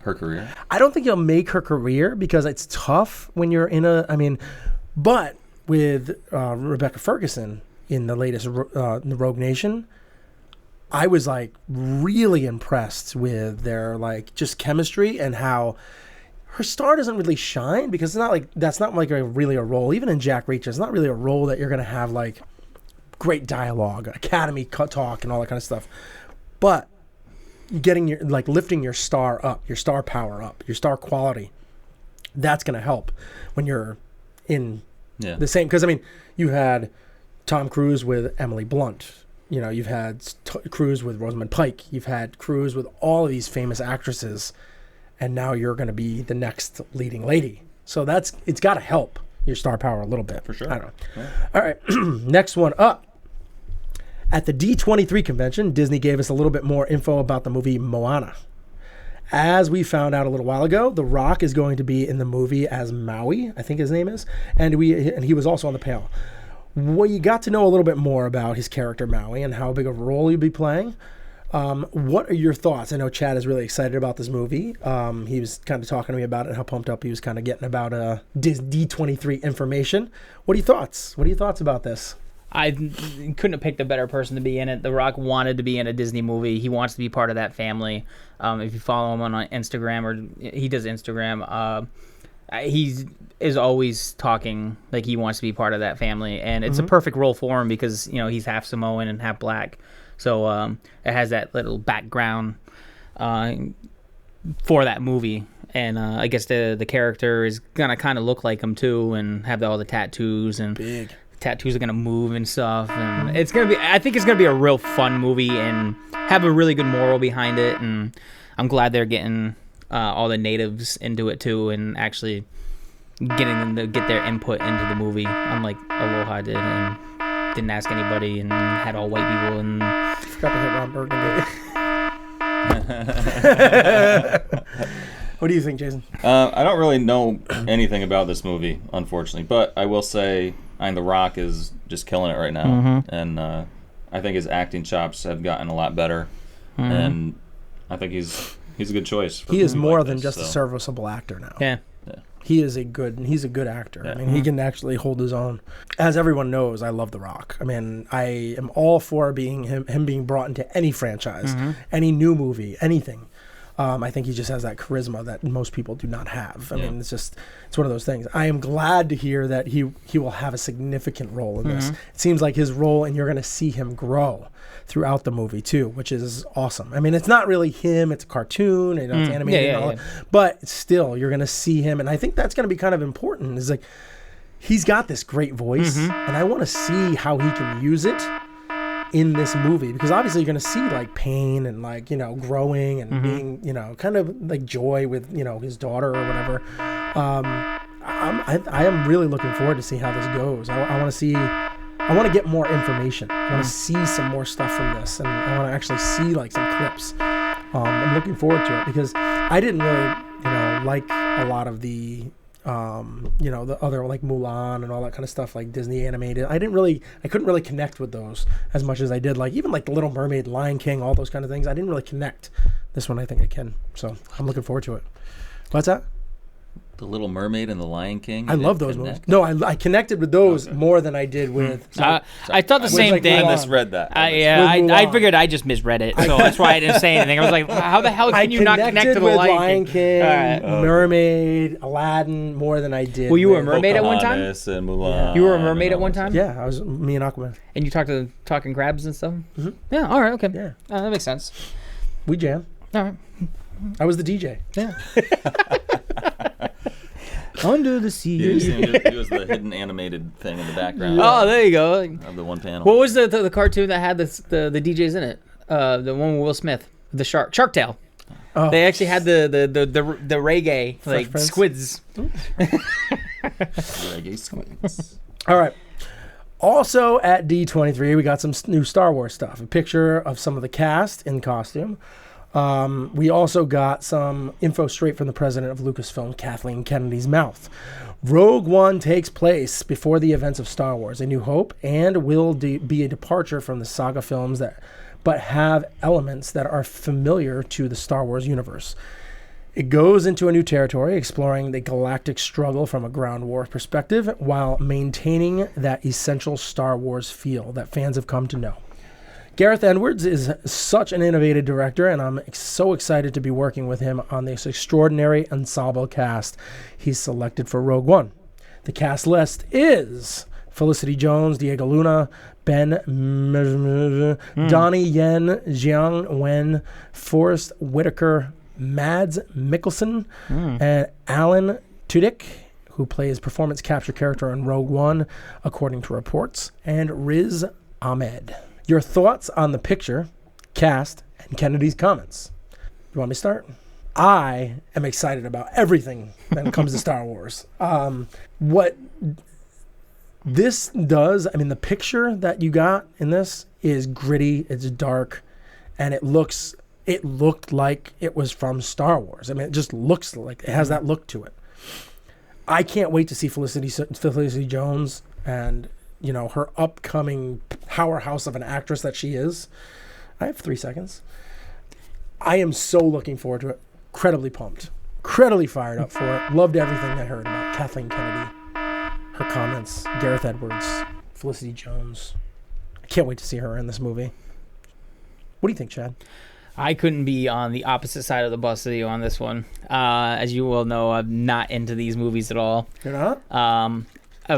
her career? I don't think he'll make her career because it's tough when you're in but with Rebecca Ferguson in the latest the Rogue Nation, I was like really impressed with their like just chemistry and how her star doesn't really shine because it's not like that's not like really a role. Even in Jack Reacher, it's not really a role that you're gonna have like great dialogue, Academy talk, and all that kind of stuff. But getting your lifting your star up, your star power up, your star quality, that's gonna help when you're in the same. Because I mean, you had Tom Cruise with Emily Blunt. You know, you've had Cruise with Rosamund Pike. You've had Cruise with all of these famous actresses, and now you're going to be the next leading lady. So it's got to help your star power a little bit. For sure. I don't know. Yeah. All right, next one up. At the D23 convention, Disney gave us a little bit more info about the movie Moana. As we found out a little while ago, The Rock is going to be in the movie as Maui, I think his name is, and he was also on the panel. Well, you got to know a little bit more about his character Maui and how big of a role he'll be playing. What are your thoughts? I know Chad is really excited about this movie. He was kind of talking to me about it, how pumped up he was kind of getting about D23 information. What are your thoughts? What are your thoughts about this? I couldn't have picked a better person to be in it. The Rock wanted to be in a Disney movie. He wants to be part of that family. If you follow him on Instagram, or he does Instagram, he is always talking like he wants to be part of that family, and it's a perfect role for him because he's half Samoan and half black, so it has that little background for that movie. And I guess the character is gonna kind of look like him too, and have all the tattoos and big tattoos are gonna move and stuff. And it's gonna be. I think it's gonna be a real fun movie and have a really good moral behind it. And I'm glad they're getting all the natives into it too, and actually getting them to get their input into the movie. Unlike Aloha did and didn't ask anybody and had all white people and forgot to hit Ron Burgundy. What do you think, Jason? I don't really know anything about this movie, unfortunately, but I will say The Rock is just killing it right now, and I think his acting chops have gotten a lot better, and I think he's a good choice. He is more than just a serviceable actor now. Yeah. He's a good actor. Yeah. I mean, he can actually hold his own. As everyone knows, I love The Rock. I mean, I am all for him being brought into any franchise, any new movie, anything. I think he just has that charisma that most people do not have. I mean, it's one of those things. I am glad to hear that he will have a significant role in this. It seems like his role, and you're going to see him grow throughout the movie too, which is awesome. I mean, it's not really him; it's a cartoon, and it's animated, and all that, but still, you're going to see him, and I think that's going to be kind of important. Is like he's got this great voice, and I want to see how he can use it in this movie, because obviously you're going to see like pain and like growing and being kind of like joy with his daughter or whatever. I am really looking forward to see how this goes. I want to get more information. I want to see some more stuff from this, and I want to actually see like some clips. I'm looking forward to it because I didn't really like a lot of the the other like Mulan and all that kind of stuff, like Disney animated. I couldn't really connect with those as much as I did like even like The Little Mermaid, Lion King, all those kind of things. I didn't really connect. This one I think I can. So I'm looking forward to it. What's that? The Little Mermaid and The Lion King. I love those movies. No, I connected with those more than I did with. I thought the same thing. I misread that. I figured I just misread it, so that's why I didn't say anything. I was like, how the hell can you not connect to the Lion King, Mermaid, Aladdin more than I did. Well, you were a mermaid at one time? And Mulan. You were a mermaid at one time? Yeah, I was me and Aquaman. And you talking crabs and stuff? Yeah, all right, okay. Yeah. That makes sense. We jam. All right. I was the DJ. Yeah. Under the sea. He was the hidden animated thing in the background. Oh, there you go. Of the one panel. What was the cartoon that had the DJs in it? The one with Will Smith, the Shark Tale. Oh. They actually had the reggae like squids. Reggae squids. All right. Also at D23, we got some new Star Wars stuff. A picture of some of the cast in costume. We also got some info straight from the president of Lucasfilm, Kathleen Kennedy's mouth. Rogue One takes place before the events of Star Wars: A New Hope, and will be a departure from the saga films but have elements that are familiar to the Star Wars universe. It goes into a new territory, exploring the galactic struggle from a ground war perspective, while maintaining that essential Star Wars feel that fans have come to know. Gareth Edwards is such an innovative director, and I'm so excited to be working with him on this extraordinary ensemble cast he's selected for Rogue One. The cast list is Felicity Jones, Diego Luna, Ben Donnie Yen, Jiang Wen, Forrest Whitaker, Mads Mikkelsen, and Alan Tudyk, who plays performance capture character in Rogue One, according to reports, and Riz Ahmed. Your thoughts on the picture, cast, and Kennedy's comments. You want me to start? I am excited about everything when it comes to Star Wars. What this does, I mean, the picture that you got in this is gritty, it's dark, and it looked like it was from Star Wars. I mean, it just looks like it has that look to it. I can't wait to see Felicity Jones and her upcoming powerhouse of an actress that she is. I have 3 seconds. I am so looking forward to it. Incredibly pumped. Incredibly fired up for it. Loved everything I heard about Kathleen Kennedy. Her comments. Gareth Edwards. Felicity Jones. I can't wait to see her in this movie. What do you think, Chad? I couldn't be on the opposite side of the bus of you on this one. As you well know, I'm not into these movies at all. You're not?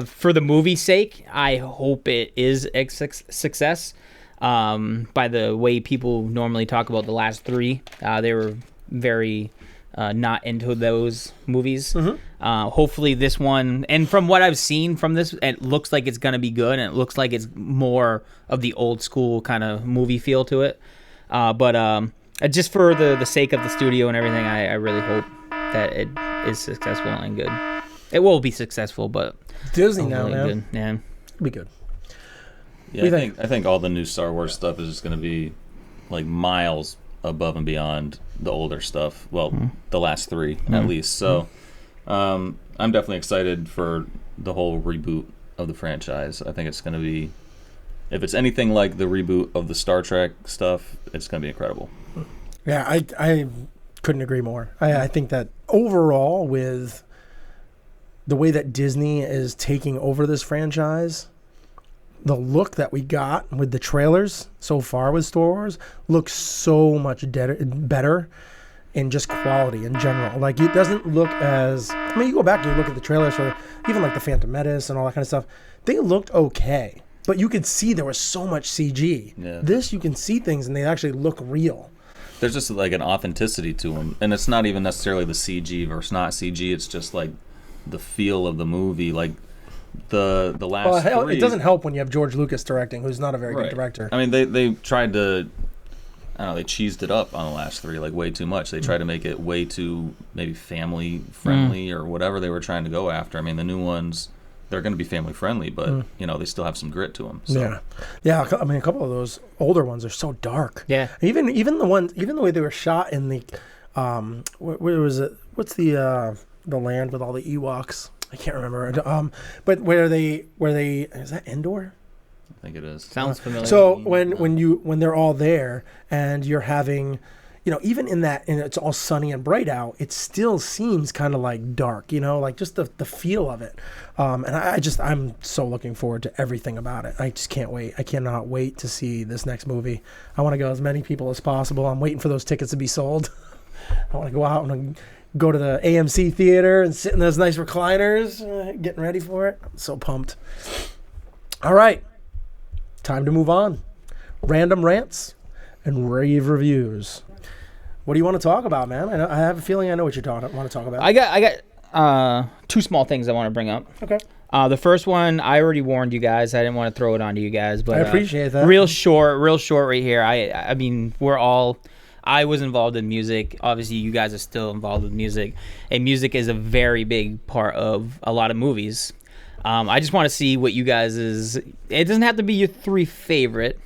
For the movie's sake, I hope it is a success. By the way people normally talk about the last three, they were very not into those movies. Hopefully this one, and from what I've seen from this, it looks like it's going to be good, and it looks like it's more of the old school kind of movie feel to it. But just for the sake of the studio and everything, I really hope that it is successful and good. It will be successful, but Disney now, man. Good. Yeah, it'll be good. Yeah, I think all the new Star Wars stuff is just going to be like miles above and beyond the older stuff. Well, the last three at least. So I'm definitely excited for the whole reboot of the franchise. I think it's going to be, if it's anything like the reboot of the Star Trek stuff, it's going to be incredible. Yeah, I couldn't agree more. I think that overall, with the way that Disney is taking over this franchise, the look that we got with the trailers so far with Star Wars looks so much better in just quality in general. Like, it doesn't look as... I mean, you go back and you look at the trailers for even like the Phantom Menace and all that kind of stuff. They looked okay, but you could see there was so much CG. Yeah. This, you can see things and they actually look real. There's just like an authenticity to them. And it's not even necessarily the CG versus not CG. It's just like the feel of the movie. Like, the last three... It doesn't help when you have George Lucas directing, who's not a very good director. I mean, they tried to... I don't know, they cheesed it up on the last three, like, way too much. They tried to make it way too, maybe, family-friendly or whatever they were trying to go after. I mean, the new ones, they're going to be family-friendly, but, you know, they still have some grit to them. So. Yeah. I mean, a couple of those older ones are so dark. Yeah. Even the way they were shot in the... where was it? What's the land with all the Ewoks? I can't remember. But where they is that Endor? I think it is. Sounds familiar. So when they're all there and you're having, you know, even in that, and it's all sunny and bright out, it still seems kind of like dark, you know, like just the feel of it. And I'm so looking forward to everything about it. I just can't wait. I cannot wait to see this next movie. I want to go as many people as possible. I'm waiting for those tickets to be sold. I want to go out and go to the AMC theater and sit in those nice recliners, getting ready for it. I'm so pumped. All right. Time to move on. Random rants and rave reviews. What do you want to talk about, man? I have a feeling I know what you want to talk about. I got two small things I want to bring up. Okay. The first one, I already warned you guys. I didn't want to throw it onto you guys, but I appreciate that. Real short right here. I mean, I was involved in music. Obviously, you guys are still involved with music. And music is a very big part of a lot of movies. I just want to see what you guys is... It doesn't have to be your three favorite,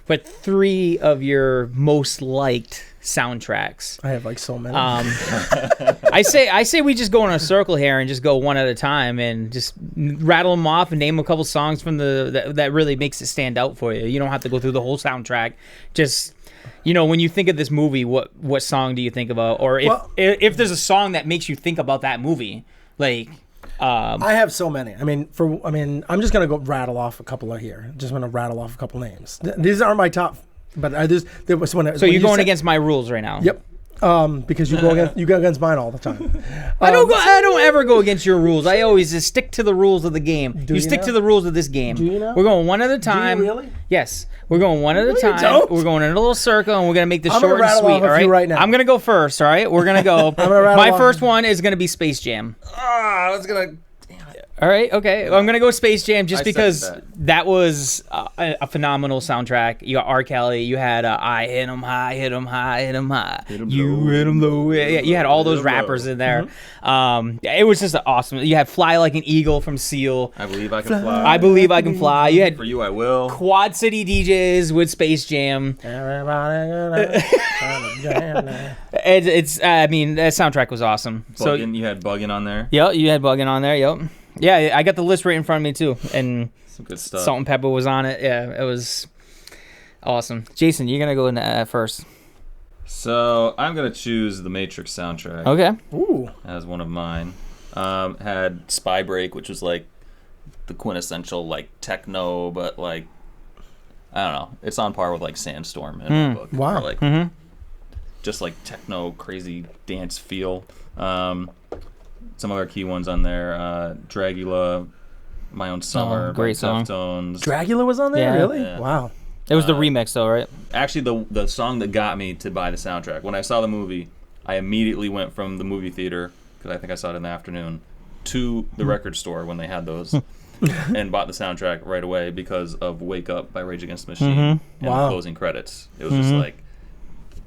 but three of your most liked soundtracks. I have like so many. I say we just go in a circle here and just go one at a time and just rattle them off and name a couple songs from that really makes it stand out for you. You don't have to go through the whole soundtrack. Just... You know, when you think of this movie, what song do you think about? Or if there's a song that makes you think about that movie, like... I have so many. I mean, I'm just gonna go rattle off a couple of here. Just want to rattle off a couple names. These aren't my top, but there was one. So you're going against my rules right now. Yep. Because you go against mine all the time. I don't ever go against your rules. I always just stick to the rules of the game. You stick to the rules of this game. Do you know? We're going one at a time. Do you really? Yes. We're going one at a time. Don't. We're going in a little circle, and we're going to make this I'm short gonna and rattle sweet, off a few right now. I'm going to go first, all right? We're going to go. My first one is going to be Space Jam. I was going to... All right, okay. I'm going to go Space Jam just because that was a phenomenal soundtrack. You got R. Kelly. You had I hit 'em high, hit 'em high, hit 'em high. You hit 'em low. Yeah, you had all those rappers in there. It was just awesome. You had Fly Like an Eagle from Seal. I Believe I Can Fly. I Believe I Can Fly. You had For You I Will. Quad City DJs with Space Jam. It's I mean, that soundtrack was awesome. So you had Buggin' on there. Yep, you had Buggin' on there. Yep. Yeah, I got the list right in front of me too, and some good stuff. Salt and Pepper was on it. Yeah, it was awesome. Jason, you're gonna go in first. So I'm gonna choose the Matrix soundtrack. Okay. Ooh. As one of mine. Had Spy Break, which was like the quintessential like techno, but like I don't know. It's on par with like Sandstorm in my book. Wow. Or, like just like techno crazy dance feel. Some other key ones on there: Dragula, My Own Summer, great song. Deftones. Dragula was on there, Yeah. really? Yeah. Wow. It was the remix, though, right? Actually, the song that got me to buy the soundtrack when I saw the movie, I immediately went from the movie theater because I think I saw it in the afternoon to the record store when they had those. And bought the soundtrack right away because of "Wake Up" by Rage Against the Machine and Wow. the closing credits. It was just like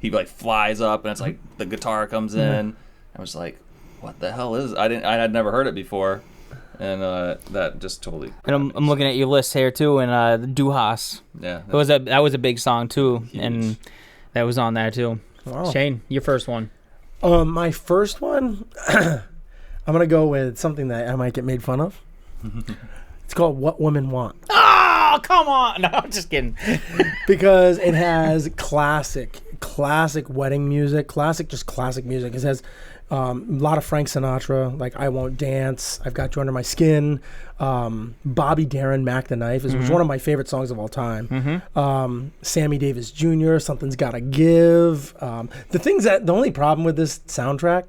he like flies up and it's like the guitar comes in. I was like, "What the hell is?" I had never heard it before, and that just totally. And I'm looking at your list here too, and Duhas. Yeah, That was a big song too, Huge. and that was on there too. Wow. Shane, your first one. My first one, I'm gonna go with something that I might get made fun of. It's called "What Women Want" Oh, come on! No, I'm just kidding. because it has classic wedding music, classic music. It has a lot of Frank Sinatra, like "I Won't Dance," "I've Got You Under My Skin," Bobby Darin, "Mac the Knife" is one of my favorite songs of all time. Sammy Davis Jr., "Something's Gotta Give." The only problem with this soundtrack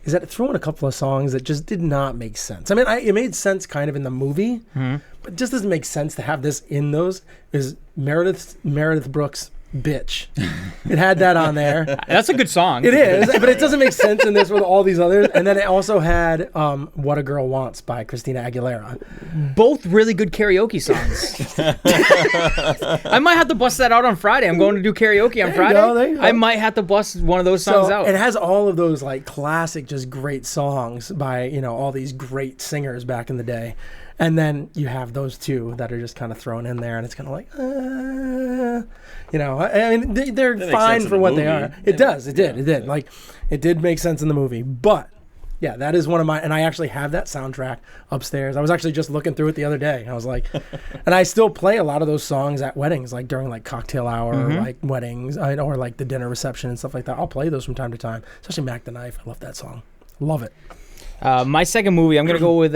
is that it threw in a couple of songs that just did not make sense. I mean, it made sense kind of in the movie, but it just doesn't make sense to have this in those. Is Meredith Brooks' "Bitch"? It had that on there. That's a good song. It is, but it doesn't make sense in this with all these others. And then it also had "What a Girl Wants" by Christina Aguilera. Both really good karaoke songs. I might have to bust that out on Friday. I'm going to do karaoke on Friday. There you go. I might have to bust one of those songs out. It has all of those like classic, just great songs by all these great singers back in the day. And then you have those two that are just kind of thrown in there, and it's kind of like, I mean, they're fine for what they are. It does. It did. Like, it did make sense in the movie. But, yeah, that is one of my, and I actually have that soundtrack upstairs. I was actually just looking through it the other day. I was like, and I still play a lot of those songs at weddings, like during like cocktail hour, like weddings, or like the dinner reception and stuff like that. I'll play those from time to time, especially Mac the Knife. I love that song. Love it. My second movie, I'm going to go with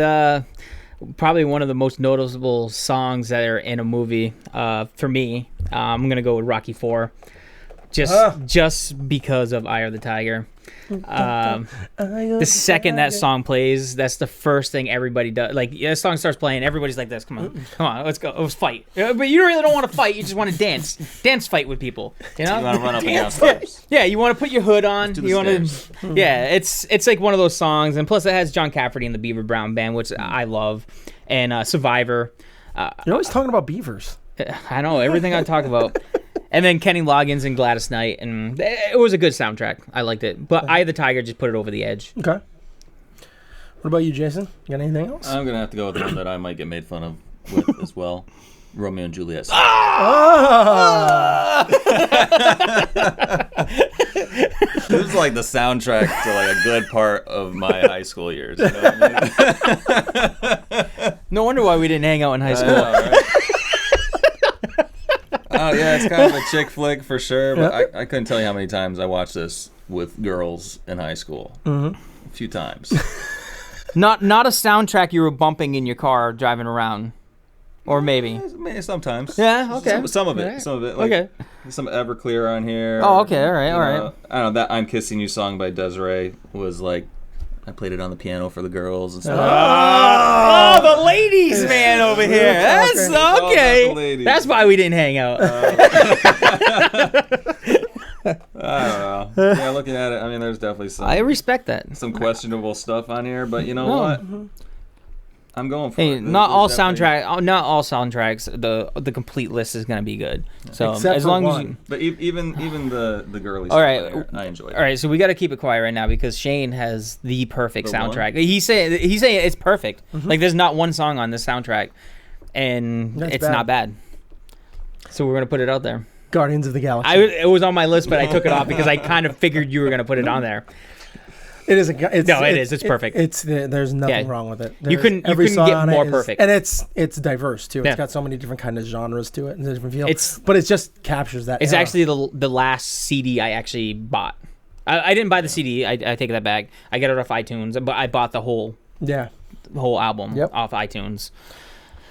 probably one of the most noticeable songs that are in a movie for me. I'm going to go with Rocky IV. Just because of Eye of the Tiger. The second that song plays, that's the first thing everybody does. Like, the song starts playing, everybody's like this. Come on, let's go. Let's fight. But you really don't want to fight. You just want to dance. Dance fight with people. You know? You want to run up and down steps. Yeah, you want to put your hood on. To the You want stairs. to. Yeah, it's like one of those songs, and plus it has John Cafferty and the Beaver Brown Band, which I love, and Survivor. You're always talking about beavers. I know everything I talk about. And then Kenny Loggins and Gladys Knight, and it was a good soundtrack. I liked it, but Eye of the Tiger just put it over the edge. Okay. What about you, Jason? You got anything else? I'm gonna have to go with the one that I might get made fun of with as well. Romeo and Juliet. This is like the soundtrack to like a good part of my high school years. You know what I mean? No wonder why we didn't hang out in high school. Right? Yeah, it's kind of a chick flick for sure, but I couldn't tell you how many times I watched this with girls in high school. A few times. Not a soundtrack you were bumping in your car driving around, or maybe. Sometimes. Yeah. Okay. Some of it. Right. Some of it. Like, Okay. Some Everclear on here. Oh, okay. All right. You All know, right. I don't know, that "I'm Kissing You" song by Desiree was like, I played it on the piano for the girls and stuff. Oh, the ladies, man, over here. That's All about the okay. ladies. That's why we didn't hang out. I don't know. Yeah, looking at it, I mean, there's definitely I respect that. some questionable stuff on here, but you know what? I'm going for Hey, it. not all There's definitely- soundtracks. The complete list is gonna be good. So Except as for long as one. you. But even the girly All stuff right. on here, I enjoyed it. All right, so we got to keep it quiet right now because Shane has the perfect The one? soundtrack. He's saying it's perfect. Like there's not one song on this soundtrack, and That's it's bad. not bad. So we're gonna put it out there. Guardians of the Galaxy. It was on my list, but I took it off because I kind of figured you were gonna put it on there. It is a. It's perfect. There's nothing Yeah. wrong with it. You couldn't song get on more it is- perfect. and it's diverse too. Yeah. It's got so many different kind of genres to it and different feel. It's- but it just captures that. It's era. actually the last CD I actually bought. I didn't buy the CD. I take that back. I got it off iTunes, but I bought the whole yeah. album Yep. off iTunes.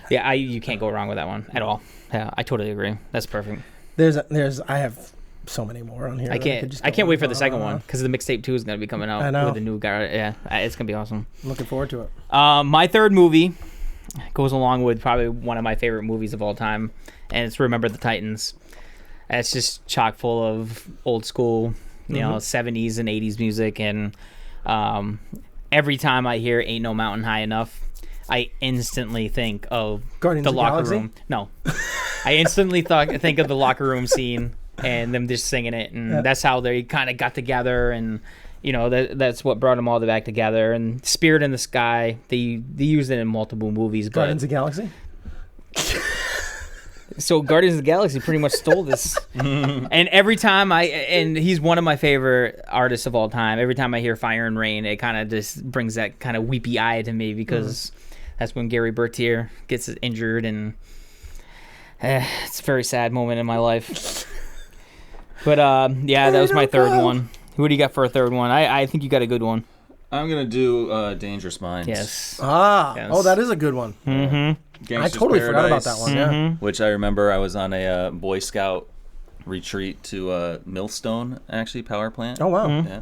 Yeah, you can't go wrong with that one at all. Yeah, I totally agree. That's perfect. I have so many more on here. I can't wait for the second one because the mixtape 2 is going to be coming out. I know. With a new guy. Yeah, it's going to be awesome. I'm looking forward to it. My third movie goes along with probably one of my favorite movies of all time, and it's Remember the Titans. It's just chock full of old school, 70s and 80s music, and every time I hear Ain't No Mountain High Enough, I instantly think of Guardians the of the locker Galaxy? room. No. I instantly think of the locker room scene and them just singing it, and that's how they kind of got together, and that's what brought them all back together. And Spirit in the Sky, they used it in multiple movies. Guardians of the Galaxy? So Guardians of the Galaxy pretty much stole this. And every time and he's one of my favorite artists of all time. Every time I hear Fire and Rain, it kind of just brings that kind of weepy eye to me because that's when Gary Bertier gets injured, and it's a very sad moment in my life. But that was my third one. Who do you got for a third one? I think you got a good one. I'm gonna do Dangerous Minds. Yes. Yes. Oh, that is a good one. Mm-hmm. I totally forgot about that one. Yeah. Which I remember I was on a Boy Scout retreat to Millstone, actually, power plant. Oh, wow. Yeah.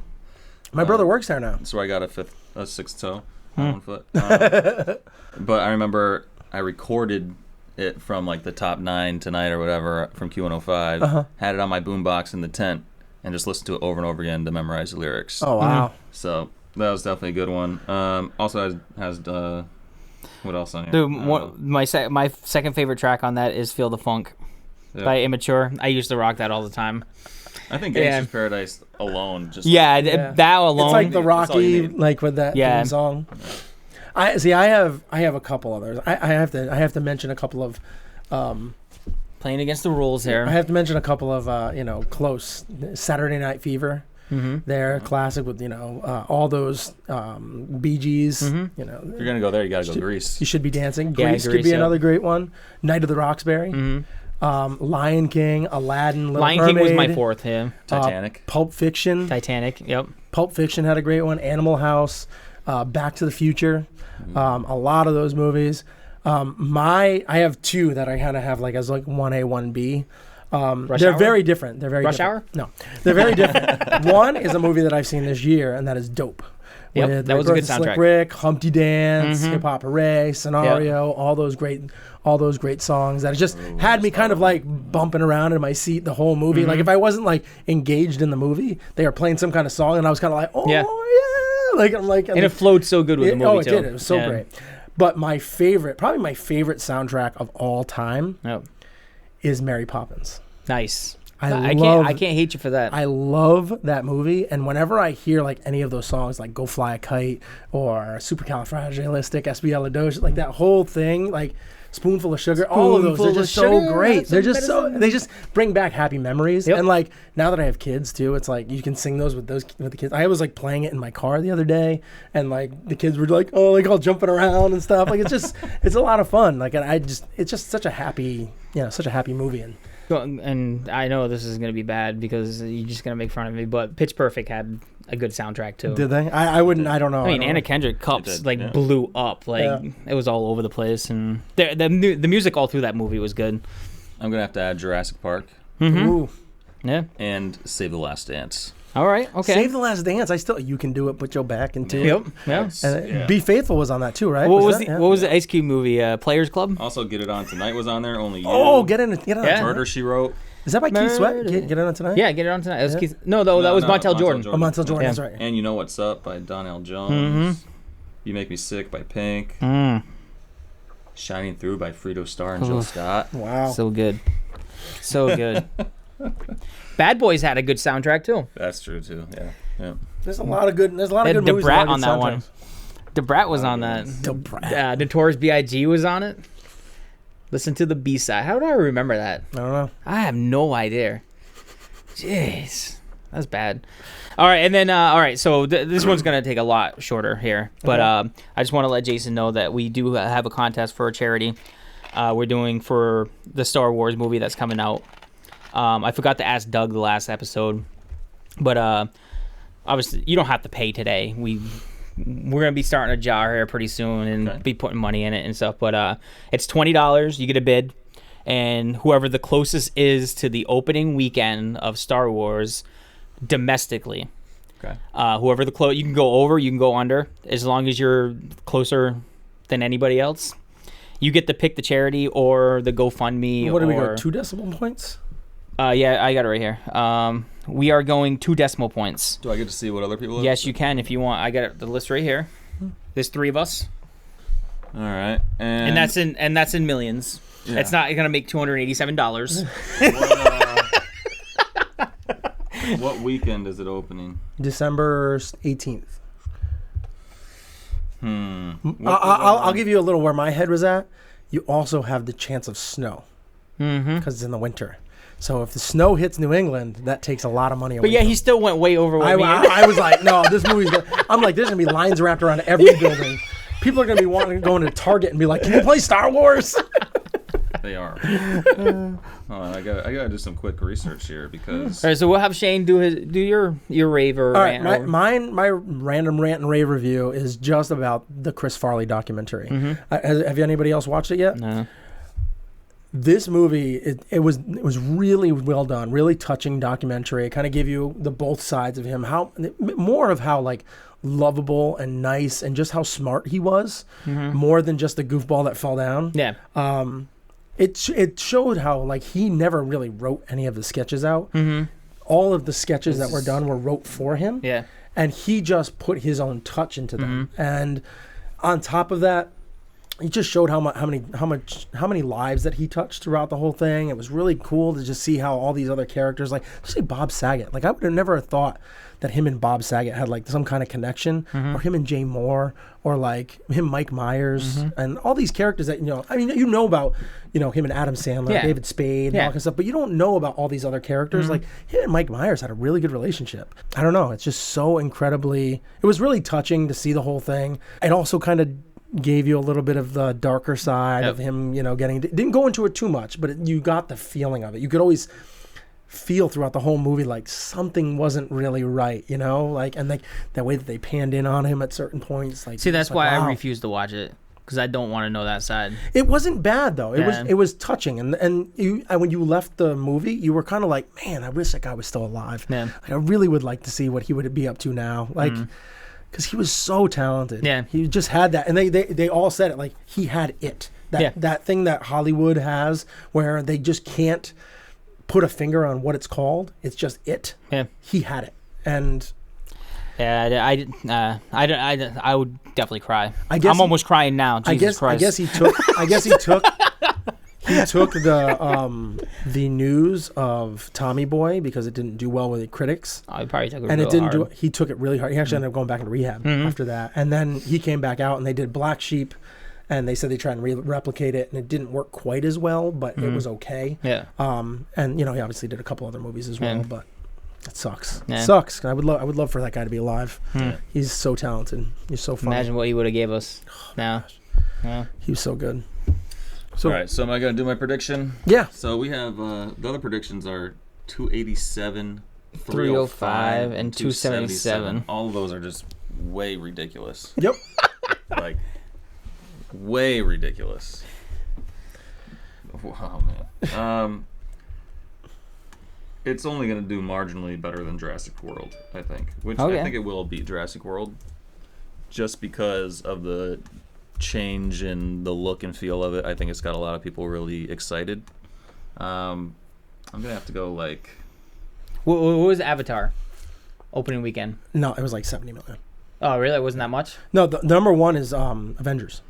My brother works there now. That's where I got a sixth toe on 1 foot. But I remember I recorded it from like the top 9 tonight or whatever from Q105. Had it on my boombox in the tent and just listened to it over and over again to memorize the lyrics. Oh, wow. So that was definitely a good one. Also has what else on here? Dude, my second favorite track on that is Feel the Funk by Immature. I used to rock that all the time. I think Gangsta's Paradise alone just that alone. It's like the Rocky, like with that theme song. I have a couple others. I have to mention a couple of Playing Against the Rules here. I have to mention a couple of close Saturday Night Fever. They're classic with all those Bee Gees. If you're gonna go there, you gotta go Grease. You Should Be Dancing. Grease could be another great one. Night of the Roxbury. Lion King, Aladdin, Little Lion Mermaid. King was my fourth. Yeah. Titanic. Pulp Fiction. Titanic. Yep. Pulp Fiction had a great one. Animal House. Back to the Future. A lot of those movies. I have two that I kind of have as 1A, 1B. They're Hour? Very different. They're very Rush different. Hour? No, they're very different. One is a movie that I've seen this year, and that is Dope. Yep, With, that was a good Slick soundtrack. Rick, Humpty Dance, Hip Hop Hooray, Scenario, all those great songs that just had me kind of bumping around in my seat the whole movie. Like if I wasn't engaged in the movie, they were playing some kind of song, and I was kind of yeah, and it flowed so good with the movie too. It did. It was so great. But probably my favorite soundtrack of all time is Mary Poppins. Nice. I can't hate you for that. I love that movie, and whenever I hear any of those songs, like "Go Fly a Kite" or "Supercalifragilisticexpialidocious," that whole thing, "Spoonful of Sugar," all of those, they're just so great. They're just they just bring back happy memories. And now that I have kids too, it's you can sing those with the kids. I was playing it in my car the other day, and the kids were all jumping around and stuff. It's a lot of fun. It's just such a happy movie. And I know this is going to be bad because you're just going to make fun of me, but Pitch Perfect had a good soundtrack too. Did they? I wouldn't. I don't know. I mean, Anna Kendrick Cups blew up. It was all over the place, and the music all through that movie was good. I'm gonna have to add Jurassic Park. Ooh. Yeah. And Save the Last Dance. All right. Okay. Save the Last Dance. You can do it. Put your back into it. Yep. And Be Faithful was on that too, right? What was the Ice Cube movie? Players Club. Also, Get It On Tonight was on there. Only You. Oh, Get on. Murder She Wrote. Is that by Keith Sweat? Get It On Tonight? Yeah, Get It On Tonight. That was Keith. No, that was Montel Jordan. Oh, Montel Jordan. That's right. And You Know What's Up by Donnell Jones. You Make Me Sick by Pink. Shining Through by Frito Starr and Jill Scott. Wow. So good. So good. Bad Boys had a good soundtrack too. That's true too. Yeah. There's a lot of good movies. DeBrat on that one. DeBrat was on that. DeBrat. Notorious B.I.G. was on it. Listen to the B-side. How do I remember that? I don't know. I have no idea. Jeez. That's bad. All right, and then, so this one's going to take a lot shorter here. But I just want to let Jason know that we do have a contest for a charity we're doing for the Star Wars movie that's coming out. I forgot to ask Doug the last episode. But obviously, you don't have to pay today. We we're gonna be starting a jar here pretty soon and be putting money in it and stuff. But it's $20. You get a bid, and whoever the closest is to the opening weekend of Star Wars domestically. Okay. Whoever you can go over, you can go under, as long as you're closer than anybody else. You get to pick the charity or the GoFundMe. What do we go? 2 decimal points? Yeah, I got it right here. We are going 2 decimal points. Do I get to see what other people have? Yes, you can if you want. I got the list right here. There's 3 of us. All right, and that's in millions. Yeah. It's not gonna make $287. What weekend is it opening? December 18th. I'll give you a little where my head was at. You also have the chance of snow because it's in the winter. So if the snow hits New England, that takes a lot of money away. But yeah, he still went way over. I was like, no, this movie's. I'm like, there's gonna be lines wrapped around every building. People are gonna be wanting to go into Target and be like, can you play Star Wars? They are. I gotta do some quick research here because. All right, so we'll have Shane do your rave or rant. All right, my random rant and rave review is just about the Chris Farley documentary. Have anybody else watched it yet? No. This movie, it was really well done, really touching documentary. It kind of gave you the both sides of him, more of how like lovable and nice and just how smart he was, more than just the goofball that fell down. Yeah. It showed how like he never really wrote any of the sketches out. All of the sketches that were done were wrote for him. Yeah. And he just put his own touch into them. And on top of that, he just showed how many lives that he touched throughout the whole thing. It was really cool to just see how all these other characters, like especially Bob Saget, like I would have never thought that him and Bob Saget had like some kind of connection, or him and Jay Moore, or like him, Mike Myers, and all these characters that about him and Adam Sandler, David Spade, and all that kind of stuff, but you don't know about all these other characters. Like him and Mike Myers had a really good relationship. I don't know, it's just so incredibly. It was really touching to see the whole thing. It also kind of gave you a little bit of the darker side of him, didn't go into it too much, but you got the feeling of it. You could always feel throughout the whole movie like something wasn't really right, and like that way that they panned in on him at certain points. Like, see, that's why wow. I refuse to watch it, because I don't want to know that side. It wasn't bad though. It was touching, and when you left the movie, you were kind of like, man, I wish that guy was still alive. Yeah. Like, I really would like to see what he would be up to now. Like. Because he was so talented. Yeah. He just had that. And they all said it. Like, he had it. That thing that Hollywood has where they just can't put a finger on what it's called. It's just it. Yeah. He had it. And... yeah, I would definitely cry. I'm almost crying now. Jesus Christ. I guess he took... He took the news of Tommy Boy because it didn't do well with the critics. Oh, he probably took it and real it didn't hard. He took it really hard. He actually ended up going back into rehab after that. And then he came back out and they did Black Sheep, and they said they tried and replicate it, and it didn't work quite as well, but it was okay. Yeah. And he obviously did a couple other movies as well, but it sucks. Yeah. It sucks. I would love for that guy to be alive. He's so talented. He's so funny. Imagine what he would have gave us now. Yeah. He was so good. So, all right, so am I going to do my prediction? Yeah. So we have, the other predictions are 287, 305, and 277. All of those are just way ridiculous. Yep. Like, way ridiculous. Wow, man. It's only going to do marginally better than Jurassic World, I think. Which I think it will beat Jurassic World just because of the change in the look and feel of it. I think it's got a lot of people really excited. I'm gonna have to go like. What was Avatar opening weekend? No, it was like 70 million. Oh, really? It wasn't that much? No, the number one is Avengers.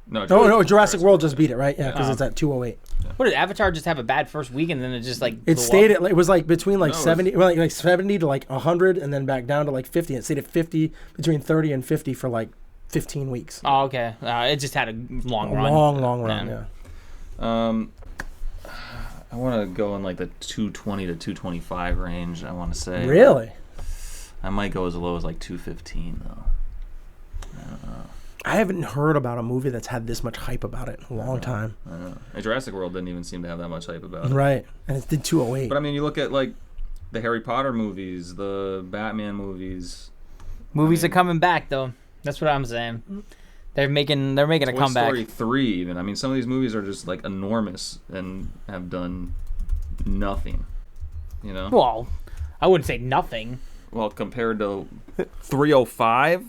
No, Jurassic World just beat it, right? Yeah, because it's at 208. What did Avatar just have a bad first week and then it just like it stayed at, it was like between like 70 like 70 to like 100 and then back down to like 50. It stayed at 50, between 30 and 50 for like 15 weeks. Oh, okay. It just had a long run. Long run, yeah. I want to go in like the 220 to 225 range, I want to say. Really? I might go as low as like 215, though. I don't know. I haven't heard about a movie that's had this much hype about it in a long time. I know. And Jurassic World didn't even seem to have that much hype about it. Right. And it did 208. But I mean, you look at like the Harry Potter movies, the Batman movies. Movies are coming back, though. That's what I'm saying. They're making a comeback. Toy Story 3 even. I mean, some of these movies are just like enormous and have done nothing. You know? Well, I wouldn't say nothing. Well, compared to 305,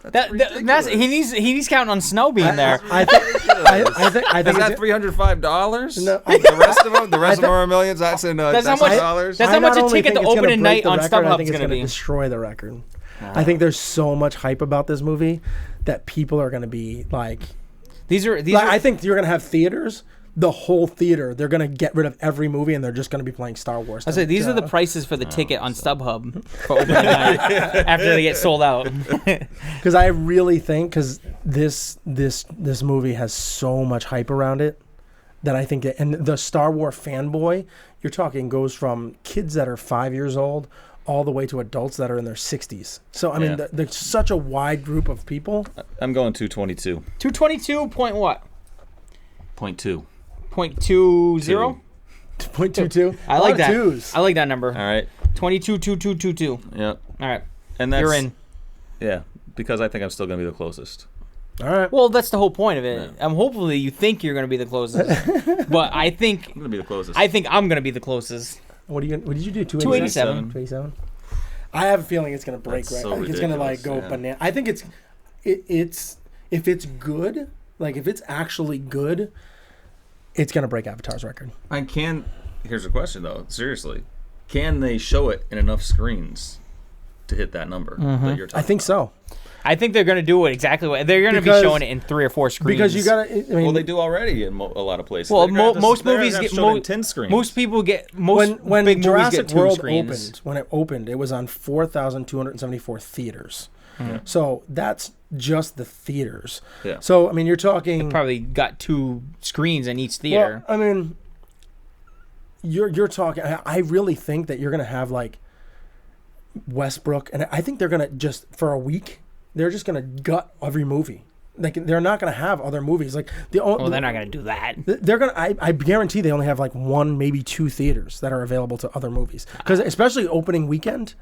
that's he needs counting on Snow being there. I think is that $305? No, the rest of them are millions. That's in that's how much dollars. That's how much a ticket to opening night on StubHub is going to be. Destroy the record. I think there's so much hype about this movie that people are going to be like. I think you're going to have theaters. The whole theater, they're going to get rid of every movie and they're just going to be playing Star Wars. I say these are the prices for the ticket on StubHub for opening night after they get sold out. Because I really think this movie has so much hype around it that I think and the Star Wars fanboy you're talking goes from kids that are 5 years old all the way to adults that are in their 60s. So I mean, there's such a wide group of people. I'm going 222. 222 point what? 0.2. 0.20? 0.22. I like that. Twos. I like that number. All right. 222222. Yep. All right. And that's, you're in. Yeah, because I think I'm still going to be the closest. All right. Well, that's the whole point of it. Yeah. Hopefully you think you're going to be the closest. But I think I'm going to be the closest. I think I'm going to be the closest. What did you do? 287. 287. I have a feeling it's going to break. That's right. so I think it's going to like go banana. I think it's if it's good, like if it's actually good, it's going to break Avatar's record. Here's a question though. Seriously, can they show it in enough screens to hit that number that you're talking I think about? so. I think they're going to do it exactly what they're going to be showing it in 3 or 4 screens. Because you got to. I mean, Well, they do already in a lot of places. Well, most movies get 10 screens. Most people get when big Jurassic movies get 2 World screens. opened, it was on 4,274 theaters. Yeah. So that's just the theaters. Yeah. So I mean, you're talking Probably got 2 screens in each theater. Well, I mean, you're talking. I really think that you're going to have like Westbrook, and I think they're going to just for a week. They're just going to gut every movie. Like they're not going to have other movies. Like they're not going to do that. They're going to. I guarantee they only have like 1, maybe 2 theaters that are available to other movies. Because especially opening weekend.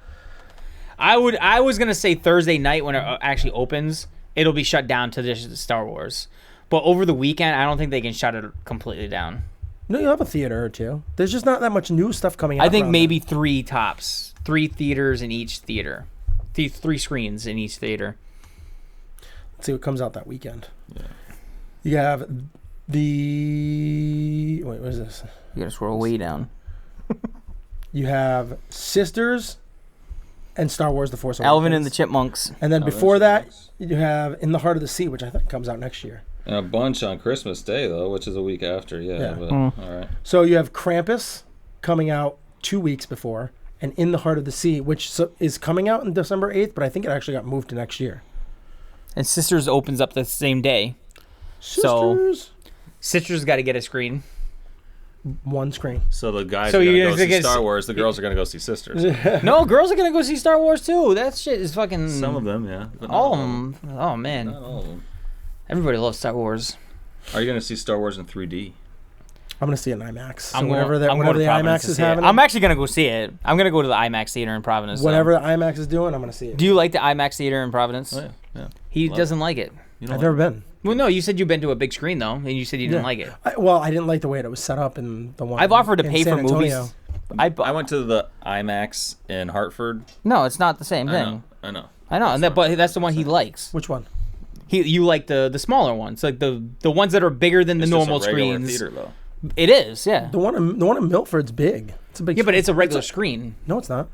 I was going to say Thursday night when it actually opens, it'll be shut down to just Star Wars. But over the weekend, I don't think they can shut it completely down. No, you have a theater or 2. There's just not that much new stuff coming out. I think maybe 3 tops. 3 theaters in each theater. 3 screens in each theater. Let's see what comes out that weekend. Yeah. You have the... Wait, what is this? You got to scroll way down. You have Sisters and Star Wars The Force Awakens. Alvin and the Chipmunks. And then before that, you have In the Heart of the Sea, which I think comes out next year. And a bunch on Christmas Day, though, which is a week after. Yeah. But, all right. So you have Krampus coming out 2 weeks before, and In the Heart of the Sea, which is coming out on December 8th, but I think it actually got moved to next year. And Sisters opens up the same day. Sisters? Sisters got to get a screen. 1 screen. So the guys are going to go see Star Wars. The girls are going to go see Sisters. No, girls are going to go see Star Wars, too. That shit is fucking... Some of them, yeah. But all of them. Oh, man. Not all of them. Everybody loves Star Wars. Are you going to see Star Wars in 3D? I'm going to see it in IMAX. So I'm whenever the IMAX is having it. I'm actually going to go see it. I'm going to go to the IMAX theater in Providence. Whatever the IMAX is doing, I'm going to see it. Do you like the IMAX theater in Providence? Oh, yeah. He doesn't like it. I've never been. Well, no, you said you've been to a big screen, though, and you said you didn't like it. I didn't like the way it was set up in the one. I've offered to pay for movies. I went to the IMAX in Hartford. No, it's not the same thing. I know. But that's the one he likes. Which one? You like the smaller ones, like the ones that are bigger than the normal just a regular screens. Theater, though. It is, yeah. The one in Milford's big. It's a big. Yeah, but it's a regular screen. No, it's not.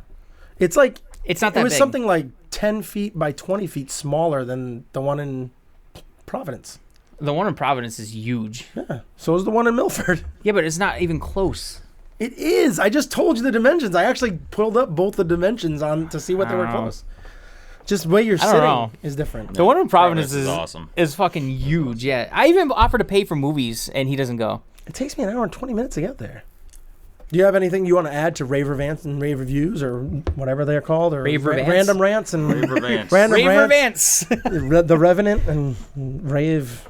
It's like it's not that. It was big. something like 10 feet by 20 feet smaller than the one in Providence. The one in Providence is huge. Yeah. So is the one in Milford. Yeah, but it's not even close. It is. I just told you the dimensions. I actually pulled up both the dimensions on to see what they were close. Just the way you're sitting is different. The one in Providence is awesome. Is fucking huge. Yeah. I even offered to pay for movies, and he doesn't go. It takes me an hour and 20 minutes to get there. Do you have anything you want to add to Rave Rants and Rave Reviews or whatever they're called? Or Random Rants and Rave Rants. Random Rave Rants. The Revenant and Rave.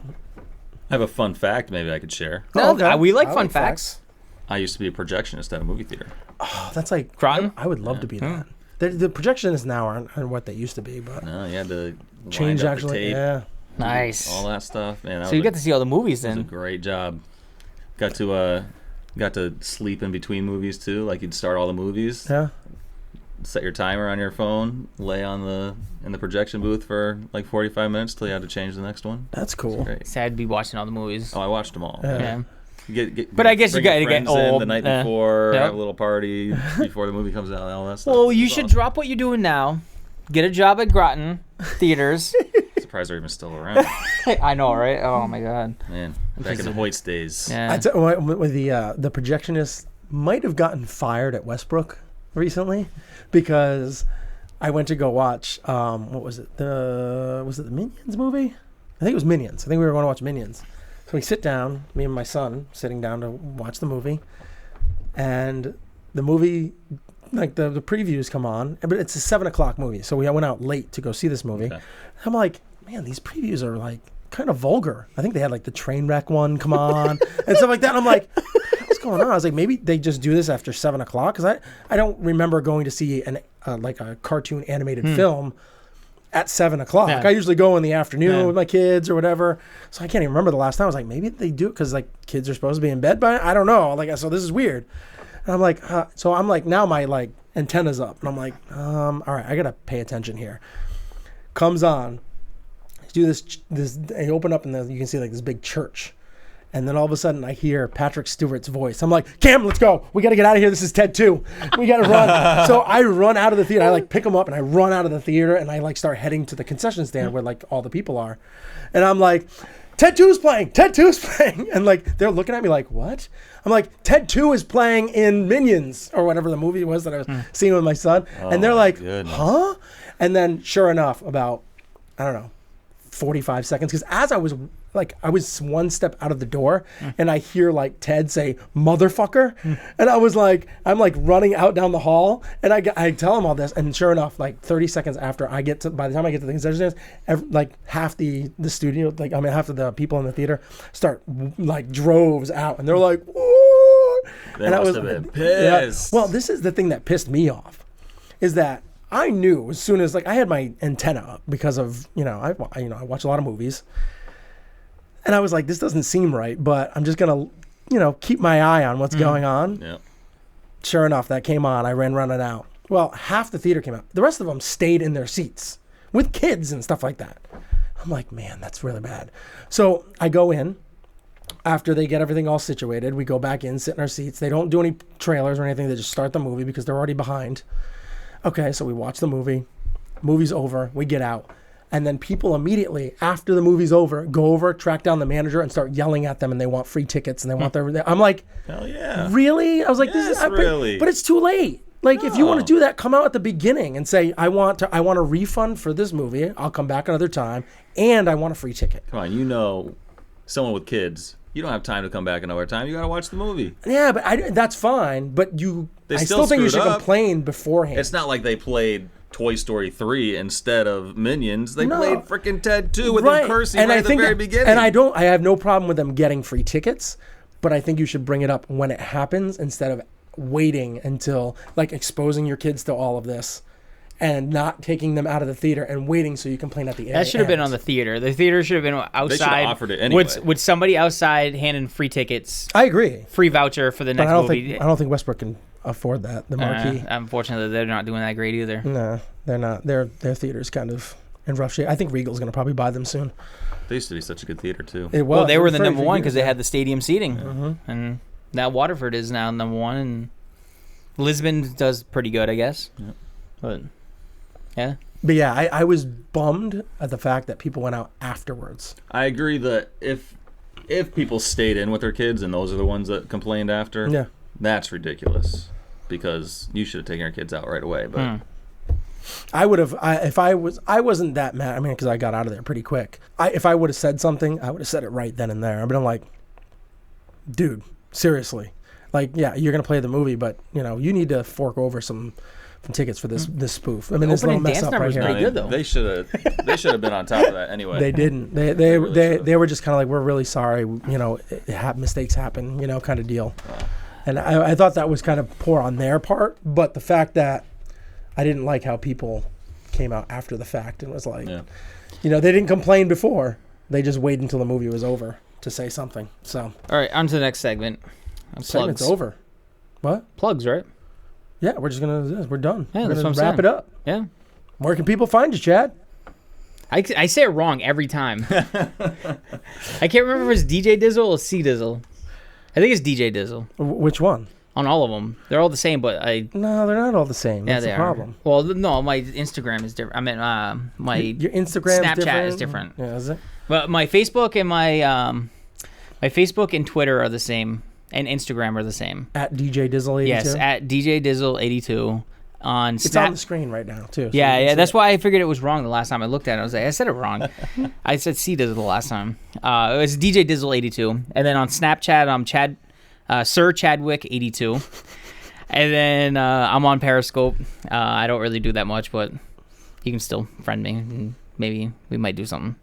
I have a fun fact maybe I could share. No, okay. We like fun facts. I used to be a projectionist at a movie theater. Oh, that's like Croton? I would love to be that. The projectionists now aren't what they used to be, but no, you had to change the actually. tape, Yeah. Nice. all that stuff. Man, So you got to see all the movies It was a then. great job. Got to sleep in between movies too. Like you'd start all the movies. Yeah. Set your timer on your phone. Lay in the projection booth for like 45 minutes till you had to change the next one. That's cool. Great. So I'd be watching all the movies. Oh, I watched them all. Yeah. But I guess you gotta get old. the night before, Yep. have a little party before the movie comes out, and all that stuff. Well, you It's should awesome. drop what you're doing now. Get a job at Groton Theaters. Surprised they're even still around. I know, right? Oh my god. Man, back in the Hoyt's days. Yeah. The projectionist might have gotten fired at Westbrook recently because I went to go watch what was it? Was it the Minions movie? I think it was Minions. I think we were going to watch Minions. So we sit down, me and my son sitting down to watch the movie, and the movie, like the previews come on, but it's a 7:00 movie, so I went out late to go see this movie. Okay. I'm like, man, these previews are like kind of vulgar. I think they had like the train wreck one come on and stuff like that. And I'm like, what's going on? I was like, maybe they just do this after 7:00 because I don't remember going to see like a cartoon animated film at 7:00. Yeah. I usually go in the afternoon Yeah. with my kids or whatever. So I can't even remember the last time. I was like, maybe they do it because like kids are supposed to be in bed, but I don't know. Like, so this is weird. And I'm like, so I'm like, now my like antenna's up, and I'm like, all right, I gotta pay attention here. Comes on, do this. They open up and you can see like this big church. And then all of a sudden, I hear Patrick Stewart's voice. I'm like, Cam, let's go. We got to get out of here. This is Ted 2. We got to run. So I run out of the theater. I like pick him up and I run out of the theater and I like start heading to the concession stand where like all the people are. And I'm like, Ted 2 is playing. Ted 2 is playing. And like they're looking at me like, what? I'm like, Ted 2 is playing in Minions or whatever the movie was that I was seeing with my son. And they're like, huh? And then sure enough, about, I don't know, 45 seconds, because as I was one step out of the door and I hear like Ted say motherfucker, and I was like, I'm like running out down the hall, and I tell him all this, and sure enough, like 30 seconds after by the time I get to the concession stand, like half the studio, like I mean half of the people in the theater start like droves out, and they're like, whoa. They must have been pissed. Yeah. Well, this is the thing that pissed me off, is that I knew as soon as like I had my antenna up because of I watch a lot of movies, and I was like, this doesn't seem right, but I'm just gonna keep my eye on what's going on. Yeah. Sure enough, that came on. I ran running out. Well, half the theater came out. The rest of them stayed in their seats with kids and stuff like that. I'm like, man, that's really bad. So I go in. After they get everything all situated, we go back in, sit in our seats. They don't do any trailers or anything. They just start the movie because they're already behind. Okay, so we watch the movie. Movie's over. We get out. And then people immediately, after the movie's over, go over, track down the manager, and start yelling at them, and they want free tickets, and they want their... I'm like, hell yeah. Really? I was like, Yes, really. But it's too late. Like, if you want to do that, come out at the beginning and say, I want a refund for this movie. I'll come back another time, and I want a free ticket. Come on, someone with kids, you don't have time to come back another time. You got to watch the movie. Yeah, but that's fine. But I still think you should complain beforehand. It's not like they played Toy Story 3 instead of Minions. They played freaking Ted 2 with them cursing right at the very beginning. And I have no problem with them getting free tickets, but I think you should bring it up when it happens instead of waiting until, like, exposing your kids to all of this and not taking them out of the theater and waiting so you complain at the end. That should have been on the theater. The theater should have been outside. They should have offered it anyway. With somebody outside handing free tickets. I agree. Free voucher for the next movie. I don't think Westbrook can afford that, the marquee. Unfortunately, they're not doing that great either. No, they're not. Their theater's kind of in rough shape. I think Regal's going to probably buy them soon. They used to be such a good theater, too. It was. Well, they were the for number one because years, they had the stadium seating. And now Waterford is now number one, and Lisbon does pretty good, I guess. Yep. But, yeah. But yeah, I was bummed at the fact that people went out afterwards. I agree that if people stayed in with their kids and those are the ones that complained after, that's ridiculous because you should have taken your kids out right away. But I would have, I wasn't that mad. I mean, because I got out of there pretty quick. If I would have said something, I would have said it right then and there. But I'm like, dude, seriously. Like, yeah, you're going to play the movie, but, you need to fork over some tickets for this spoof. I mean, this little mess up right here. Pretty good, though. They should have been on top of that anyway. They didn't. They were just kind of like, we're really sorry. Mistakes happen. Kind of deal. And I thought that was kind of poor on their part. But the fact that I didn't like how people came out after the fact and was like, You know, they didn't complain before. They just waited until the movie was over to say something. So. All right, on to the next segment. Segment's over. What? Plugs, right? Yeah, we're just gonna. We're done. Yeah, we're that's gonna what I'm wrap saying. it up. Yeah. Where can people find you, Chad? I say it wrong every time. I can't remember if it's DJ Dizzle or C Dizzle. I think it's DJ Dizzle. Which one? On all of them, they're all the same, but No, they're not all the same. Yeah, That's they the problem. Well, no, my Instagram is different. I mean, my Your Instagram Snapchat is different. Yeah, is it? But my Facebook and my Facebook and Twitter are the same, and Instagram are the same. At DJ Dizzle 82? Yes, at DJ Dizzle 82 on It's on the screen right now, too. So yeah. That's why I figured it was wrong the last time I looked at it. I was like, I said it wrong. I said C Dizzle the last time. It was DJ Dizzle 82, and then on Snapchat I'm Sir Chadwick 82. And then I'm on Periscope. I don't really do that much, but you can still friend me, and maybe we might do something.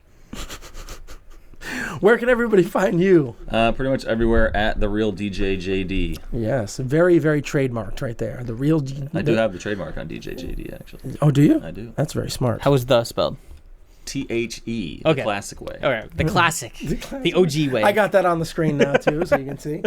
Where can everybody find you? Pretty much everywhere at The Real DJ JD. Yes, very, very trademarked right there. The real. I do have the trademark on DJ JD, actually. Oh, do you? I do. That's very smart. How is the spelled? THE, Okay. the classic way. All right, the classic, the OG way. I got that on the screen now too, so you can see.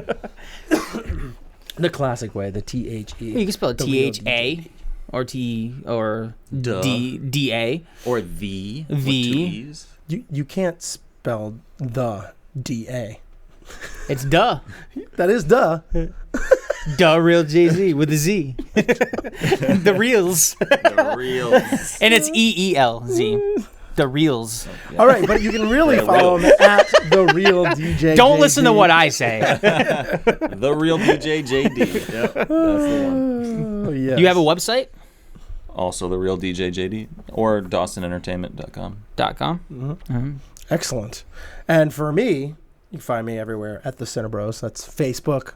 The classic way, the THE. You can spell it THA or DA Or the. The. With two E's. You can't spell the DA. It's duh. That is duh. Duh, real Jay-Z with a Z. The reels. The real. And it's EELZ. The reels. All right, but you can really follow him at the real DJ. Don't listen to what I say. The Real DJ JD. Yep, that's the one. Oh, yes. Do you have a website? Also, The Real DJ JD or DawsonEntertainment.com. .com. Excellent. And for me, you can find me everywhere at the Cinebros. That's Facebook,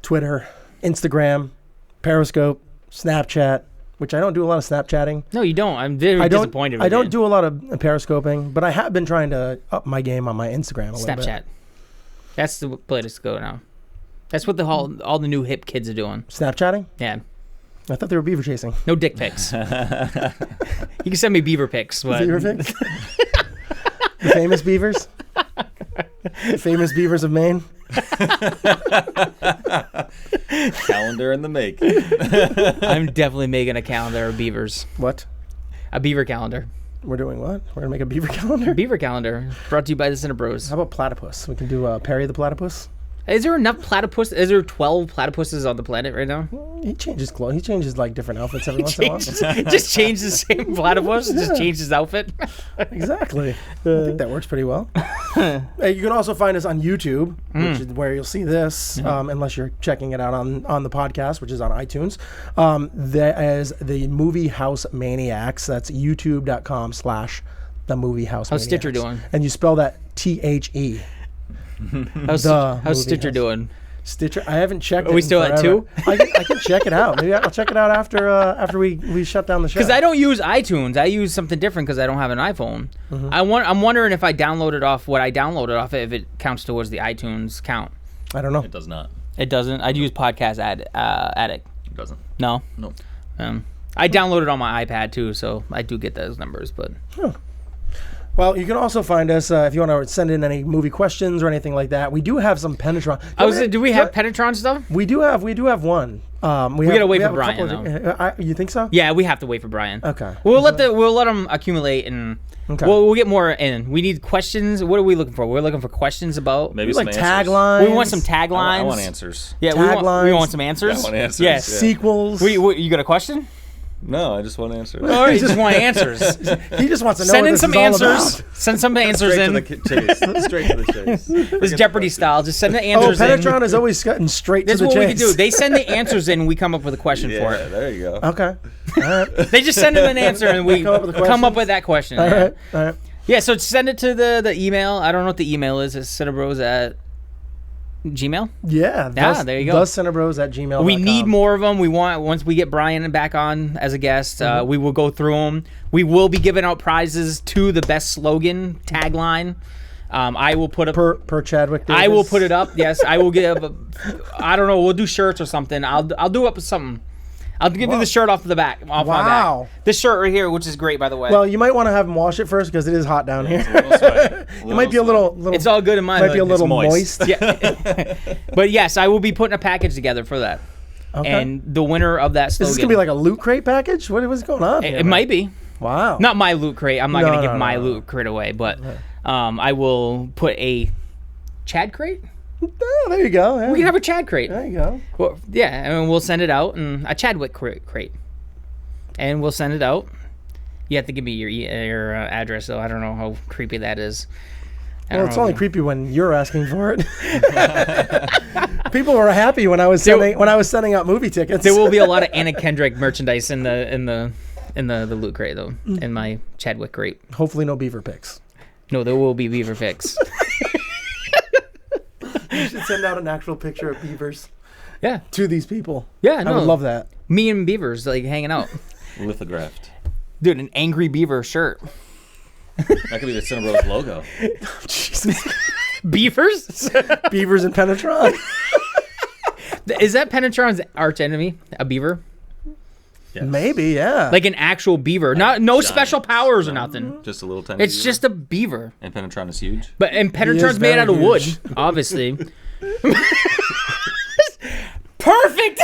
Twitter, Instagram, Periscope, Snapchat, which I don't do a lot of Snapchatting. No, you don't. I'm very disappointed with I don't you. do a lot of Periscoping, but I have been trying to up my game on my Instagram a little bit. Snapchat. That's the place to go now. That's what all the new hip kids are doing. Snapchatting? Yeah. I thought they were beaver chasing. No dick pics. You can send me beaver pics. But... Beaver pics? The famous beavers? The famous beavers of Maine? Calendar in the making. I'm definitely making a calendar of beavers. What? A beaver calendar. We're doing what? We're going to make a beaver calendar? Beaver calendar. Brought to you by the Cinebros. How about platypus? We can do Perry the platypus. Is there enough platypus? Is there 12 platypuses on the planet right now? He changes clothes. He changes like different outfits every once in a while. Just change the same platypus? Just change his outfit? Exactly. I think that works pretty well. You can also find us on YouTube, which is where you'll see this, unless you're checking it out on the podcast, which is on iTunes. There is the Movie House Maniacs. That's youtube.com/the Movie House How's Maniacs. Stitcher doing? And you spell that THE. How's Stitcher doing? Stitcher, I haven't checked. Are we still at 2? I can check it out. Maybe I'll check it out after we shut down the show. Because I don't use iTunes. I use something different because I don't have an iPhone. I'm wondering if I downloaded off what I downloaded off it, if it counts towards the iTunes count. I don't know. It does not. It doesn't. I'd use Podcast Addict. It doesn't. No. Nope. I downloaded on my iPad too, so I do get those numbers. But Well, you can also find us if you want to send in any movie questions or anything like that. We do have some Penetron. Do we have Penetron stuff? We do have one. We gotta wait for Brian, you think so? Yeah, we have to wait for Brian. Okay. We'll let them accumulate and we'll get more in. We need questions. What are we looking for? We're looking for questions about Maybe like some taglines. We want some taglines. I want answers. Yeah, taglines. we want some answers. I want answers. Yeah. Yeah. Sequels. You got a question? No, I just want answers. All right, you just want answers. He just wants to know Send what in this some is all answers. about. Send some answers Straight in. to the chase. Straight to the chase. This Jeopardy style. Just send the answers in. Penetron is always cutting straight That's to the what chase. we can do. They send the answers in. We come up with a question for it. There you go. Okay. All right. They just send in an answer and we Come up with the come up questions? with that question. All right. All right. Yeah, so send it to the email. I don't know what the email is. It's cinebros@gmail. Yeah. there you go. TheCinebros@gmail.com. We need more of them. We want, once we get Brian back on as a guest, we will go through them. We will be giving out prizes to the best slogan tagline. I will put up per Chadwick Davis. I will put it up. Yes, I will give. I don't know. We'll do shirts or something. I'll do up something. I'll give you the shirt off the back. Off my back. This shirt right here, which is great, by the way. Well, you might want to have him wash it first because it is hot down here. It might be a little. It's all good in my hood. Might be a little moist. Yeah. But yes, I will be putting a package together for that. Okay. And the winner of that slogan. Is this going to be like a Loot Crate package? What is going on here? It might be. Wow. Not my Loot Crate. I'm not going to give my Loot Crate away, but I will put a Chad Crate. Oh, there you go. Yeah. We can have a Chad Crate. There you go. Well, yeah, and we'll send it out, and a Chadwick crate. And we'll send it out. You have to give me your address, though. I don't know how creepy that is. Well, it's only creepy when you're asking for it. People were happy when I was sending out movie tickets. There will be a lot of Anna Kendrick merchandise in the Loot Crate, though, in my Chadwick crate. Hopefully no beaver pics. No, there will be beaver pics. You should send out an actual picture of beavers. Yeah. To these people. Yeah, no. I would love that. Me and beavers, like, hanging out. Lithographed. Dude, an Angry Beaver shirt. That could be the Cinebros logo. Jesus. Beavers? Beavers and Penetron. Is that Penetron's arch enemy? A beaver? Yes. Maybe, yeah. Like an actual beaver. No giant, special powers or nothing. Just a little tiny It's beaver. just a beaver. And Penetron is huge. And Penetron's made out of wood, obviously. Perfect!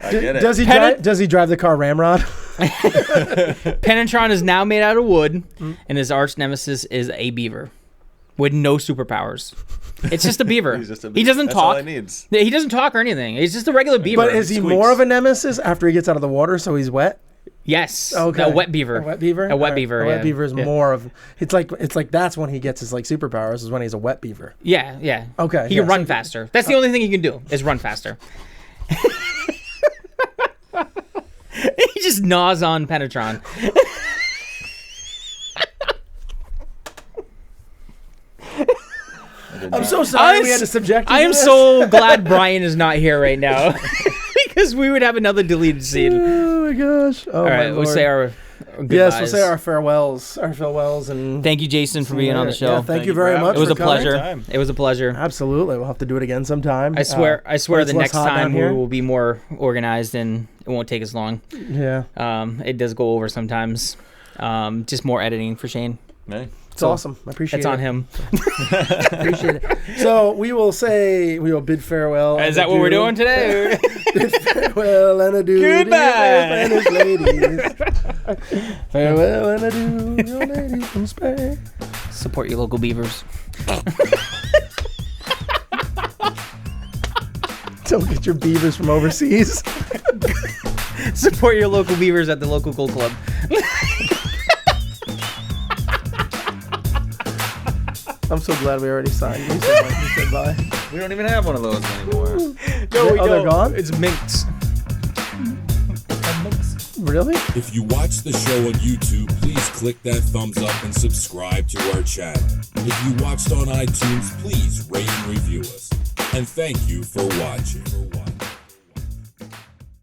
I get it. Does he drive the car Ramrod? Penetron is now made out of wood, and his arch nemesis is a beaver with no superpowers. It's just a beaver. He doesn't That's talk. all he needs. He doesn't talk or anything. He's just a regular beaver. But is he more of a nemesis after he gets out of the water so he's wet? Yes. Okay. A wet beaver. A wet beaver? A wet beaver, A wet beaver is more of... It's like that's when he gets his like superpowers is when he's a wet beaver. Yeah. Okay. He can run faster. That's the only thing he can do is run faster. He just gnaws on Penetron. I'm so sorry we had to subject you to I am this. so glad Brian is not here right now. Because we would have another deleted scene. Oh my gosh. Oh, all right, we'll say our goodbyes. Yes, we'll say our farewells. And thank you, Jason, for being on the show. Yeah, thank you very much. It was a coming. pleasure. It was a pleasure. Absolutely. We'll have to do it again sometime. I swear the next time we will be more organized and it won't take as long. Yeah. It does go over sometimes. Just more editing for Shane. Hey. It's awesome. I appreciate it. It's on him. Appreciate it. So we will bid farewell. Is that what we're doing today? Bid farewell and adieu. Goodbye. To your Spanish ladies. Farewell and adieu, your ladies from Spain. Support your local beavers. Don't get your beavers from overseas. Support your local beavers at the local Gold Club. I'm so glad we already signed. You said bye. We don't even have one of those anymore. No, we don't. They're gone? It's minks. Really? If you watch the show on YouTube, please click that thumbs up and subscribe to our channel. If you watched on iTunes, please rate and review us. And thank you for watching.